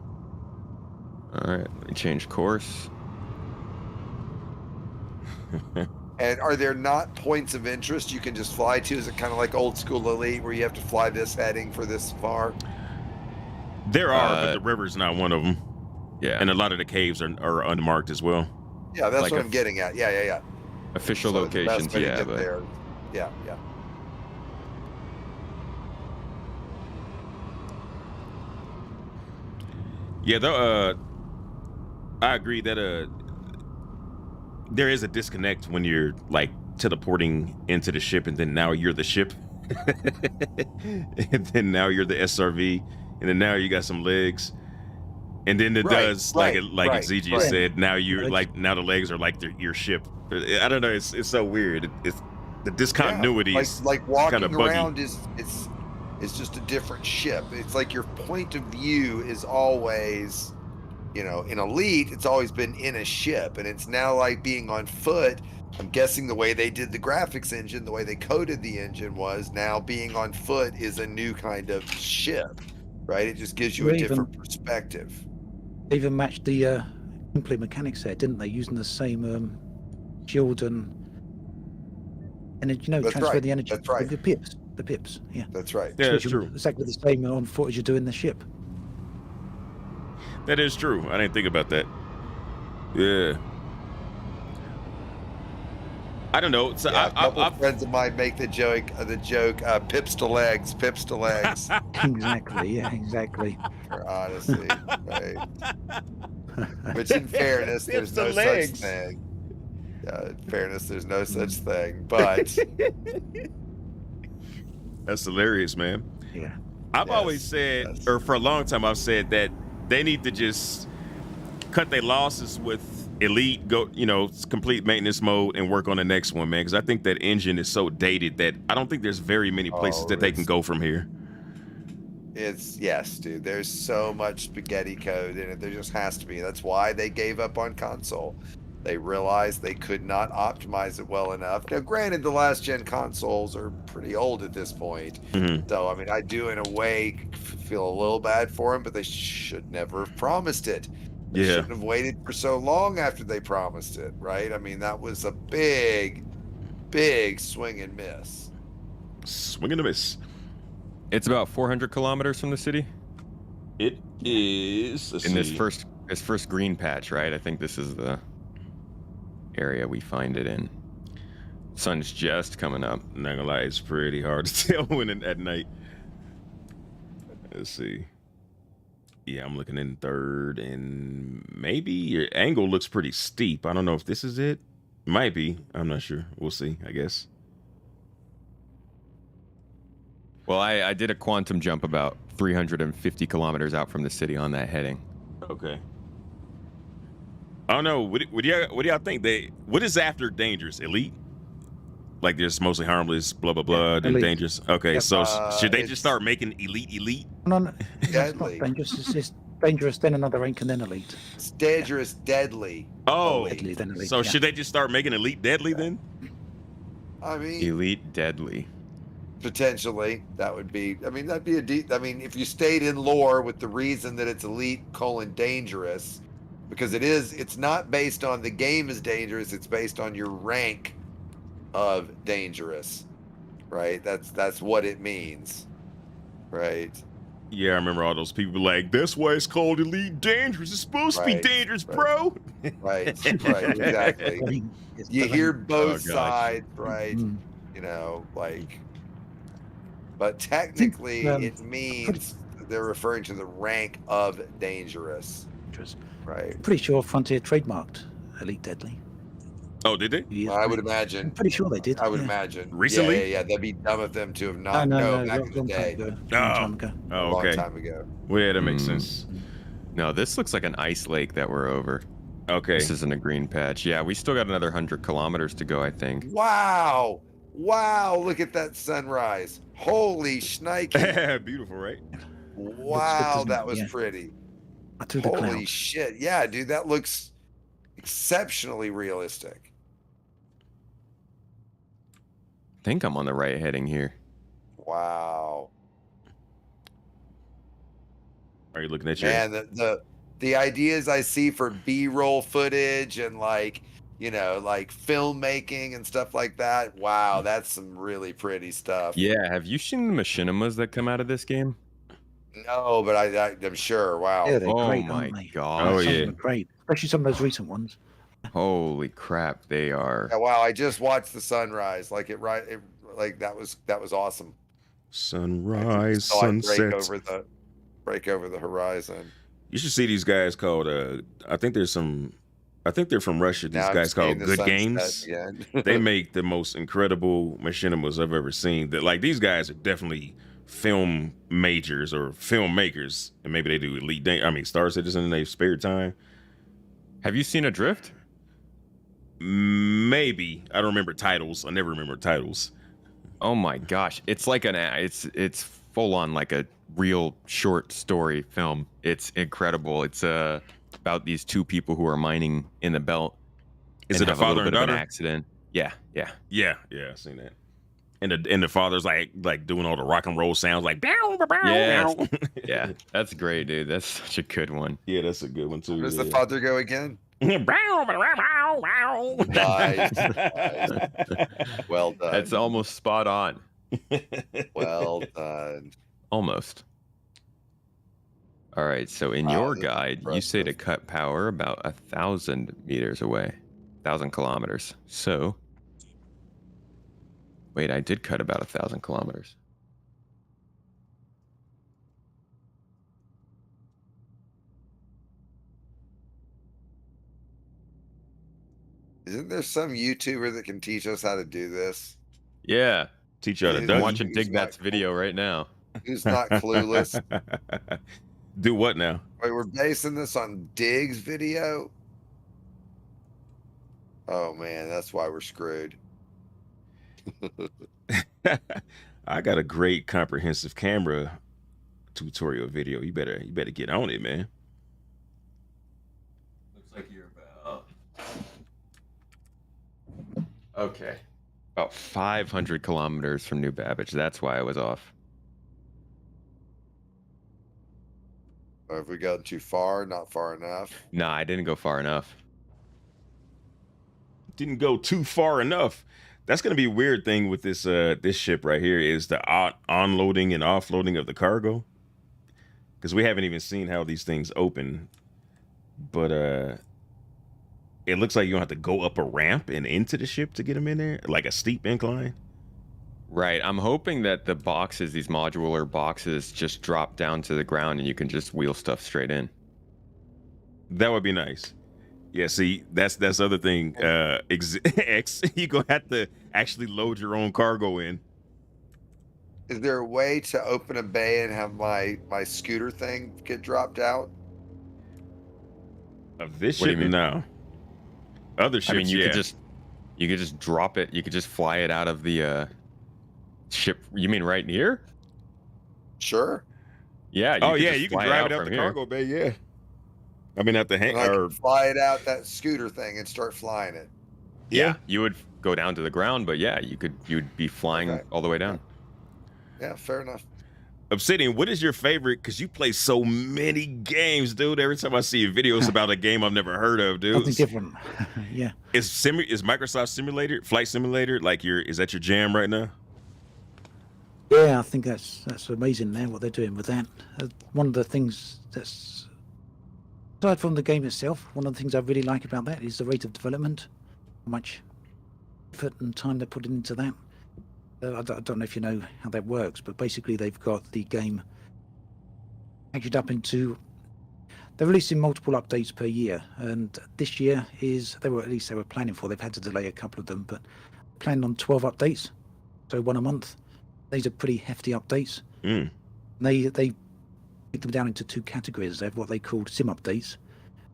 All right, let me change course. And are there not points of interest you can just fly to? Is it kind of like old school Elite where you have to fly this heading for this far? There are, but the river's not one of them. Yeah. And a lot of the caves are unmarked as well. Yeah, that's Like what I'm getting at. Yeah. Official So the best locations, way to yeah, get but there. Yeah. Yeah, I agree that there is a disconnect when you're like teleporting into the ship and then now you're the ship. And then now you're the SRV, and then now you got some legs. And then it does like Exigeous said, now you're like, now the legs are like your ship. I don't know, it's so weird. It's the discontinuity is like walking kind of buggy. around is just a different ship. It's like your point of view is always, in Elite, it's always been in a ship, and it's now like being on foot. I'm guessing the way they did the graphics engine, the way they coded the engine was now being on foot is a new kind of ship, right? It just gives you a different perspective. They even matched the gameplay mechanics there, didn't they? Using the same shield and transfer the energy. That's right. The pips. Yeah. That's right. Yeah, that's true. Exactly the same on foot as you do in the ship. That is true. I didn't think about that. Yeah. I don't know. So a couple of friends of mine make the joke, pips to legs. Exactly. Yeah. Exactly. For Odyssey, right? Which, in fairness, there's no such thing. Yeah, in fairness, there's no such thing. But that's hilarious, man. Yeah. I've always said, or for a long time, I've said that they need to just cut their losses with Elite, go, complete maintenance mode and work on the next one, man. Because I think that engine is so dated that I don't think there's very many places that they can go from here. It's yes, dude. There's so much spaghetti code in it. There just has to be. That's why they gave up on console. They realized they could not optimize it well enough. Now, granted, the last gen consoles are pretty old at this point. Mhm. So, I mean, I do in a way feel a little bad for them, but they should never have promised it. They Yeah. shouldn't have waited for so long after they promised it, right? I mean, that was a big, big swing and miss. Swing and a miss. It's about 400 kilometers from the city. It is. Let's In this see. first green patch, right? I think this is the area we find it in. Sun's just coming up. Not gonna lie, it's pretty hard to tell when at night. Let's see. Yeah, I'm looking in third, and maybe your angle looks pretty steep. I don't know if this is it. Might be. I'm not sure. We'll see, I guess. Well, I did a quantum jump about 350 kilometers out from the city on that heading. Okay. I don't know. What do y'all think? What is after dangerous? Elite? Like there's mostly harmless, blah blah blah, then elite. dangerous. Okay, Yep. so should they It's- just start making elite? No, it's not Deadly. dangerous. It's just dangerous, then another rank, and then elite. It's dangerous, deadly. Oh, Deadly, then elite. so yeah. should they just start making elite deadly then? I mean, Elite deadly. potentially that would be. I mean, that'd be a deep. I mean, if you stayed in lore with the reason that it's elite : dangerous, because it's not based on the game is dangerous. It's based on your rank of dangerous, right? That's what it means, right? Yeah, I remember all those people like, that's why it's called elite dangerous. It's supposed to be Right, dangerous, right. bro. Right, right, exactly. I mean, it's You hear both Oh, gosh. sides, right? Mm. You know, like, but technically um, it means they're referring to the rank of dangerous, dangerous. right? Pretty sure Frontier trademarked elite deadly. Oh, did they? years I ago. would I'm imagine. pretty sure they did. I would yeah. imagine. Recently? Yeah. That'd be dumb of them to have No, not. no, back long, in the long day, time ago. Oh. Long time ago. a Oh, long okay. time ago. Well, yeah, that makes Mm. sense. No, this looks like an ice lake that we're over. Okay. This isn't a green patch. Yeah, we still got another 100 kilometers to go, I think. Wow! Look at that sunrise. Holy shnikey! Beautiful, right? Wow, doesn't that it? was Yeah. pretty. Through the Holy clouds. shit! Yeah, dude, that looks exceptionally realistic. I think I'm on the right heading here. Wow. Are you looking at your? Man, the ideas I see for B-roll footage and like filmmaking and stuff like that. Wow, that's some really pretty stuff. Yeah, have you seen the machinimas that come out of this game? No, but I'm sure. Wow. Yeah, they're Oh great, my aren't they? god. Oh, Some of yeah. them are great, especially some of those recent ones. Holy crap, they are. Yeah, wow, I just watched the sunrise. Like that was awesome. Sunrise, Saw it sunset. break over the horizon. You should see these guys called. I think they're from Russia. These Now I'm guys called seeing the Good sunset Games. again. They make the most incredible machinimas I've ever seen. That like these guys are definitely film majors or filmmakers, and maybe they do Star Citizen in their spare time. Have you seen Adrift? Maybe I don't remember titles. I never remember titles. Oh my gosh, it's like it's full on like a real short story film. It's incredible. It's about these two people who are mining in the belt. Is it a have little father and bit of an daughter? accident? Yeah. Yeah, I've seen that. And the father's like doing all the rock and roll sounds like bow, bow, bow, Yes. bow. Yeah, that's great, dude. That's such a good one. Yeah, that's a good one too. Where's yeah. the father go again? Bow, bow, bow, bow. Nice. Well done. That's almost spot on. Well done. Almost. All right, so in Wow, your that's guide, you say to impressive. cut power about 1,000 meters away, 1,000 kilometers. So, wait, I did cut about 1,000 kilometers. Isn't there some YouTuber that can teach us how to do this? Yeah, Teach you how to Yeah, duck. I'm Dougie. watching Who's Digbat's not video right now. Who's not clueless? Do what now? Wait, we're basing this on Dig's video? Oh man, that's why we're screwed. I got a great comprehensive camera tutorial video. You better get on it, man. Looks like you're about 500 kilometers from New Babbage. That's why I was off. Have we gone too far? Not far enough? Nah, I didn't go far enough. Didn't go too far enough. That's gonna be a weird thing with this this ship right here is the onloading and offloading of the cargo, because we haven't even seen how these things open. But it looks like you don't have to go up a ramp and into the ship to get them in there, like a steep incline. Right. I'm hoping that the boxes, these modular boxes, just drop down to the ground and you can just wheel stuff straight in. That would be nice. Yeah, see, that's the other thing. You're gonna have to actually load your own cargo in. Is there a way to open a bay and have my scooter thing get dropped out? Of this What do you ship, mean? no. Other ships, I mean, you yeah. could just drop it. You could just fly it out of the ship. You mean right here? Sure. Yeah. Oh could yeah, just you can fly drive it out out from the here. cargo bay. Yeah. I mean, at the hang And I or can fly it out that scooter thing and start flying it. Yeah, you would go down to the ground, but yeah, you'd be flying Okay. all the way down. Yeah, fair enough. Obsidian, what is your favorite? Because you play so many games, dude. Every time I see videos about a game I've never heard of, dude. Something different. Yeah. Is Microsoft Simulator, Flight Simulator, like is that your jam right now? Yeah, I think that's amazing now what they're doing with that. One of the things that's, aside from the game itself, one of the things I really like about that is the rate of development, how much effort and time they're putting into that. I don't know if you know how that works, but basically they've got the game packaged up into, they're releasing multiple updates per year, and this year they were planning for, they've had to delay a couple of them, but planned on 12 updates, so one a month. These are pretty hefty updates. Mm. They break them down into two categories. They have what they call sim updates,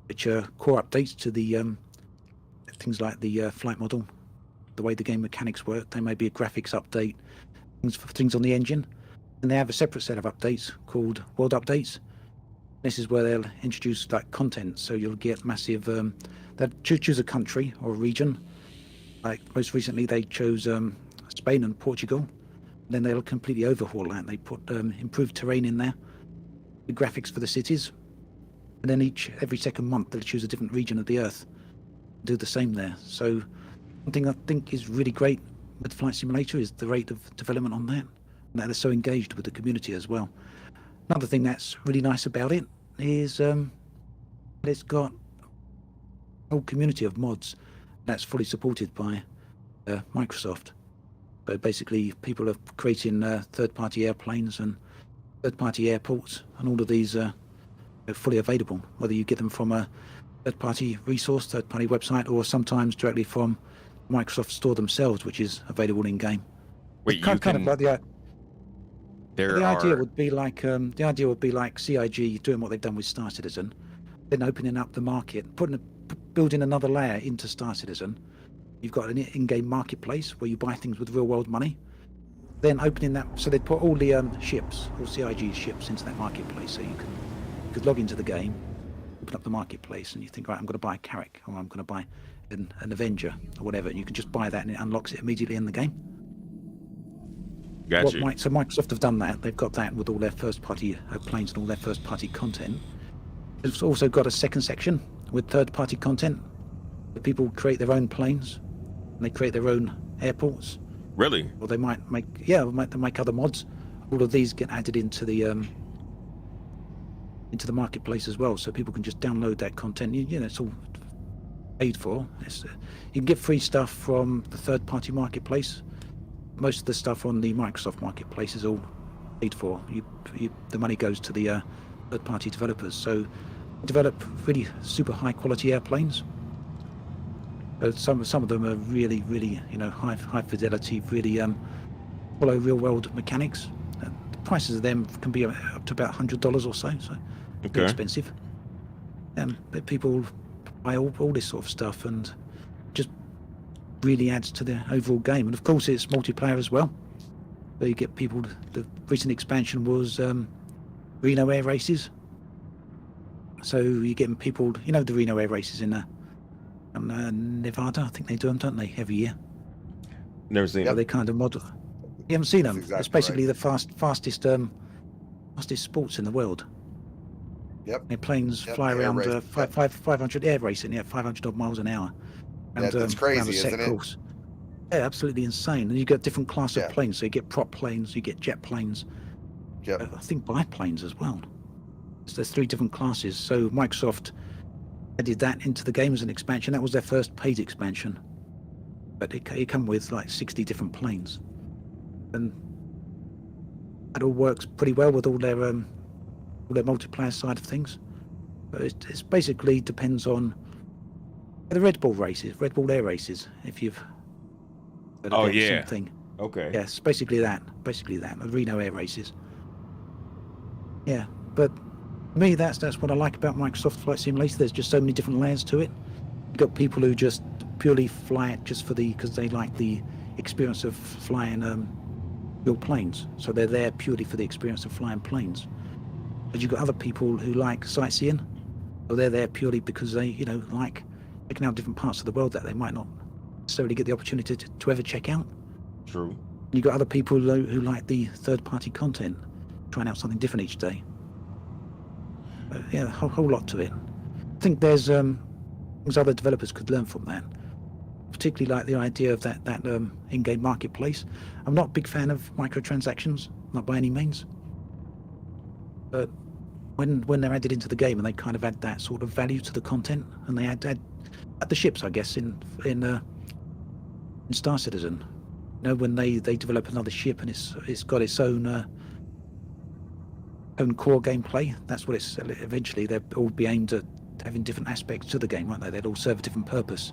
which are core updates to the things like the flight model, the way the game mechanics work. They may be a graphics update, things on the engine. And they have a separate set of updates called world updates. This is where they'll introduce like content, so you'll get massive. They'll choose a country or a region. Like most recently, they chose Spain and Portugal. Then they'll completely overhaul that. They put improved terrain in there, the graphics for the cities, and then every second month they'll choose a different region of the Earth, do the same there. So one thing I think is really great with Flight Simulator is the rate of development on that, and that they're so engaged with the community as well. Another thing that's really nice about it is it's got a whole community of mods that's fully supported by Microsoft. So basically, people are creating third-party airplanes and third-party airports, and all of these are fully available, whether you get them from a third-party resource, third-party website, or sometimes directly from Microsoft Store themselves, which is available in-game. Wait, Kind of like the idea would be like CIG doing what they've done with Star Citizen, then opening up the market, building another layer into Star Citizen. You've got an in-game marketplace where you buy things with real-world money. Then opening that, so they put all the ships, all CIG ships, into that marketplace, so you could log into the game, open up the marketplace, and you think, right, I'm going to buy a Carrack, or I'm going to buy an Avenger, or whatever. And you can just buy that, and it unlocks it immediately in the game. Gotcha. So Microsoft have done that. They've got that with all their first-party planes and all their first-party content. They've also got a second section with third-party content. People create their own planes. They create their own airports, Really? or they might make other mods. All of these get added into the marketplace as well, so people can just download that content. You know, it's all paid for. You can get free stuff from the third-party marketplace. Most of the stuff on the Microsoft marketplace is all paid for. The money goes to the third-party developers. So develop really super high-quality airplanes. Some of them are really high fidelity, really follow real world mechanics. The prices of them can be up to about $100 or so, Okay. expensive. But people buy all this sort of stuff, and just really adds to the overall game. And of course, it's multiplayer as well. So you get people. The recent expansion was Reno air races. So you're getting people, you know, the Reno air races in Nevada. I think they do them, don't they, every year? Never seen So it. they kind of model. You haven't seen them? That's exactly It's basically right. the fastest sports in the world. Yep. Their planes Yep, fly air around race, yep. 500 air racing, 500 odd miles an hour. Yeah, that's crazy, around a set isn't it? course. Yeah, absolutely insane. And you got different class Yeah. of planes. So you get prop planes, you get jet planes, Yep. I think biplanes as well. So there's 3 different classes. So Microsoft added that into the game as an expansion. That was their first paid expansion. But it come with like 60 different planes. And that all works pretty well with all their multiplayer side of things. But it's basically depends on the Red Bull races, Red Bull air races, if you've heard of Oh, them, yeah. something. Okay. Yes, basically that, the Reno air races. Yeah, but for me, that's what I like about Microsoft Flight Simulator. There's just so many different layers to it. You've got people who just purely fly it just because they like the experience of flying real planes. So they're there purely for the experience of flying planes. But you've got other people who like sightseeing, or they're there purely because they, you know, like checking out different parts of the world that they might not necessarily get the opportunity to ever check out. True. You've got other people who like the third-party content, trying out something different each day. Yeah, a whole lot to it. I think there's things other developers could learn from that. Particularly like the idea of that in-game marketplace. I'm not a big fan of microtransactions, not by any means. But when they're added into the game and they kind of add that sort of value to the content, and they add the ships, I guess, in Star Citizen. You know, when they develop another ship and it's got its own core gameplay. That's what it's eventually. They'll all be aimed at having different aspects to the game, won't they? They'll all serve a different purpose.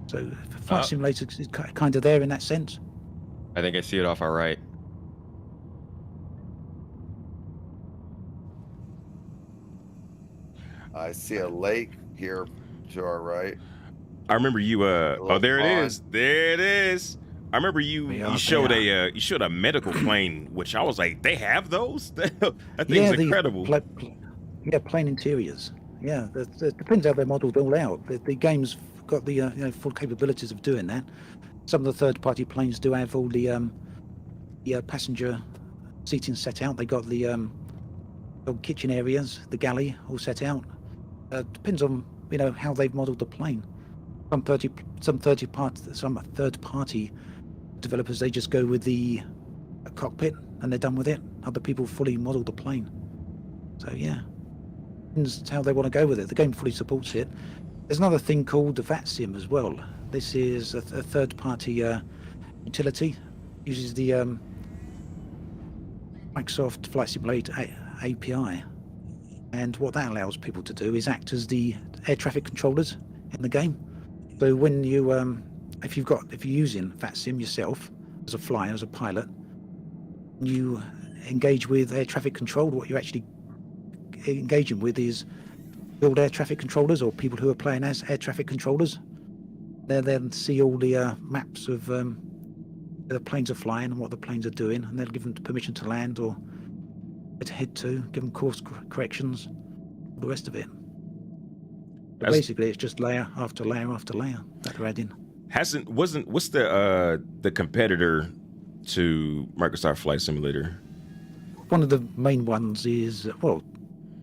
So Flight Simulator is kind of there in that sense. I think I see it off our right. I see a lake here to our right. I remember you. Oh, there it pond. is. There it is. I remember you showed a medical plane, which I was like, they have those. That thing's incredible. Plane interiors. Yeah, it depends how they're modelled all out. The game's got the full capabilities of doing that. Some of the third-party planes do have all the passenger seating set out. They got the kitchen areas, the galley all set out. Depends on how they've modelled the plane. Some third-party developers, they just go with the cockpit and they're done with it. Other people fully model the plane. So yeah, depends how they want to go with it. The game fully supports it. There's another thing called the VAT Sim as well. This is a third-party utility. Uses the Microsoft Flight Simulator API, and what that allows people to do is act as the air traffic controllers in the game. So when you if you're using VATSIM yourself as a flyer, as a pilot, you engage with air traffic control. What you're actually engaging with is build air traffic controllers, or people who are playing as air traffic controllers. They then see all the maps of where the planes are flying and what the planes are doing, and they'll give them permission to land or where to head to, give them course corrections, all the rest of it. But basically, it's just layer after layer after layer that they're adding. What's the competitor to Microsoft Flight Simulator? One of the main ones is, well,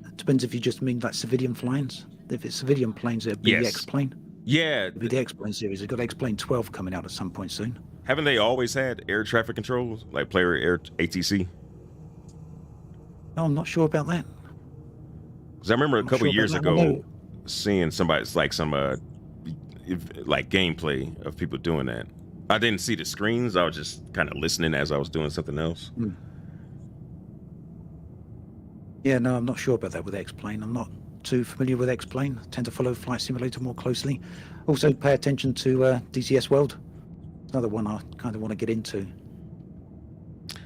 it depends if you just mean like civilian flyings. If it's civilian planes, it'd be the X-Plane. Yeah. It'd be the X-Plane series. They've got X-Plane 12 coming out at some point soon. Haven't they always had air traffic controls, like player air ATC? No, I'm not sure about that. Because I remember a couple of years ago No. seeing somebody's like gameplay of people doing that. I didn't see the screens. I was just kind of listening as I was doing something else. Yeah, no, I'm not sure about that with X-Plane. I'm not too familiar with X-Plane. I tend to follow Flight Simulator more closely. Also pay attention to DCS World. Another one I kind of want to get into.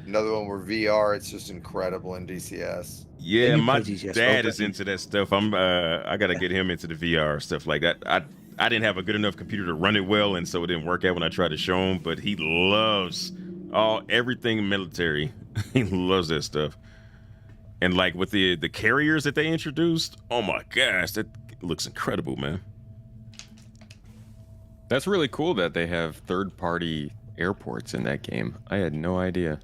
Another one where VR, it's just incredible in DCS. Yeah, you my play DCS dad World, is don't you? into that stuff. I gotta get him into the VR stuff like that. I didn't have a good enough computer to run it well, and so it didn't work out when I tried to show him. But he loves everything military. He loves that stuff. And like with the carriers that they introduced, oh my gosh, that looks incredible, man. That's really cool that they have third-party airports in that game. I had no idea.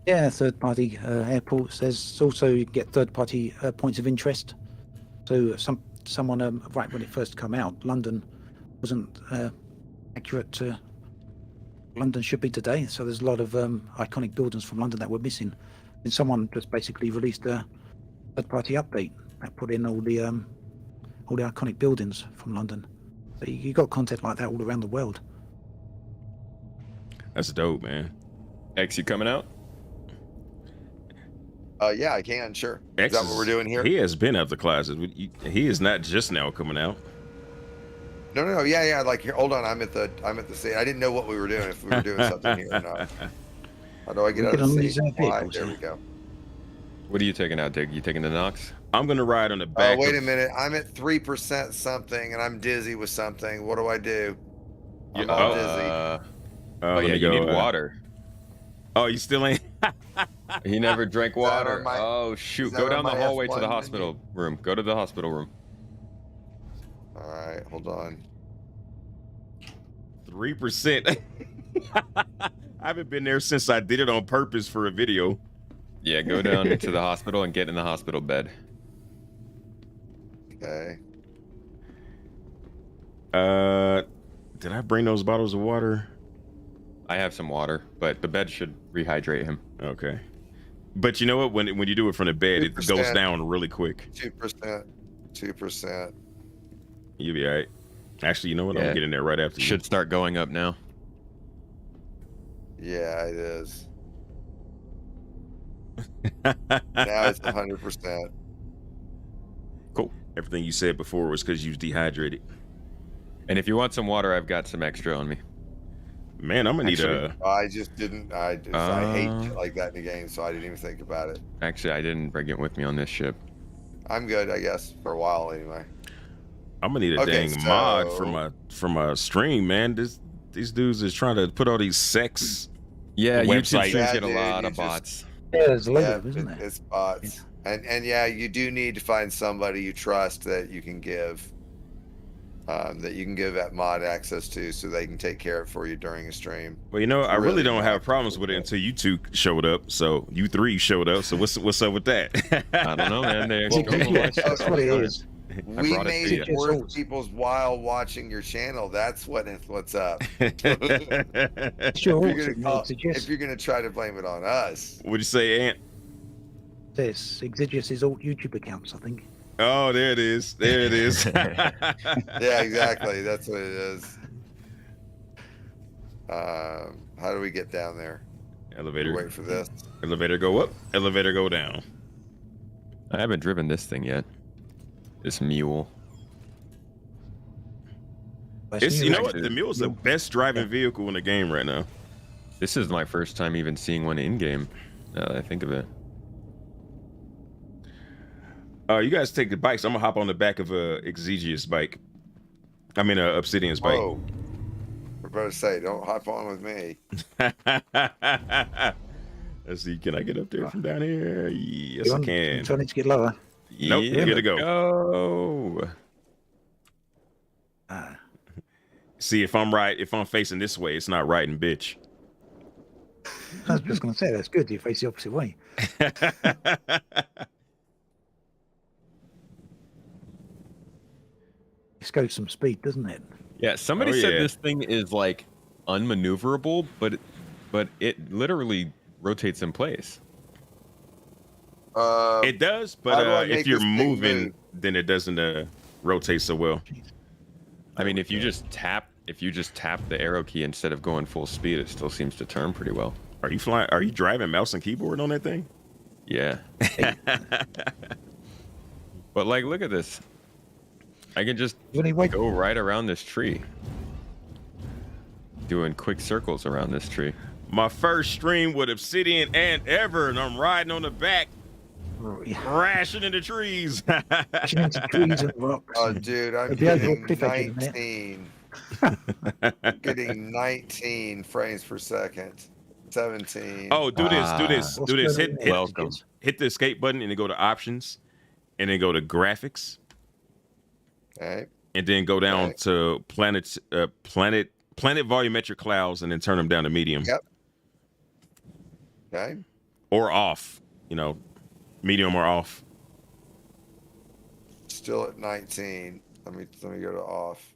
Yeah, third-party airports. There's also you can get third-party points of interest. So someone right when it first came out, London wasn't accurate to London should be today. So there's a lot of iconic buildings from London that were missing. And someone just basically released a third-party update that put in all the iconic buildings from London. So you got content like that all around the world. That's dope, man. X, you coming out? Yeah, I can. Sure. Is X that what we're doing here? He has been out of the closet. He is not just now coming out. No. Yeah. Like, here, hold on. I'm at the scene. I didn't know what we were doing. If we were doing something here or not. How do I get out of the scene? There we go. What are you taking out, Dig? You taking the Nox? I'm gonna ride on the back. Oh, wait a minute. I'm at 3% something, and I'm dizzy with something. What do I do? I'm all dizzy. Oh yeah, you need water. Oh, you still ain't. He never drank water. my- Oh shoot! is that Go on down the my hallway to F1 the hospital room. Go to the hospital room. All right, hold on. 3%. I haven't been there since I did it on purpose for a video. Yeah, go down to the hospital and get in the hospital bed. Okay. Did I bring those bottles of water? I have some water, but the bed should rehydrate him. Okay. But you know what? When you do it from the bed, it 2%. goes down really quick. 2%. You'll be all right. Actually, you know what? I'm Yeah. gonna get in there right after you. Should start going up now. Yeah, it is. Now it's 100%. Cool. Everything you said before was because you was dehydrated. And if you want some water, I've got some extra on me. Man, I'm gonna need a. I just didn't. I hate shit like that in the game, so I didn't even think about it. Actually, I didn't bring it with me on this ship. I'm good, I guess, for a while anyway. I'm gonna need a Okay, dang mod so- from a stream, man. These dudes is trying to put all these sex. Yeah, Website. YouTube Yeah, streams get a dude, lot you of just- bots. Yeah, there's a lot Yeah, of them, isn't there? it's bots. And yeah, you do need to find somebody you trust that you can give that mod access to, so they can take care of it for you during a stream. Well, you know, I really Really don't not. have problems with it until you two showed up. So you three showed up. So what's up with that? I don't know, man. They're Well, going we- to watch That's what it is. We brought it made to it you. worth people's while watching your channel. That's what's up. It's your If you're auction, Exigeous. if you're gonna try to blame it on us, What'd you say, Ant? This Exigeous is all YouTube accounts, I think. Oh, there it is. There it is. yeah, exactly. That's what it is. How do we get down there? Elevator. Wait for this. Elevator go up. Elevator go down. I haven't driven this thing yet. This mule. It's, you know what? actually- The mule's the best driving vehicle in the game right now. This is my first time even seeing one in game. Now that I think of it. You guys take the bikes. I'm gonna hop on the back of a Exigeous bike. I mean, Obsidian's bike. Whoa. We're about to say, don't hop on with me. Let's see. Can I get up there from down here? Yes, I I'm can. trying to get lower. Nope, you gotta go. Go. See, if I'm facing this way, it's not riding, bitch. I was just going to say, that's good. You face the opposite way. This goes some speed, doesn't it? Yeah, somebody Oh, said yeah. this thing is like unmaneuverable, but it literally rotates in place. It does, How do I but make if you're this thing moving, move? then it doesn't rotate so well. I mean, if you just tap the arrow key instead of going full speed, it still seems to turn pretty well. Are you flying? Are you driving mouse and keyboard on that thing? Yeah. But like, look at this. I can just You only wait. go right around this tree. Doing quick circles around this tree. My first stream with Obsidian and ever, and I'm riding on the back, crashing into trees. Crashing into trees and rocks. Oh, dude, I'm It'd be over getting a cliff edge in a minute. 19. Getting 19 frames per second. 17. Oh, do this, do this, What's do this. going Hit, on hit, there, Welcome. Exigeous? hit the escape button and then go to options, and then go to graphics, Okay. and then go down Okay. to planet volumetric clouds, and then turn them down to medium. Yep. Okay. Or off. You know, medium or off. Still at 19. Let me go to off.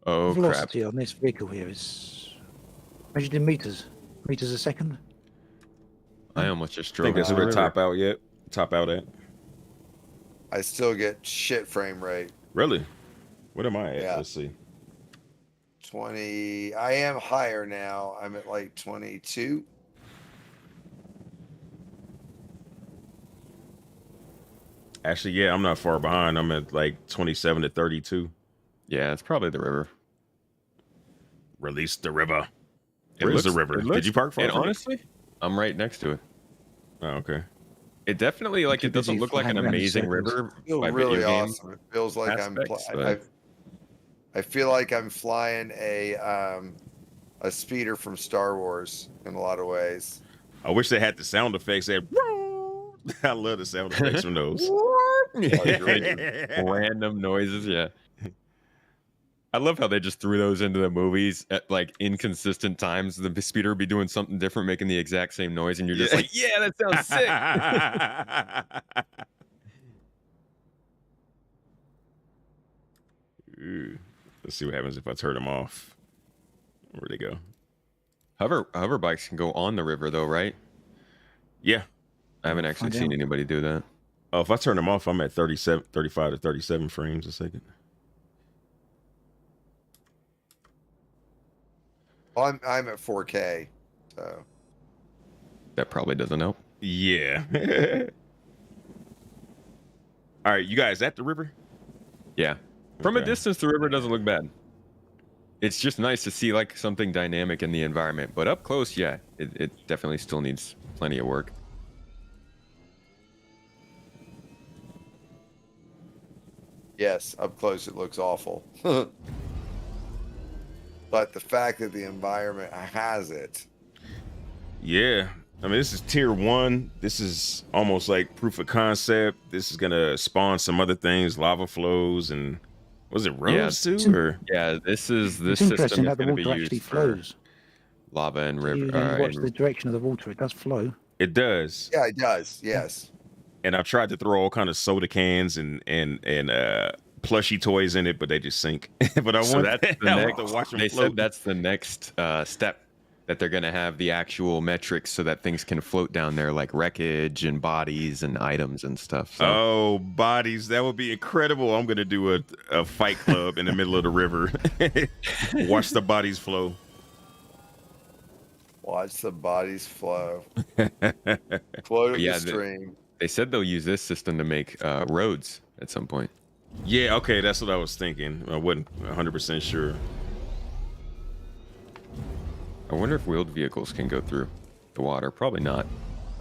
Oh crap! Velocity on this vehicle here is measured in meters a second. I almost just I drove. think that's into where the the river. top out at. I still get shit frame rate. Really? What am I at? Yeah. Let's see. 20. I am higher now. I'm at like 22. Actually, yeah, I'm not far behind. I'm at like 27 to 32. Yeah, it's probably the river. Release the river. It Where's the looks- river? it Did looks- you park far And from it? honestly, I'm right next to it. Oh, okay. It definitely like Too it doesn't busy look like an flying around in amazing circles. river I feel by really video game awesome. It feels like aspects, I'm. but- I feel like I'm flying a speeder from Star Wars in a lot of ways. I wish they had the sound effects. That I love the sound effects from those. Like, random noises. Yeah, I love how they just threw those into the movies at like inconsistent times. The speeder would be doing something different, making the exact same noise, and you're just Yeah. like, "Yeah, that sounds sick." Ooh. Let's see what happens if I turn them off. Where'd they go? Hover bikes can go on the river though, right? Yeah. I haven't actually Find seen out. anybody do that. Oh, if I turn them off, I'm at 35 to 37 frames a second. Well, I'm at 4K, so That probably doesn't help. Yeah. All right, you guys at the river? Yeah. From a Okay. distance, the river doesn't look bad. It's just nice to see like something dynamic in the environment. But up close, yeah, it definitely still needs plenty of work. yes, up close it looks awful. But the fact that the environment has it, Yeah. I mean, this is tier 1. This is almost like proof of concept. This is gonna spawn some other things, lava flows, and was it roads Yeah. too? Or Yeah, this It's system interesting is that the going to be water actually used for flows. lava and You river. when you watch the direction of the water, it does flow. it does. yeah, it does. Yes. And I've tried to throw all kind of soda cans and plushy toys in it, but they just sink. But I So want that's the I want next. to watch them They float. said that's the next step, that they're going to have the actual metrics so that things can float down there, like wreckage and bodies and items and stuff. So Oh, bodies. That would be incredible. I'm going to do a fight club in the middle of the river. Watch the bodies flow. Watch the bodies flow. Flow to Yeah, the stream. they said they'll use this system to make roads at some point. Yeah, okay. That's what I was thinking. I wasn't 100% sure. I wonder if wheeled vehicles can go through the water. Probably not.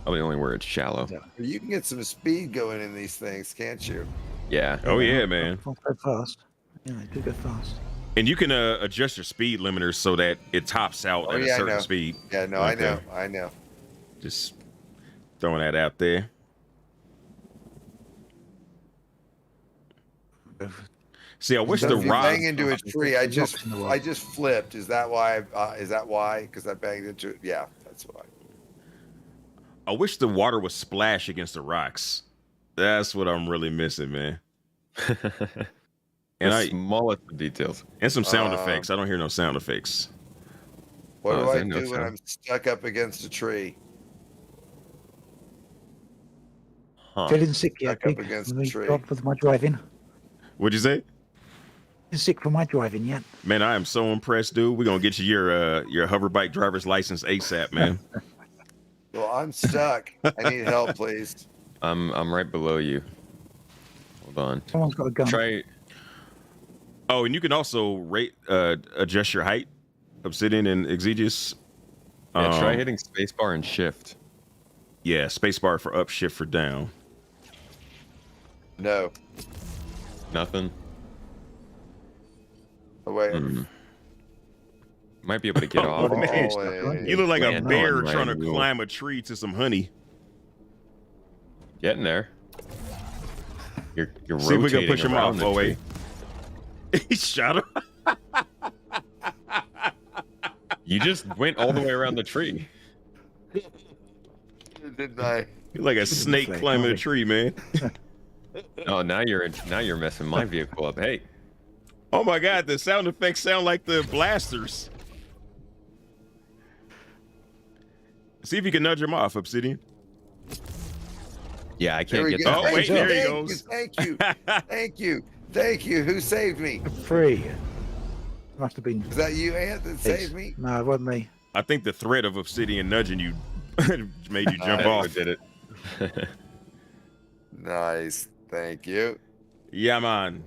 Probably only where it's shallow. You can get some speed going in these things, can't you? Yeah. Oh, yeah, man. Not go fast. Yeah, they do go fast. And you can adjust your speed limiters so that it tops out Oh, at yeah, a I certain know. speed. Yeah, no, Okay. I know. Just throwing that out there. See, I wish So the if you rock. bang into a tree, I Rocks in the way. just flipped. Is that why? Is that why? Because I banged into it. Yeah, that's why. I wish the water would splash against the rocks. That's what I'm really missing, man. And The smallest of details. and some sound Um, effects. I don't hear no sound effects. What Oh, do is I there no do when sound? I'm stuck up against a tree? Huh. Feeling sick yet, Back up Big? against With the me tree. with my driving. What'd you say? Feeling sick for my driving yet? Man, I am so impressed, dude. We're gonna get you your hover bike driver's license ASAP, man. Well, I'm stuck. I need help, please. I'm right below you. Hold on. Someone's got a gun. Oh, and you can also adjust your height. Obsidian and Exigeous. Yeah, try hitting spacebar and shift. Yeah, spacebar for up, shift for down. No. Nothing. Oh, wait. Hmm. Might be able to get off. Oh, man. Always. You look like a Land bear on my trying to mule. climb a tree to some honey. Getting there. You're See if we can rotating push him around off. the Oh, tree. wait. He shot him. You just went all the way around the tree. Didn't I? You're like a snake Flag, climbing a lovely. tree, man. Oh, now you're messing my vehicle up. Hey, Oh my God, the sound effects sound like the blasters. See if you can nudge him off, Obsidian. yeah, I There can't we get go. that. Oh, wait, there he Thank goes. You, thank you. Thank you. Thank you. Who saved me? Free. Must have been. Is that you, Ant, that saved me? No, it wasn't me. I think the threat of Obsidian nudging you made you jump I off. Did it. Nice. Thank you. Yeah, man.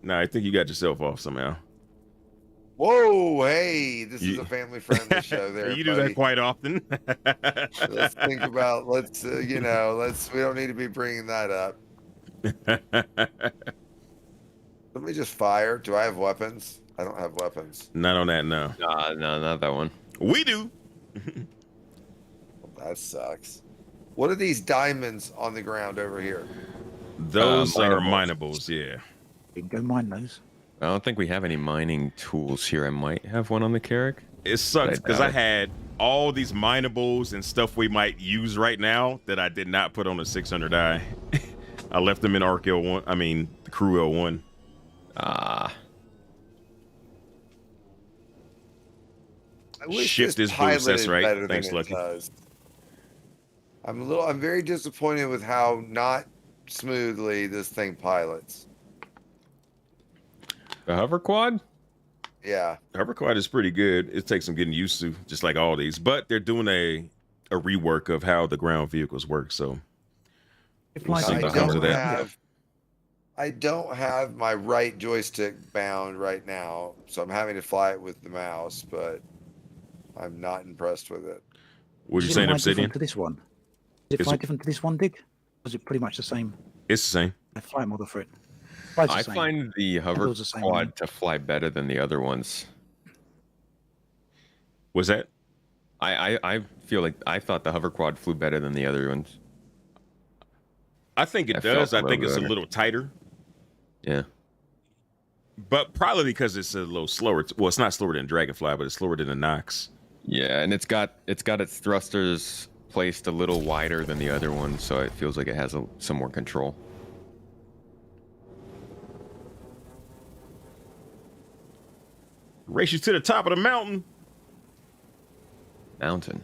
No, I think you got yourself off somehow. Whoa, hey, this is You- a family-friendly show there, You do buddy. that quite often. Let's think about, we don't need to be bringing that up. Let me just fire. Do I have weapons? I don't have weapons. Not on that, no. Nah, no, not that one. We do. That sucks. What are these diamonds on the ground over here? Those are minables. minables, yeah. You can go mine those. I don't think we have any mining tools here. I might have one on the Carrack. It sucks I because doubt I it. had all these minables and stuff we might use right now that I did not put on the 600i. I left them in Arc L1. I mean, the Crew L1. Ah, I wish Shift this is boost, that's piloted right. better than Thanks, it Lucky. does. I'm very disappointed with how not smoothly this thing pilots. the hover quad. Yeah. Hover Quad is pretty good. It takes some getting used to, just like all these. But they're doing a rework of how the ground vehicles work. So If We'll like see I what comes of don't that. have I don't have my right joystick bound right now, so I'm having to fly it with the mouse, but I'm not impressed with it. what you Is it saying, fly Obsidian? different to this one? Is it Is fly it- different to this one, Dig? Or is it pretty much the same? It's the same. A flight model for it. Flight's the I same. find the hover Those are the same one. quad to fly better than the other ones. Was that? I feel like I thought the hover quad flew better than the other ones. I think it I felt does. I a think little it's a better. little tighter, Yeah. but probably because it's a little slower. Well, it's not slower than Dragonfly, but it's slower than the Nox. Yeah, and it's got its thrusters placed a little wider than the other one, so it feels like it has some more control. Race you to the top of the mountain. Mountain.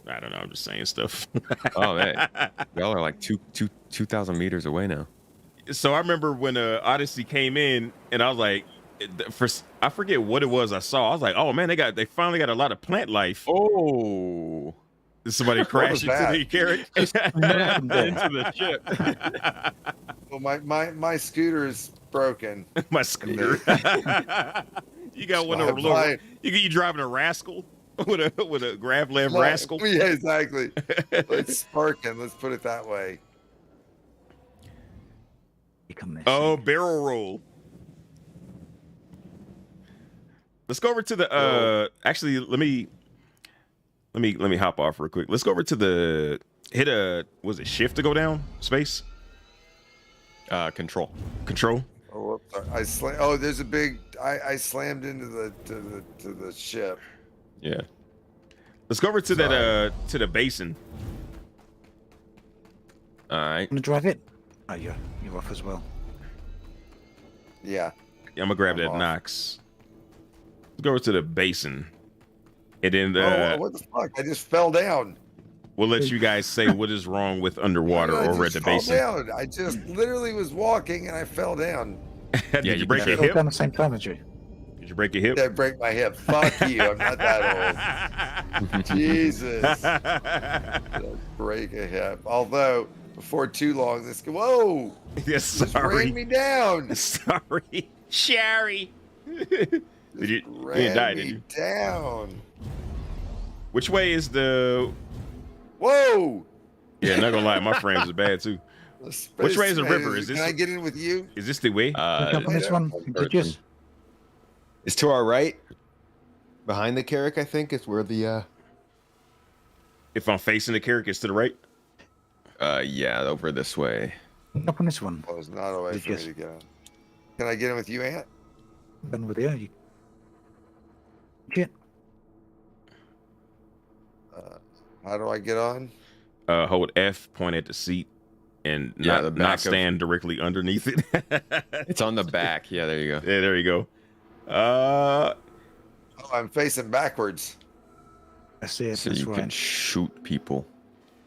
I don't know. I'm just saying stuff. Oh, man. Y'all are like 2,000 meters away now. So I remember when Odyssey came in, and I was like, I forget what it was I saw. I was like, oh man, they finally got a lot of plant life. Oh. Did somebody crash into that? the carrot? Into the ship. Well, my scooter is broken. My scooter. You got one of those Fine. little. You driving a rascal with a grav lev No, rascal. Yeah, exactly. It's sparking. Let's put it that way. Become this. Oh, barrel roll. Let's go over to the actually let me hop off real quick. Let's go over to the was it shift to go down? Space? Control. Control? Oh, whoops, there's a big. I slammed into the ship. Yeah. Let's go over to that to the basin. All right. Gonna drive it? Oh, you're off as well. Yeah. I'm gonna grab I'm that off. Nox. Let's go over to the basin. And then Oh, what the fuck? I just fell down. we'll let you guys say what is wrong with underwater I over at just the fell basin. down. I just literally was walking and I fell down. Did Yeah, you you break can your All hip? done the same time as you. Did you break your hip? Did I break my hip? Fuck you. I'm not that old. Jesus. Did I break a hip? Although, before too long, whoa! Yes, This ran me down. Sorry. Sherry. Did you Ran didn't die, me did you? down. Which way is the Whoa! Yeah, not gonna lie, my frames are bad too. Which way is the river? Is this- Can I get in with you? Is this the way? Can you jump on this yeah, one? one Did you just? It's to our right, behind the Carrick. I think is where the. If I'm facing the Carrick, it's to the right. Yeah, over this way. Up on this one. Well, it's not a way for me to get in. Can I get in with you, Ant? Done with you. Shit. How do I get on? Hold F, point at the seat, and Yeah, the not back of- stand directly underneath it. It's on the back. Yeah, there you go. Yeah, there you go. Oh, I'm facing backwards. That's it. So That's you right. can shoot people.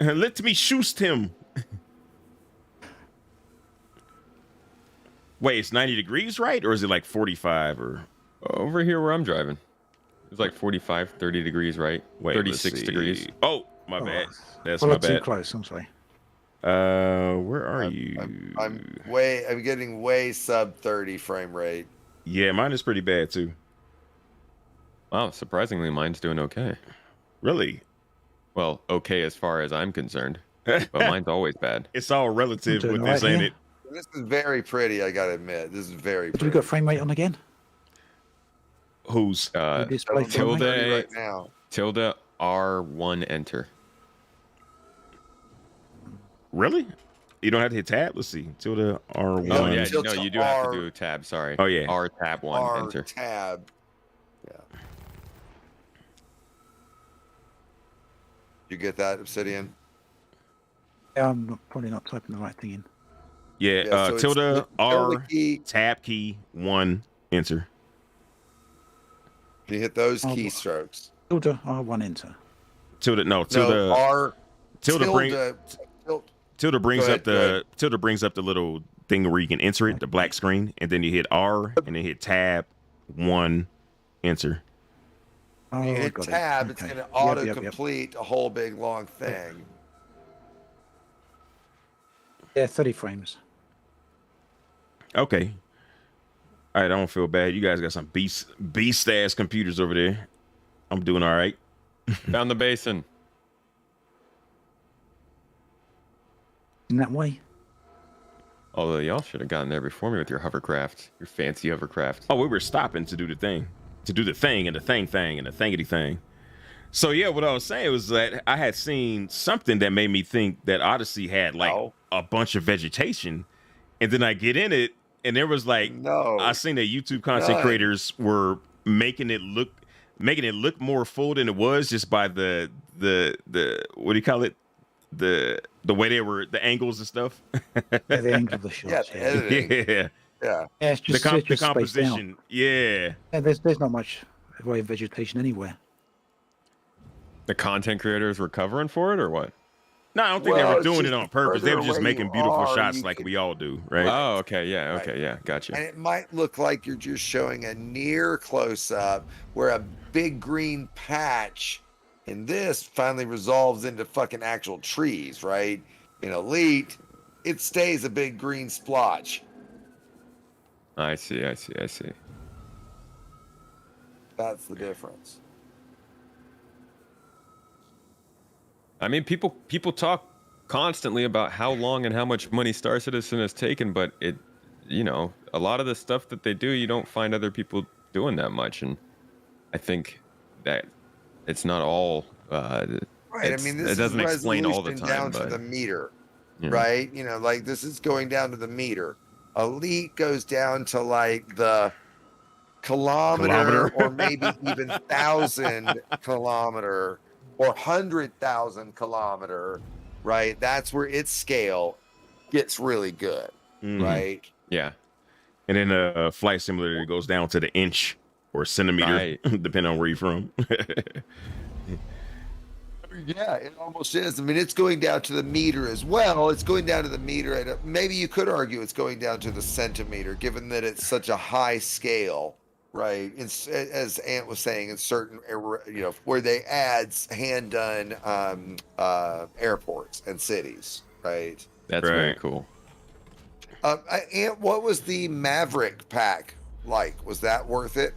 Let me shoot him. Wait, it's 90 degrees, right? Or is it like 45 or? Over here where I'm driving. It's like 45, 30 degrees, right? Wait, let's 36 see. degrees. Oh, my bad. That's well, my not too bad. close. I'm sorry. Where are you? I'm getting way sub 30 frame rate. Yeah, mine is pretty bad too. Wow, surprisingly, mine's doing okay. Really? Well, okay as far as I'm concerned, but mine's always bad. It's all relative I'm doing with all this, right ain't here. it? This is very pretty, I gotta admit. This is very Have we pretty. got frame rate on again? Who's? Display frame tilde- rate? Right now. Tilde R1 enter. Really? You don't have to hit tab? Let's see. Tilde R1. No, Oh yeah, tilt no, to you do have R. to do tab. Sorry. Oh, yeah. R tab 1 R enter. tab. Yeah. You get that, Obsidian? Yeah, I'm probably not typing the right thing in. Yeah, so it's tilde the R key. tab key 1 enter. You hit those Oh, keystrokes. Tilde R1 enter. Tilde No, tilde tilde, bring tilt. tilde brings Go up ahead, go tilde brings up the little thing where you can enter it, the black screen, and then you hit R and then hit tab 1 enter. Oh, You I hit got it. tab, it's Okay. going to Yep, auto yep, yep. complete a whole big long thing. Yeah, 30 frames. Okay. All right, I don't feel bad. You guys got some beast ass computers over there. I'm doing all right. Down the basin. In that way. Although y'all should have gotten there before me with your hovercraft, your fancy hovercraft. Oh, we were stopping to do the thing, and the thing and the thingity thing. So yeah, what I was saying was that I had seen something that made me think that Odyssey had like No. a bunch of vegetation, and then I get in it, and there was like No. I seen that YouTube content None. creators were making it look more full than it was just by the what do you call it, the way they were, the angles and stuff. Yeah, the angle of the Yeah, shots. the Yeah, editing. Yeah, Yeah. yeah it's the, just, the it's just spaced out. composition. Yeah. Yeah, there's not much way of vegetation anywhere. The content creators were covering for it, or what? No, I don't think they Well, were it's doing just it on purpose. They further were just away making you beautiful are, shots you like can- we all do, right? Oh, okay, yeah, Right. okay, yeah, gotcha. And it might look like you're just showing a near close up where a big green patch in this finally resolves into fucking actual trees, right? In Elite, it stays a big green splotch. I see. That's the difference. I mean, people talk constantly about how long and how much money Star Citizen has taken, but it, you know, a lot of the stuff that they do, you don't find other people doing that much, and I think that it's not all. Right. I mean, this it doesn't is explain all the resolution time, down to but the meter, yeah. right? You know, like this is going down to the meter. Elite goes down to like the kilometer. Or maybe even 1,000 kilometer or 100,000 kilometer, right? That's where its scale gets really good, Mhm. right? Yeah. And then a flight simulator goes down to the inch or centimeter, Right. depending on where you're from. Yeah, it almost is. I mean, it's going down to the meter as well. It's going down to the meter at maybe you could argue it's going down to the centimeter, given that it's such a high scale, right? It's, as Ant was saying, in certain, you know, where they add hand done airports and cities, right? That's very Right. cool. Ant, what was the Maverick pack like? Was that worth it?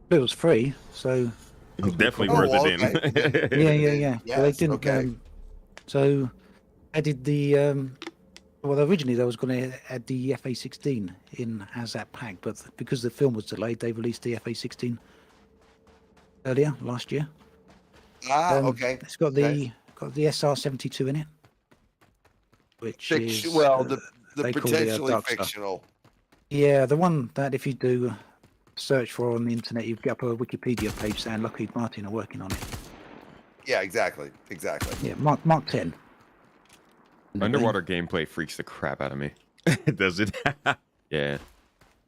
It was free, so Definitely Oh, worth it okay. then. yeah. So they Yes, didn't. okay. So I did the Well, originally they was going to add the FA16 in as that pack, but because the film was delayed, they released the FA16 earlier last year. Okay. It's got Okay. the SR72 in it, which is Well, the they call potentially Dark Star. fictional. Yeah, the one that if you do search for on the internet, you get up a Wikipedia page saying Lockheed Martin are working on it. Yeah, exactly. Yeah, Mark 10. Underwater gameplay freaks the crap out of me. Does it? Yeah.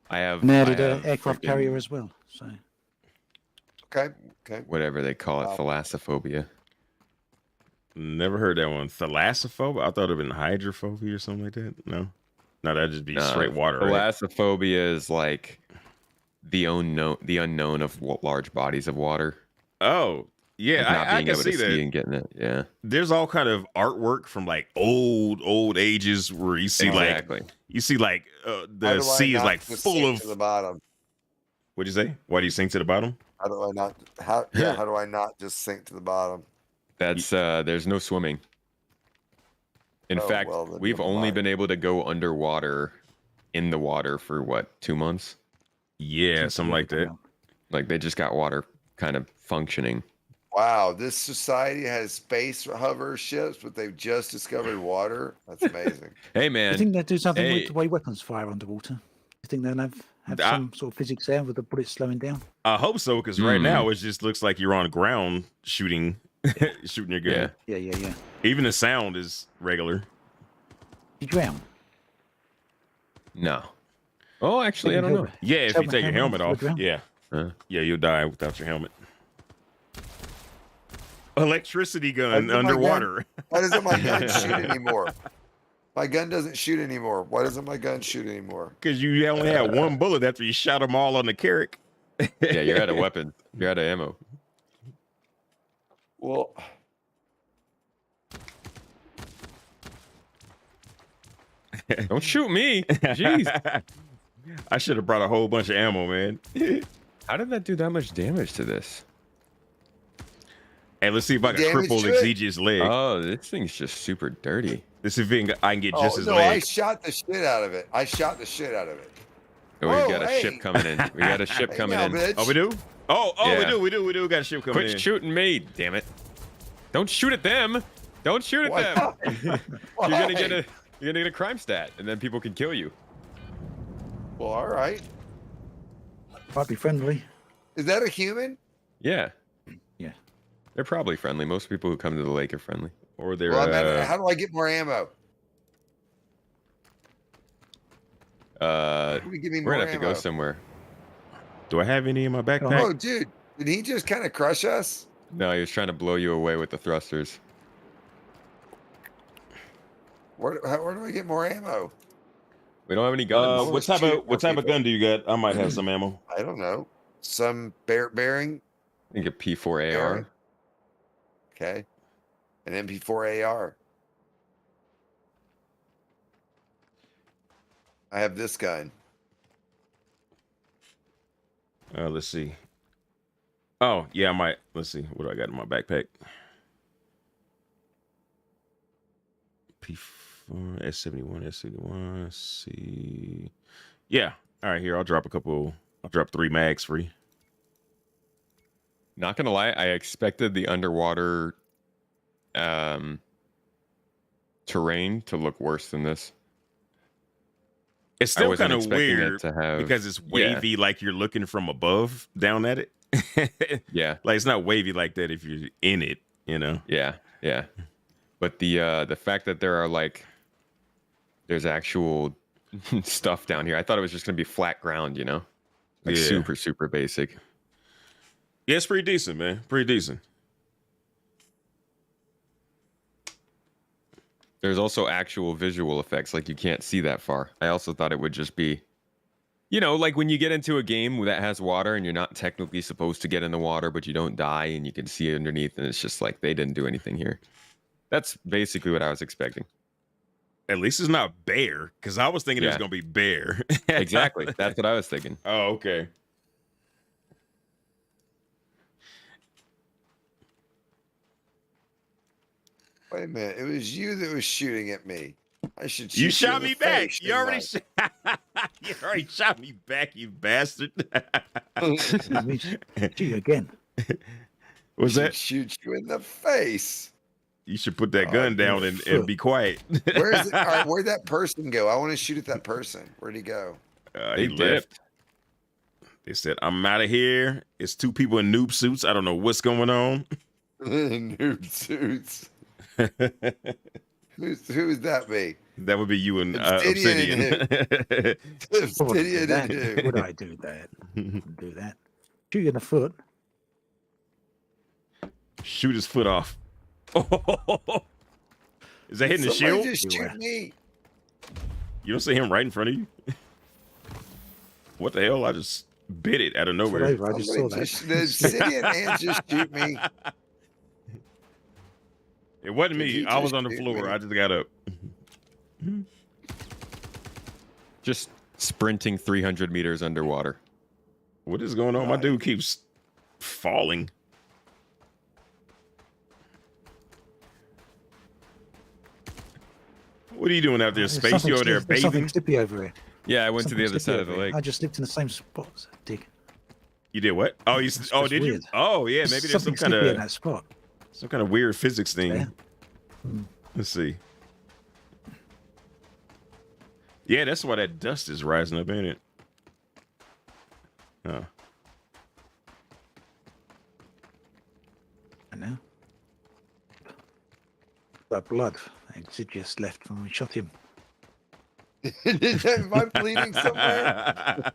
I have. And they I added an have aircraft freaking carrier as well. So Okay. Okay. whatever they call it, Wow. thalassophobia. Never heard that one. Thalassophobia? I thought it'd been hydrophobia or something like that. No, that'd just be straight water. Right? Thalassophobia is like the unknown of large bodies of water. Oh, yeah, Like not I being can able see to that. see and getting it. Yeah. There's all kind of artwork from like old ages where you see Exactly. the How do I sea is not like just full sink of. to the bottom. What'd you say? Why do you sink to the bottom? How do I not? How do I not just sink to the bottom? That's there's no swimming. In Oh, fact, well, then we've never only mind. been able to go underwater in the water for what, 2 months? Yeah, something like that. Like they just got water kind of functioning. Wow, this society has space hover ships, but they've just discovered water. That's amazing. Hey I man, think they'll do something hey. with the way weapons fire underwater. You think they'll have some sort of physics there with the bullets slowing down? I hope so, because right now it just looks like you're on ground shooting your gun. Yeah. Even the sound is regular. You drown. No. Oh, actually, I don't know. Yeah, if you take your helmet you'll off. drown. Yeah. Yeah, you'll die without your helmet. Electricity gun underwater. Why doesn't my gun shoot anymore? My gun doesn't shoot anymore. Why doesn't my gun shoot anymore? Because you only had one bullet after you shot them all on the carrick. Yeah, you're out of weapon. You're out of ammo. Well, Don't shoot me. Jeez. I should have brought a whole bunch of ammo, man. How did that do that much damage to this? Hey, let's see if I can Damage cripple to it? Exigeous' leg. Oh, this thing's just super dirty. Let's see if I can get just his no, I leg. shot the shit out of it. Oh, we Oh, got a hey. ship coming in. We got a ship Hey, coming now, in. bitch. Oh, we do? Oh, Yeah. we do. We got a ship coming in. Quit shooting me, damn it. Don't shoot at them. Don't shoot at Why? them. Why? You're gonna get a crime stat, and then people can kill you. Well, all right. Might be friendly. Is that a human? Yeah. Yeah. They're probably friendly. Most people who come to the lake are friendly. Or they're Well, how do I get more ammo? How do we give me We're more gonna have to ammo? go somewhere. do I have any in my backpack? Oh, dude, did he just kind of crush us? No, he was trying to blow you away with the thrusters. Where do I get more ammo? We don't have any guns. What type of gun do you got? I might have some ammo. I don't know. Some bearing. I think a P4 AR. Okay. An MP4 AR. I have this gun. Let's see. Oh, yeah, I might. Let's see. What do I got in my backpack? P4, S71, C. Yeah. All right, here. I'll drop 3 mags free. Not gonna lie, I expected the underwater terrain to look worse than this. It's I still wasn't kind of expecting it weird to have because it's wavy, like you're looking from above down at it. Yeah. Like it's not wavy like that if you're in it, you know. Yeah. But the fact that there's actual stuff down here, I thought it was just gonna be flat ground, you know, like Yeah. super basic. Yeah, it's pretty decent, man. Pretty decent. There's also actual visual effects, like you can't see that far. I also thought it would just be, you know, like when you get into a game that has water and you're not technically supposed to get in the water, but you don't die and you can see underneath, and it's just like they didn't do anything here. That's basically what I was expecting. At least it's not bear, because I was thinking it was Yeah. gonna be bear. Exactly. That's what I was thinking. Oh, okay. Wait a minute. It was you that was shooting at me. I should shoot You shot in the me back. face, You already, shouldn't you already shot me back, you bastard. Let me shoot you again. What's I that? should shoot you in the face. You should put that Oh, gun down and be quiet. Where is it? All right, where'd that person go? I want to shoot at that person. Where'd he go? He left. They said, I'm out of here. It's two people in noob suits. I don't know what's going on. Noob suits. Who's that be? That would be you and Obsidian Obsidian. Obsidian and who? Would I do that? Do that? Shoot you in the foot. Shoot his foot off. Is that hitting the Somebody shield? just shoot me. You don't see him right in front of you? What the hell? I just bit it out of nowhere. Whatever, I just saw Somebody that. the Obsidian ants just shoot me. It wasn't Did me. you I was just on the shoot floor. me? I just got up. Just sprinting 300 meters underwater. What is going on? My dude keeps falling. What are you doing out there, There's Space? something You over there there's something bathing? slippy over here. Yeah, I went to the Something other slippy side of the over here. lake. I just slipped in the same spot. Dig. You did what? Oh, you. It's Oh, just did you? weird. Oh, yeah. Maybe there's some something kind slippy in of that spot. weird physics thing. Yeah. Hmm. Let's see. Yeah, that's why that dust is rising up, ain't it? Huh. I know. That blood. Exigeous left when we shot him. Am I bleeding somewhere?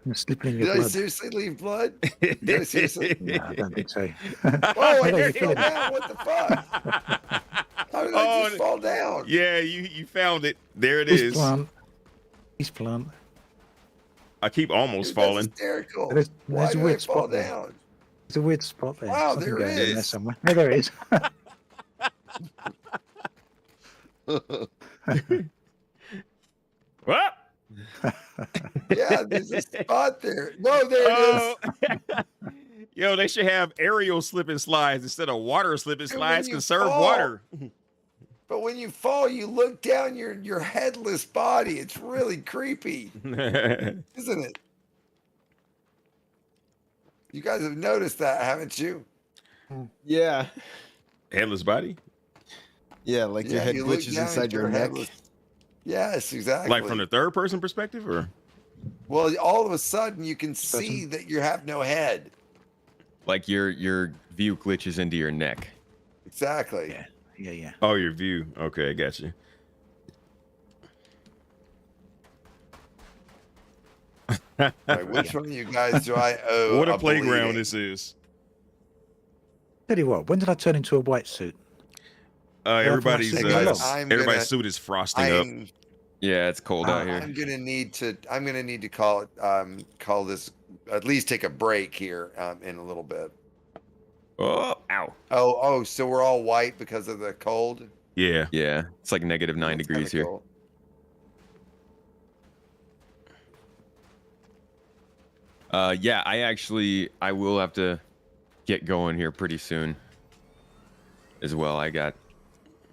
I'm slipping in your Did I blood. seriously leave blood? Did I seriously? No, I don't think so. Oh, I No, just you fell fell. down. What the fuck? How did I just fall down? Yeah, you found it. There it He's is. plant. He's plant. I keep almost Dude, that's falling. hysterical. There's Why a did weird I fall spot there. down? There's a weird spot there. Wow, Something there going on is. there somewhere. No, there is. What? Yeah, there's a spot there. No, there it is. Oh. Yo, they should have aerial slip and slides instead of water slip and Dude, slides. when you Conserve fall- water. But when you fall, you look down your headless body. It's really creepy, isn't it? You guys have noticed that, haven't you? Yeah. Headless body? Yeah, like your head you look glitches down inside at your neck. headless- Yes, exactly. Like from the third person perspective, or Well, all of a sudden you can see that you have no head. Like your view glitches into your neck. Exactly. Yeah. Yeah. oh, your view. Okay, I got you. Like, which one of you guys do I owe? What a playground bleeding? this is. Tell you what, when did I turn into a white suit? Everybody's Hey, guys, I'm everybody's gonna- suit is frosting up. I'm, Yeah, it's cold out here. I'm gonna need to call this, at least take a break here in a little bit. Oh, ow. Oh, so we're all white because of the cold. Yeah. Yeah, it's like -9 That's degrees kinda here. cool. Yeah, I will have to get going here pretty soon as well. I got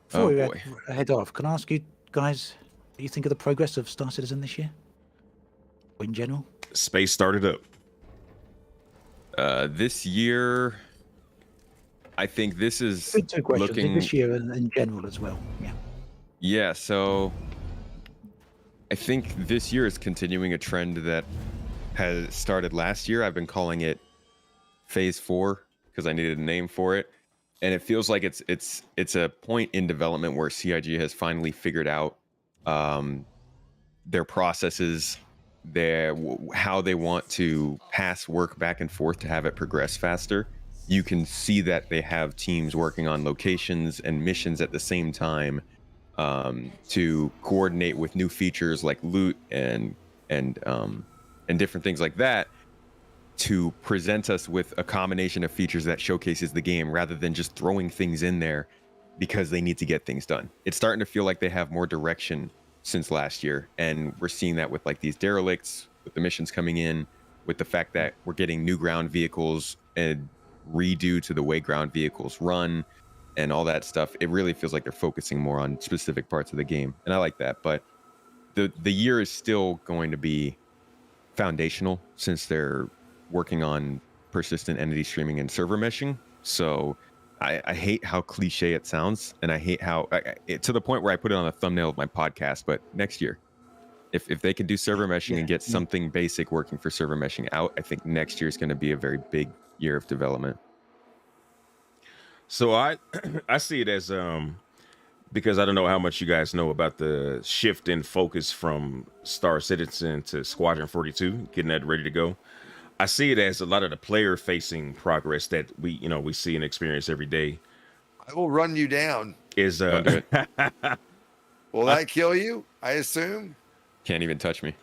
Before we boy. head off, can I ask you guys what you think of the progress of Star Citizen this year? Or in general? Space started up. This year I think this is Two questions. looking This year and in general as well. Yeah. Yeah, so I think this year is continuing a trend that has started last year. I've been calling it Phase 4 because I needed a name for it, and it feels like it's a point in development where CIG has finally figured out their processes, how they want to pass work back and forth to have it progress faster. You can see that they have teams working on locations and missions at the same time to coordinate with new features like loot and different things like that to present us with a combination of features that showcases the game rather than just throwing things in there because they need to get things done. It's starting to feel like they have more direction since last year, and we're seeing that with like these derelicts, with the missions coming in, with the fact that we're getting new ground vehicles and redo to the way ground vehicles run. and all that stuff, it really feels like they're focusing more on specific parts of the game, and I like that. But the year is still going to be foundational since they're working on persistent entity streaming and server meshing. So I hate how cliche it sounds, and I hate how to the point where I put it on the thumbnail of my podcast. But next year, if they can do server meshing and get something basic working for server meshing out, I think next year is going to be a very big year of development. So I see it as because I don't know how much you guys know about the shift in focus from Star Citizen to Squadron 42, getting that ready to go. I see it as a lot of the player facing progress that we see and experience every day. I will run you down. Is Will that kill you? I assume. Can't even touch me.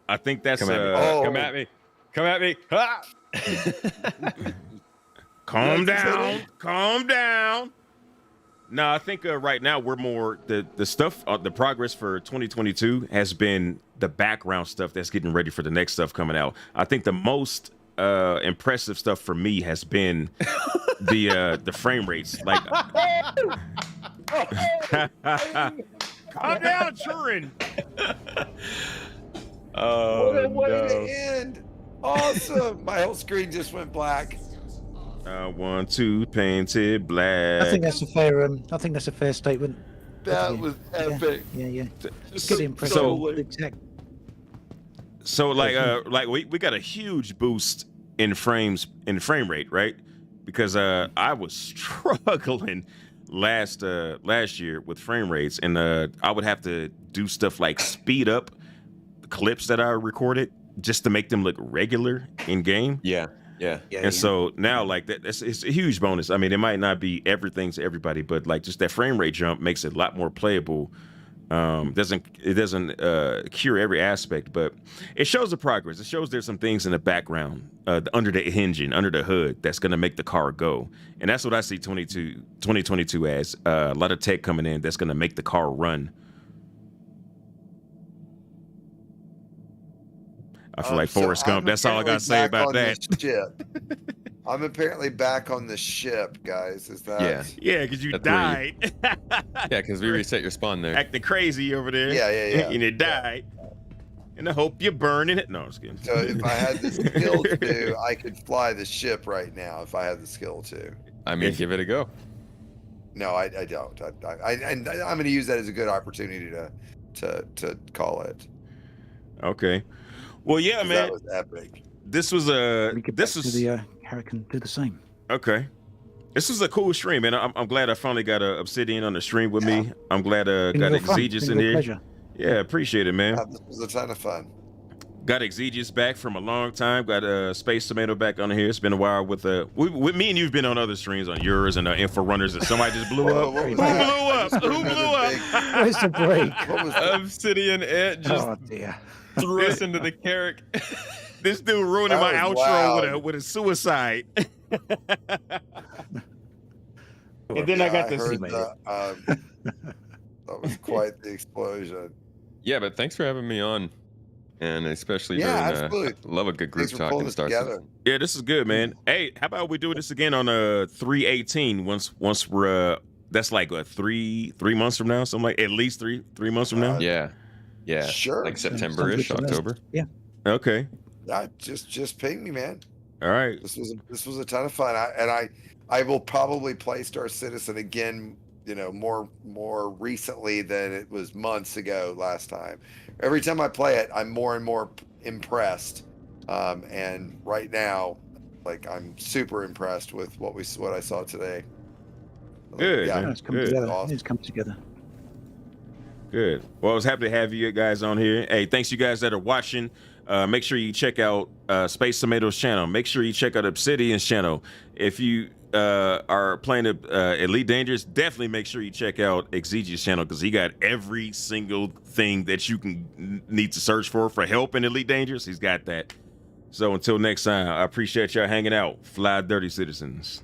I think that's come at me. Come at me. Ah! Calm down. No, I think right now we're more the stuff, the progress for 2022 has been the background stuff that's getting ready for the next stuff coming out. I think the most impressive stuff for me has been the frame rates. Like, calm down, Turin. Oh, what a way to end! Awesome. My whole screen just went black. I want to paint it black. I think that's a fair. I think that's a fair statement. That was epic. Yeah. Good impression. So, exact. So like we got a huge boost in frame rate, right? Because I was struggling last year with frame rates, and I would have to do stuff like speed up the clips that I recorded just to make them look regular in game. Yeah. So now, like, it's a huge bonus. I mean, it might not be everything to everybody, but like just that frame rate jump makes it a lot more playable. It doesn't cure every aspect, but it shows the progress. It shows there's some things in the background, under the engine, under the hood, that's going to make the car go. And that's what I see 2022 as, a lot of tech coming in that's going to make the car run. I feel like Forrest Gump. That's all I got to say about that. I'm apparently back on the ship, guys. Is that? Yeah, because you That's died. Yeah, because we reset your spawn there. Acting crazy over there. Yeah. And it died. And I hope you're burning it. No, I'm just kidding. So if I had the skill to, I could fly the ship right now if I had the skill to. I mean, give it a go. No, I don't. I'm going to use that as a good opportunity to call it. Okay. Well, yeah, man. That was epic. This was the Hurricane do the same. Okay. This was a cool stream, man. I'm glad I finally got Obsidian on the stream with me. I'm glad got Exigeous in here. Pleasure. Yeah, appreciate it, man. Yeah, this was a ton of fun. Got Exigeous back from a long time. Got Space Tomato back on here. It's been a while with me and you've been on other streams, on yours and Info Runners, and somebody just blew up. Who blew up? Where's the break? Obsidian Ant just dear. threw us into the carrick. This dude ruining my outro with a suicide. And then I got this. That was quite the explosion. Yeah, but thanks for having me on, and especially absolutely. Love a good group talk and start together. Yeah, this is good, man. Hey, how about we do this again on 3/18 once we're that's like what, three months from now, something like at least three months from now. Yeah, Sure. like September-ish, October. Yeah. Okay. Just ping me, man. All right. This was a ton of fun. I will probably play Star Citizen again, more recently than it was months ago last time. Every time I play it, I'm more and more impressed. And right now, like, I'm super impressed with what I saw today. Good. Yeah, It's come together. Awesome. It's come together. Good. Well, I was happy to have you guys on here. Hey, thanks you guys that are watching. Make sure you check out Space Tomato's channel. Make sure you check out Obsidian's channel. If you are playing Elite Dangerous, definitely make sure you check out Exigeous' channel, because he got every single thing that you can need to search for help in Elite Dangerous. He's got that. So until next time, I appreciate y'all hanging out. Fly dirty citizens.